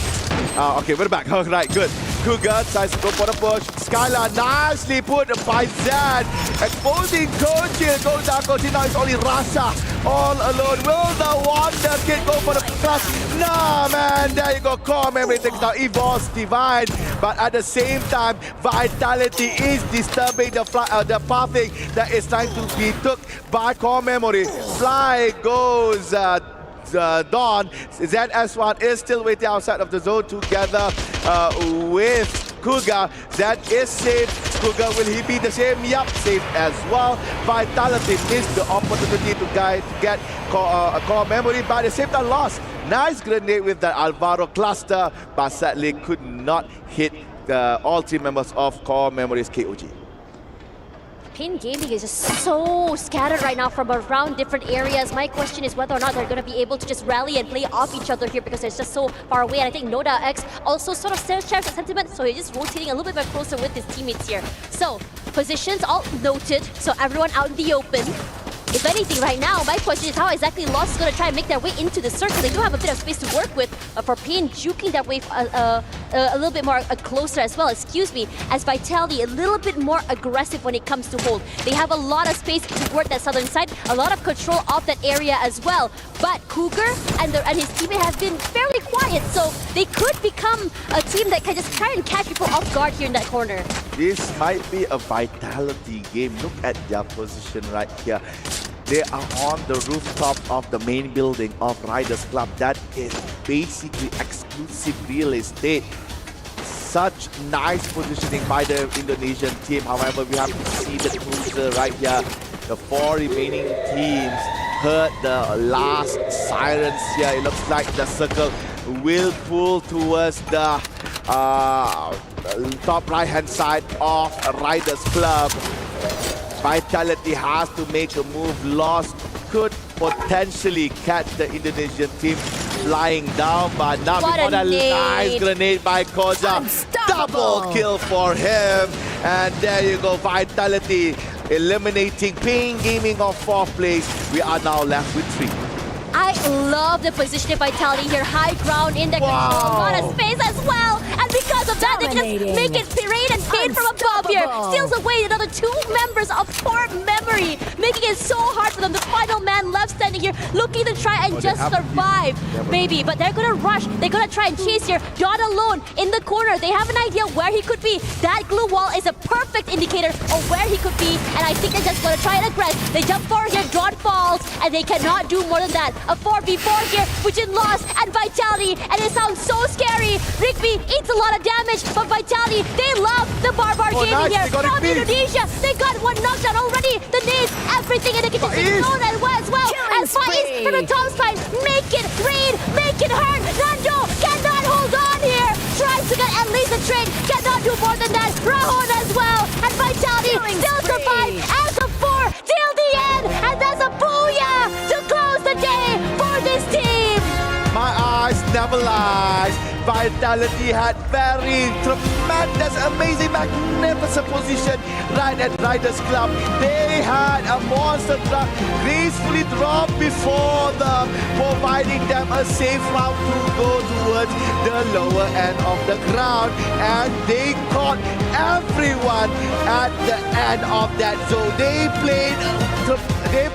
Okay, we're back. All right, good. Cougar tries to go for the push. Skylar nicely put by Zad. Exposing Coachil. Goes down Coachil. Now it's only Rasha all alone. Will the Wonder Kid go for the clutch? Nah, man. There you go. Core Memory takes down EVOS Divine. But at the same time, Vitality is disturbing the pathing that is trying to be took by Core Memory. Fly goes Dawn. ZS1 is still waiting outside of the zone together with Kuga. Zed is safe. Kuga, will he be the same? Yup, safe as well. Vitality missed the opportunity to get Core Memory, but at the same time lost. Nice grenade with the Alvaro cluster, but sadly could not hit all 3 members of Core Memory's KOG. Pain Gaming is just so scattered right now from around different areas. My question is whether or not they're going to be able to just rally and play off each other here because they're just so far away. And I think Noda X also sort of shares that sentiment, so he's just rotating a little bit more closer with his teammates here. So, positions all noted, so everyone out in the open. If anything, right now, my question is how exactly Lost is going to try and make their way into the circle. They do have a bit of space to work with for Pain, juking their way a little bit more closer as well, excuse me, as Vitality a little bit more aggressive when it comes to hold. They have a lot of space to work that southern side, a lot of control of that area as well. But Cougar and his teammate have been fairly quiet, so they could become a team that can just try and catch people off guard here in that corner. This might be a Vitality game. Look at their position right here. They are on the rooftop of the main building of Riders Club. That is basically exclusive real estate. Such nice positioning by the Indonesian team. However, we have to see the cruiser right here. The 4 remaining teams heard the last sirens here. It looks like the circle will pull towards the top right hand side of Riders Club. Vitality has to make a move. Lost could potentially catch the Indonesian team flying down, but not What before a that nice grenade by Koja. Double kill for him. And there you go, Vitality eliminating Pain Gaming of 4th place. We are now left with 3. I love the positioning Vitality here. High ground in the control. Got a space as well. And because of that, they can just make it rain and pain from above here. Steals away another 2 members of Core Memory, making it so hard for them. The final man left standing here, looking to try and just survive. Maybe, but they're gonna rush. They're gonna try and chase here. Don alone in the corner. They have an idea where he could be. That glue wall is a perfect indicator of where he could be. And I think they're just gonna try and aggress. They jump forward here, Don falls, and they cannot do more than that. A 4v4 here between Lost and Vitality, and it sounds so scary. Rigby eats a lot of damage, but Vitality, they love the Barbar gaming here from Indonesia. They got one knockdown already. The nades, everything in the kitchen is known as well. And Faiz from the top side, make it rain, make it hurt. Nando cannot hold on here. Tries to get at least a trade, cannot do more than that. Rahon as well, and Vitality still survive as a 4 till the end, and that's a booyah to close the day for this team. My eyes never lies. Vitality had very tremendous, amazing, magnificent position right at Riders Club. They had a monster truck gracefully dropped before them, providing them a safe route to go towards the lower end of the ground. And they caught everyone at the end of that zone. They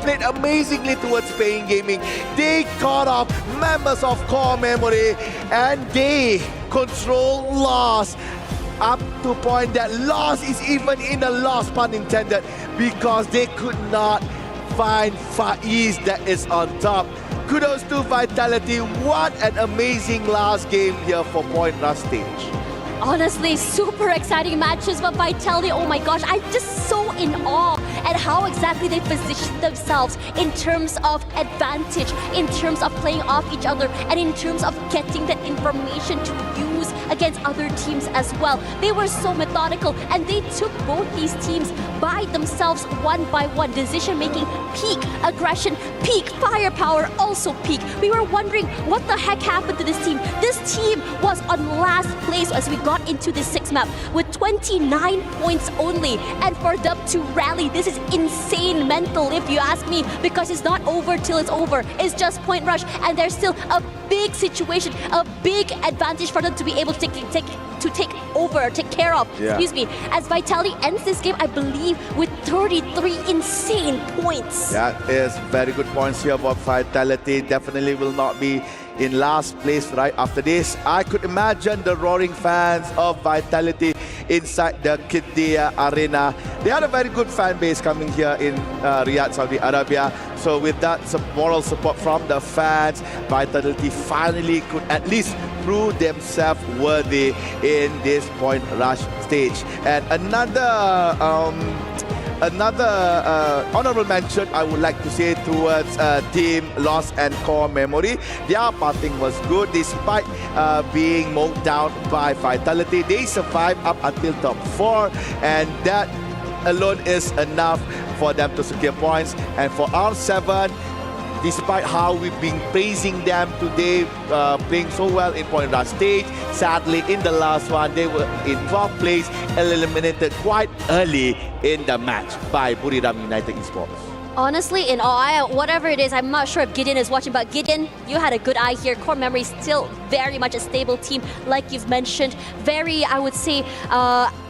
played amazingly towards Pain Gaming. They caught off members of Core Memory, and they control Lost up to point that Lost is even in the loss, pun intended, because they could not find Faiz that is on top. Kudos to Vitality. What an amazing last game here for Point Rush stage. Honestly, super exciting matches, but Vitality, oh my gosh, I'm just so in awe at how exactly they position themselves in terms of advantage, in terms of playing off each other, and in terms of getting that information to use against other teams as well. They were so methodical, and they took both these teams by themselves one by one. Decision making peak, aggression peak, firepower also peak. We were wondering what the heck happened to this team. This team was on last place as we got into this 6th map with 29 points only, and for them to rally, this is insane mental if you ask me, because it's not over till it's over. It's just Point Rush, and there's still a big situation, a big advantage for them to be able to take over, take care of, excuse me, as Vitality ends this game, I believe, with 33 insane points. That is very good points here about Vitality. Definitely will not be in last place right after this. I could imagine the roaring fans of Vitality inside the Qiddiya Arena. They had a very good fan base coming here in Riyadh, Saudi Arabia. So with that moral support from the fans, Vitality finally could at least prove themselves worthy in this Point Rush stage. And another honorable mention I would like to say towards Team Lost and Core Memory. Their parting was good despite being mowed down by Vitality. They survived up until top 4, and that alone is enough for them to secure points. And for R7, despite how we've been praising them today, playing so well in Point Rush stage, sadly in the last one they were in 12th place, eliminated quite early in the match by Buriram United Esports. Honestly, in all, whatever it is, I'm not sure if Gideon is watching, but Gideon, you had a good eye here. Core Memory still very much a stable team, like you've mentioned. Very, I would say,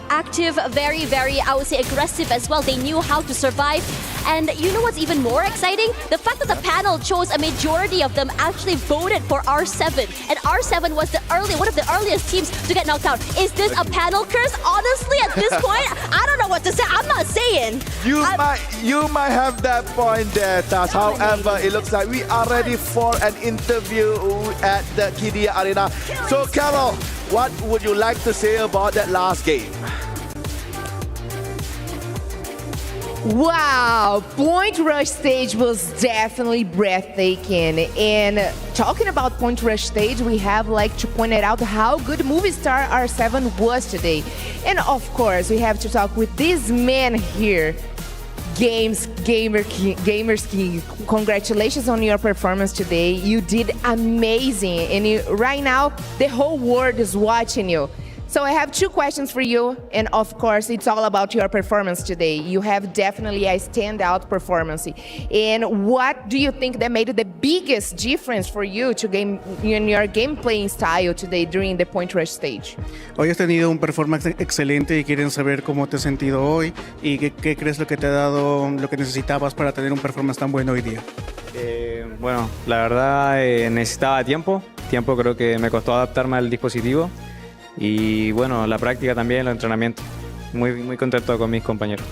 active, very, I would say aggressive as well. They knew how to survive. And you know what's even more exciting? The fact that the panel chose a majority of them actually voted for R7. And R7 was one of the earliest teams to get knocked out. Is this a panel curse? Honestly, at this point, I don't know what to say. I'm not saying. You might have that point there, Tas. However, it looks like we are ready for an interview at the Qiddiya Arena. So, Carol, what would you like to say about that last game? Wow, Point Rush stage was definitely breathtaking. And talking about Point Rush stage, we have to point it out how good Movistar R7 was today. And of course, we have to talk with this man here, Gamerz King. Congratulations on your performance today. You did amazing. And right now, the whole world is watching you. So I have two questions for you, and of course, it's all about your performance today. You have definitely a standout performance. And what do you think that made the biggest difference for you to game in your game playing style today during the Point Rush stage? Hoy has tenido un performance excelente y quieren saber cómo te has sentido hoy y qué crees lo que te ha dado lo que necesitabas para tener un performance tan bueno hoy día. Bueno, la verdad necesitaba tiempo creo que me costó adaptarme al dispositivo. Y bueno, la práctica también, el entrenamiento. Muy contento con mis compañeros.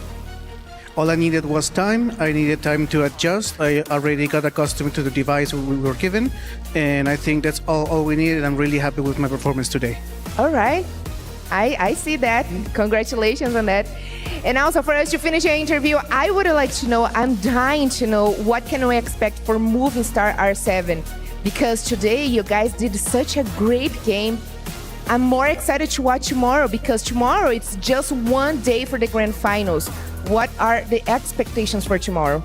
All I needed was time. I needed time to adjust. I already got accustomed to the device we were given. And I think that's all we needed. I'm really happy with my performance today. All right. I see that. Congratulations on that. And also for us to finish our interview, I would like to know, I'm dying to know, what can we expect for Movistar R7? Because today you guys did such a great game. I'm more excited to watch tomorrow because tomorrow it's just one day for the grand finals. What are the expectations for tomorrow?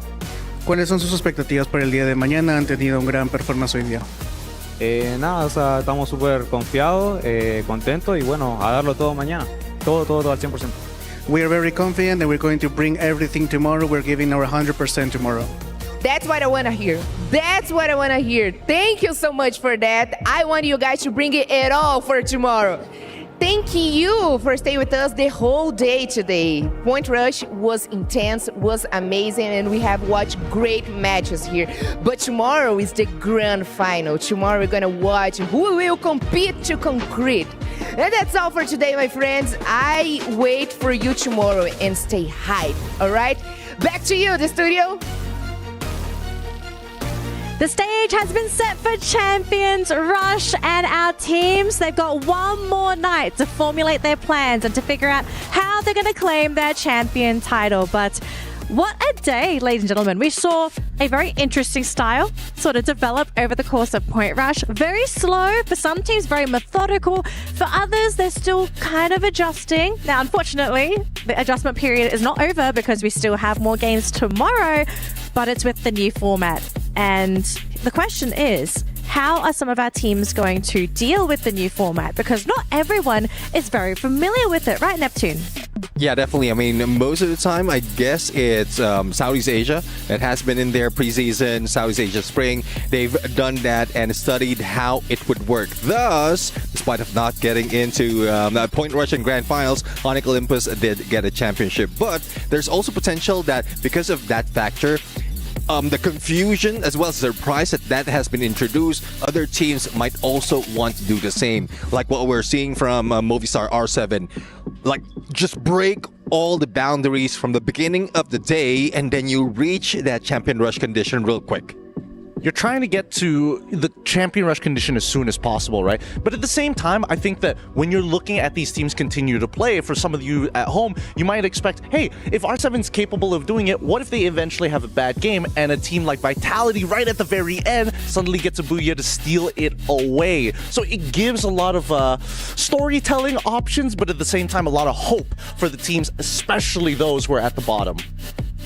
¿Cuáles son sus expectativas para el día de mañana? Han tenido un gran performance hoy día. Nada, o sea, estamos súper confiados, contentos y bueno, a darlo todo mañana. Todo al 100%. We are very confident that we're going to bring everything tomorrow. We're giving our 100% tomorrow. That's what I want to hear. That's what I want to hear. Thank you so much for that. I want you guys to bring it all for tomorrow. Thank you for staying with us the whole day today. Point Rush was intense, was amazing, and we have watched great matches here. But tomorrow is the grand final. Tomorrow we're going to watch who will compete to concrete. And that's all for today, my friends. I wait for you tomorrow and stay hyped, all right? Back to you, the studio. The stage has been set for champions Rush and our teams. They've got one more night to formulate their plans and to figure out how they're going to claim their champion title. But what a day, ladies and gentlemen. We saw a very interesting style sort of develop over the course of Point Rush. Very slow for some teams, very methodical. For others, they're still kind of adjusting. Now, unfortunately, the adjustment period is not over because we still have more games tomorrow, but it's with the new format. And the question is, how are some of our teams going to deal with the new format? Because not everyone is very familiar with it, right, Neptune? Yeah, definitely. I mean, most of the time, I guess it's Southeast Asia that has been in their preseason, Southeast Asia Spring. They've done that and studied how it would work. Thus, despite of not getting into Point Rush and Grand Finals, Onyx Olympus did get a championship. But there's also potential that because of that factor, the confusion as well as the surprise that has been introduced, other teams might also want to do the same. Like what we're seeing from Movistar R7. Like, just break all the boundaries from the beginning of the day and then you reach that champion rush condition real quick. You're trying to get to the champion rush condition as soon as possible, right? But at the same time, I think that when you're looking at these teams continue to play, for some of you at home, you might expect, hey, if R7's capable of doing it, what if they eventually have a bad game and a team like Vitality right at the very end suddenly gets a booyah to steal it away? So it gives a lot of storytelling options, but at the same time, a lot of hope for the teams, especially those who are at the bottom.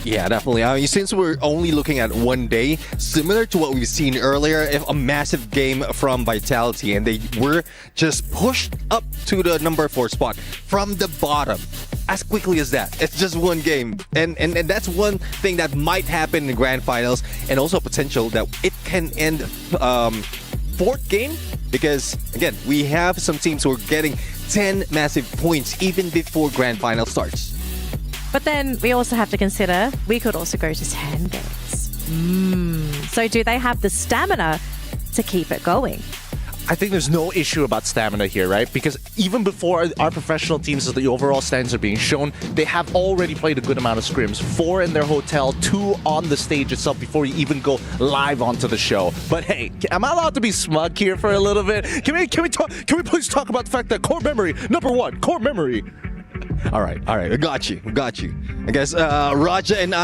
Yeah, definitely. I mean, since we're only looking at one day, similar to what we've seen earlier, if a massive game from Vitality and they were just pushed up to the number 4 spot from the bottom as quickly as that. It's just one game. And that's one thing that might happen in the grand finals, and also potential that it can end 4th game, because again, we have some teams who are getting 10 massive points even before grand final starts. But then we also have to consider we could also go to 10 games. So do they have the stamina to keep it going? I think there's no issue about stamina here, right? Because even before our professional teams, as the overall standings are being shown, they have already played a good amount of scrims. 4 in their hotel, 2 on the stage itself before you even go live onto the show. But hey, am I allowed to be smug here for a little bit? Can we please talk about the fact that core memory, number 1, core memory. All right. Got you. I guess Raja and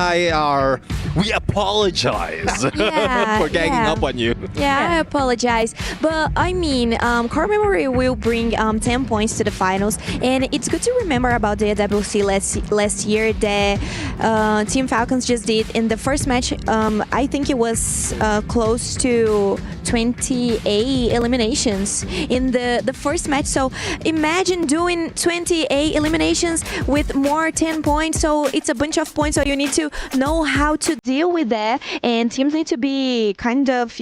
we apologize for ganging up on you. Yeah, I apologize. But I mean, Core Memory will bring 10 points to the finals. And it's good to remember about the EWC last year that Team Falcons just did. In the first match, I think it was close to 28 eliminations in the first match. So imagine doing 28 eliminations with more 10 points. So it's a bunch of points. So you need to know how to deal with that. And teams need to be kind of,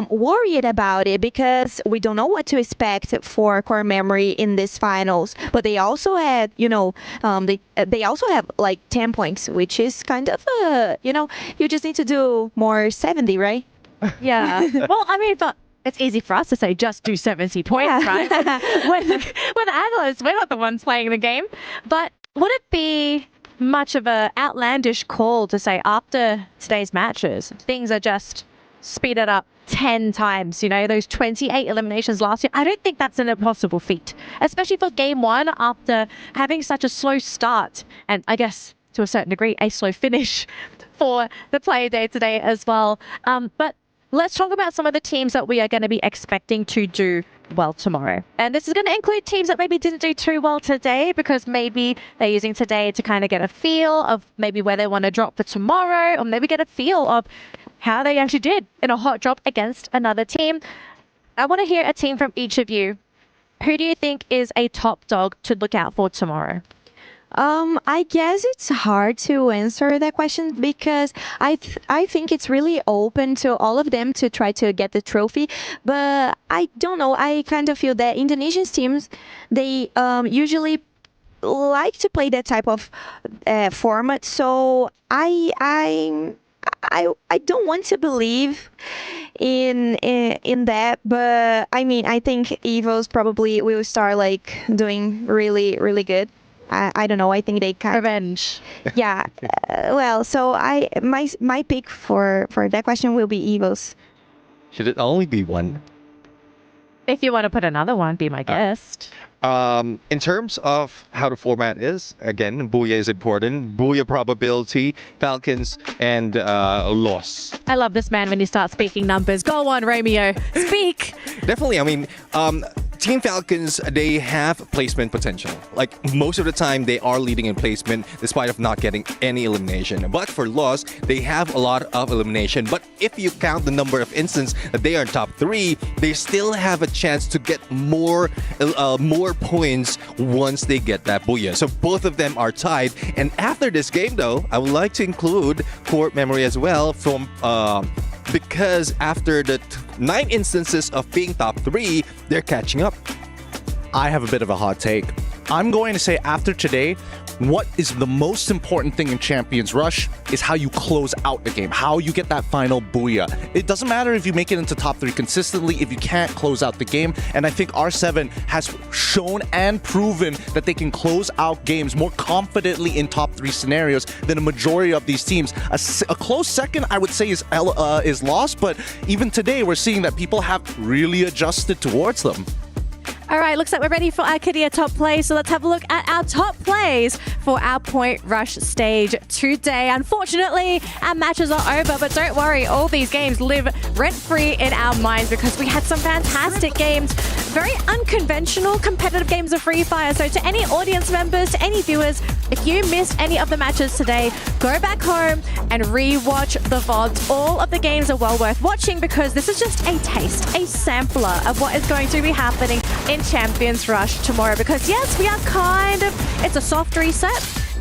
worried about it because we don't know what to expect for Core Memory in this finals. But they also had, they also have like 10 points, which is kind of, you just need to do more 70, right? Yeah. Well, I mean, but it's easy for us to say just do 70 points, right? We're the analysts. We're not the ones playing the game. But would it be much of an outlandish call to say after today's matches, things are just speeded up 10 times, those 28 eliminations last year? I don't think that's an impossible feat, especially for game one after having such a slow start and I guess to a certain degree a slow finish for the play day today as well. But let's talk about some of the teams that we are going to be expecting to do well tomorrow. And this is going to include teams that maybe didn't do too well today because maybe they're using today to kind of get a feel of maybe where they want to drop for tomorrow, or maybe get a feel of how they actually did in a hot drop against another team. I want to hear a team from each of you. Who do you think is a top dog to look out for tomorrow? I guess it's hard to answer that question because I think it's really open to all of them to try to get the trophy. But I don't know. I kind of feel that Indonesian teams, they usually like to play that type of format. So I don't want to believe in that, but I mean, I think EVOs probably will start like doing really, really good. I don't know. I think they can revenge. Yeah. Well, so my pick for that question will be EVOs. Should it only be one? If you want to put another one, be my guest. In terms of how the format is, again, Booyah is important. Booyah probability, Falcons, and loss. I love this man when he starts speaking numbers. Go on, Romeo. Speak. Definitely. I mean, Team Falcons, they have placement potential. Like most of the time, they are leading in placement despite of not getting any elimination. But for loss, they have a lot of elimination. But if you count the number of instances that they are top 3, they still have a chance to get more points once they get that Booyah. So both of them are tied. And after this game, though, I would like to include Core Memory as well from because after the 9 instances of being top 3, they're catching up. I have a bit of a hot take. I'm going to say after today, what is the most important thing in Champions Rush is how you close out the game, how you get that final Booyah. It doesn't matter if you make it into top 3 consistently if you can't close out the game. And I think R7 has shown and proven that they can close out games more confidently in top 3 scenarios than a majority of these teams. A close second, I would say, is lost, but even today we're seeing that people have really adjusted towards them. All right, looks like we're ready for our Career Top Plays. So let's have a look at our top plays for our Point Rush stage today. Unfortunately, our matches are over, but don't worry, all these games live rent-free in our minds because we had some fantastic games, very unconventional competitive games of Free Fire. So to any audience members, to any viewers, if you missed any of the matches today, go back home and re-watch the VODs. All of the games are well worth watching because this is just a taste, a sampler of what is going to be happening in Champions Rush tomorrow. Because yes, we are it's a soft reset.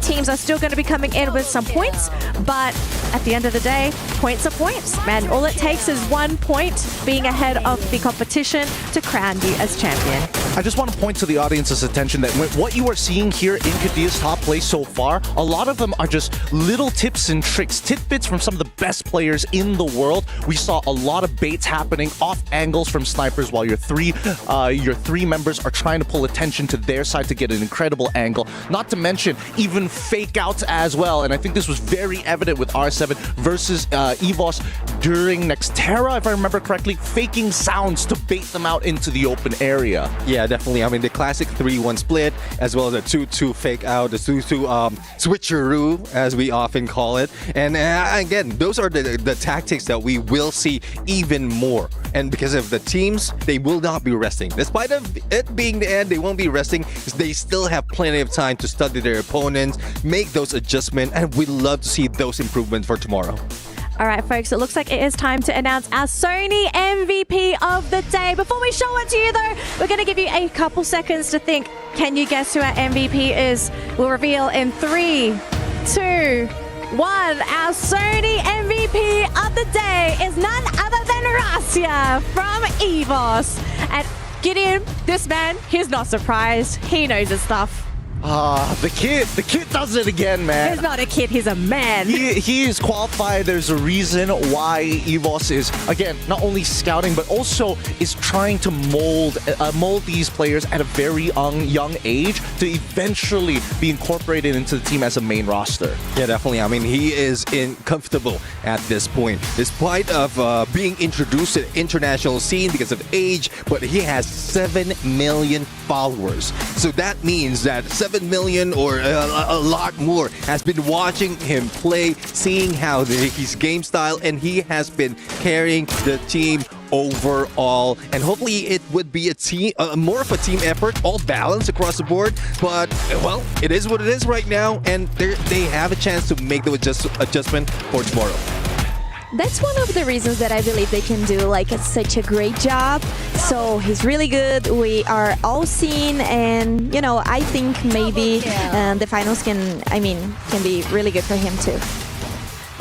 Teams are still going to be coming in with some points, but at the end of the day, points are points. Man, all it takes is 1 point being ahead of the competition to crown you as champion. I just want to point to the audience's attention that what you are seeing here in Kadea's top play so far, a lot of them are just little tips and tricks, tidbits from some of the best players in the world. We saw a lot of baits happening off angles from snipers while your three members are trying to pull attention to their side to get an incredible angle. Not to mention even fake outs as well. And I think this was very evident with R7 versus EVOS during Nextera, if I remember correctly, faking sounds to bait them out into the open area. Yeah, definitely. I mean, the classic 3-1 split, as well as the 2-2 fake out, the 2-2 switcheroo, as we often call it. And again, those are the tactics that we will see even more. And because of the teams, they will not be resting. Despite of it being the end, they won't be resting. They still have plenty of time to study their opponents, make those adjustments, and we'd love to see those improvements for tomorrow. All right, folks, it looks like it is time to announce our Sony MVP of the day. Before we show it to you, though, we're going to give you a couple seconds to think. Can you guess who our MVP is? We'll reveal in 3, 2, 1. Our Sony MVP of the day is none other than Rasia from EVOS. And Gideon, this man, he's not surprised. He knows his stuff. The kid does it again, man. He's not a kid, he's a man. He is qualified. There's a reason why EVOS is, again, not only scouting, but also is trying to mold these players at a very young age to eventually be incorporated into the team as a main roster. Yeah, definitely. I mean, he is comfortable at this point, despite of being introduced to the international scene because of age, but he has 7 million followers. So that means that 7 million or a lot more has been watching him play, seeing how his game style, and he has been carrying the team overall. And hopefully it would be a team, more of a team effort, all balanced across the board. But well, it is what it is right now, and they have a chance to make the adjustment for tomorrow. That's one of the reasons that I believe they can do such a great job. So he's really good. We are all seeing, and I think maybe the finals can be really good for him too.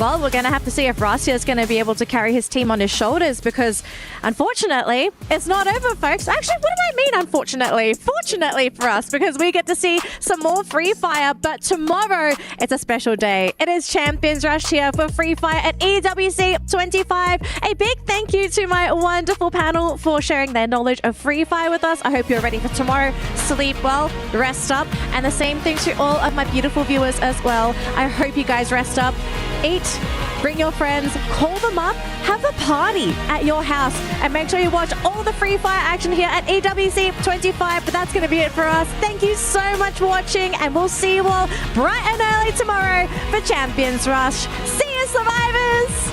Well, we're going to have to see if Rasia is going to be able to carry his team on his shoulders because, unfortunately, it's not over, folks. Actually, what do I mean, unfortunately? Fortunately for us, because we get to see some more Free Fire, but tomorrow, it's a special day. It is Champions Rush here for Free Fire at EWC 25. A big thank you to my wonderful panel for sharing their knowledge of Free Fire with us. I hope you're ready for tomorrow. Sleep well, rest up, and the same thing to all of my beautiful viewers as well. I hope you guys rest up, eat, bring your friends, call them up, have a party at your house, and make sure you watch all the Free Fire action here at EWC 25. But that's going to be it for us. Thank you so much for watching, and we'll see you all bright and early tomorrow for Champions Rush. See you, survivors!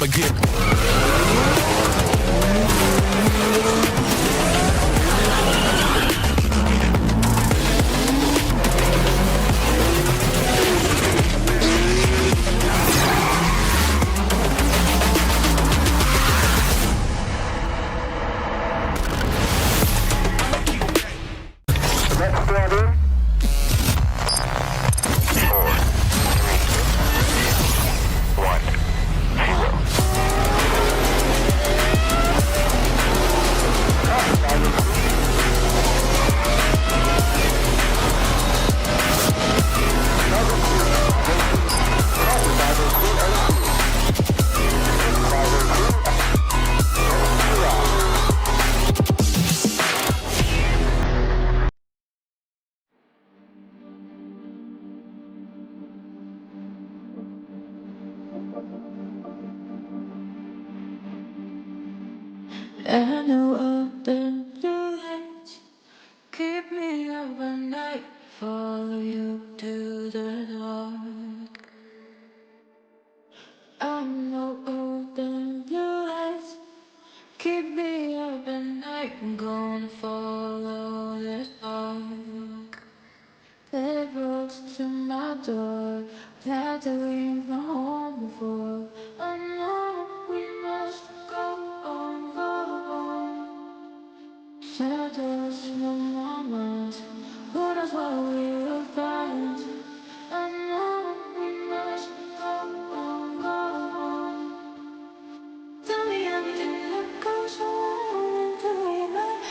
I'ma get. I know of the lights keep me up at night, follow you to the dark. I know of the lights keep me up at night, I'm gonna follow the dark. They brought to my door, had to leave my home before. I know we must go on, go on. Shadows in my mind, who knows what we